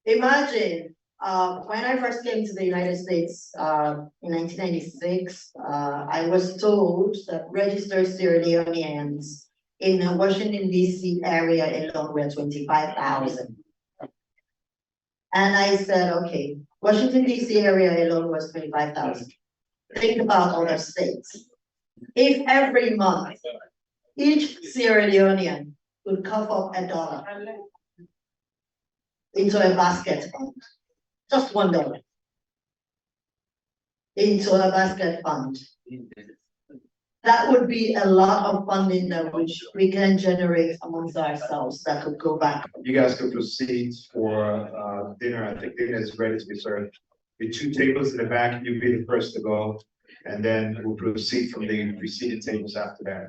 Imagine, when I first came to the United States in 1996, I was told that registered Sierra Leoneans in the Washington, D.C. area alone were 25,000. And I said, okay, Washington, D.C. area alone was 25,000. Think about other states. If every month, each Sierra Leonean would cough up $1 into a basket fund, just $1 into a basket fund, that would be a lot of funding that which we can generate amongst ourselves that could go back. You guys can proceed for dinner. I think dinner is ready to be served. The 2 tables in the back, you'll be the first to go, and then we'll proceed from the preceding tables after that.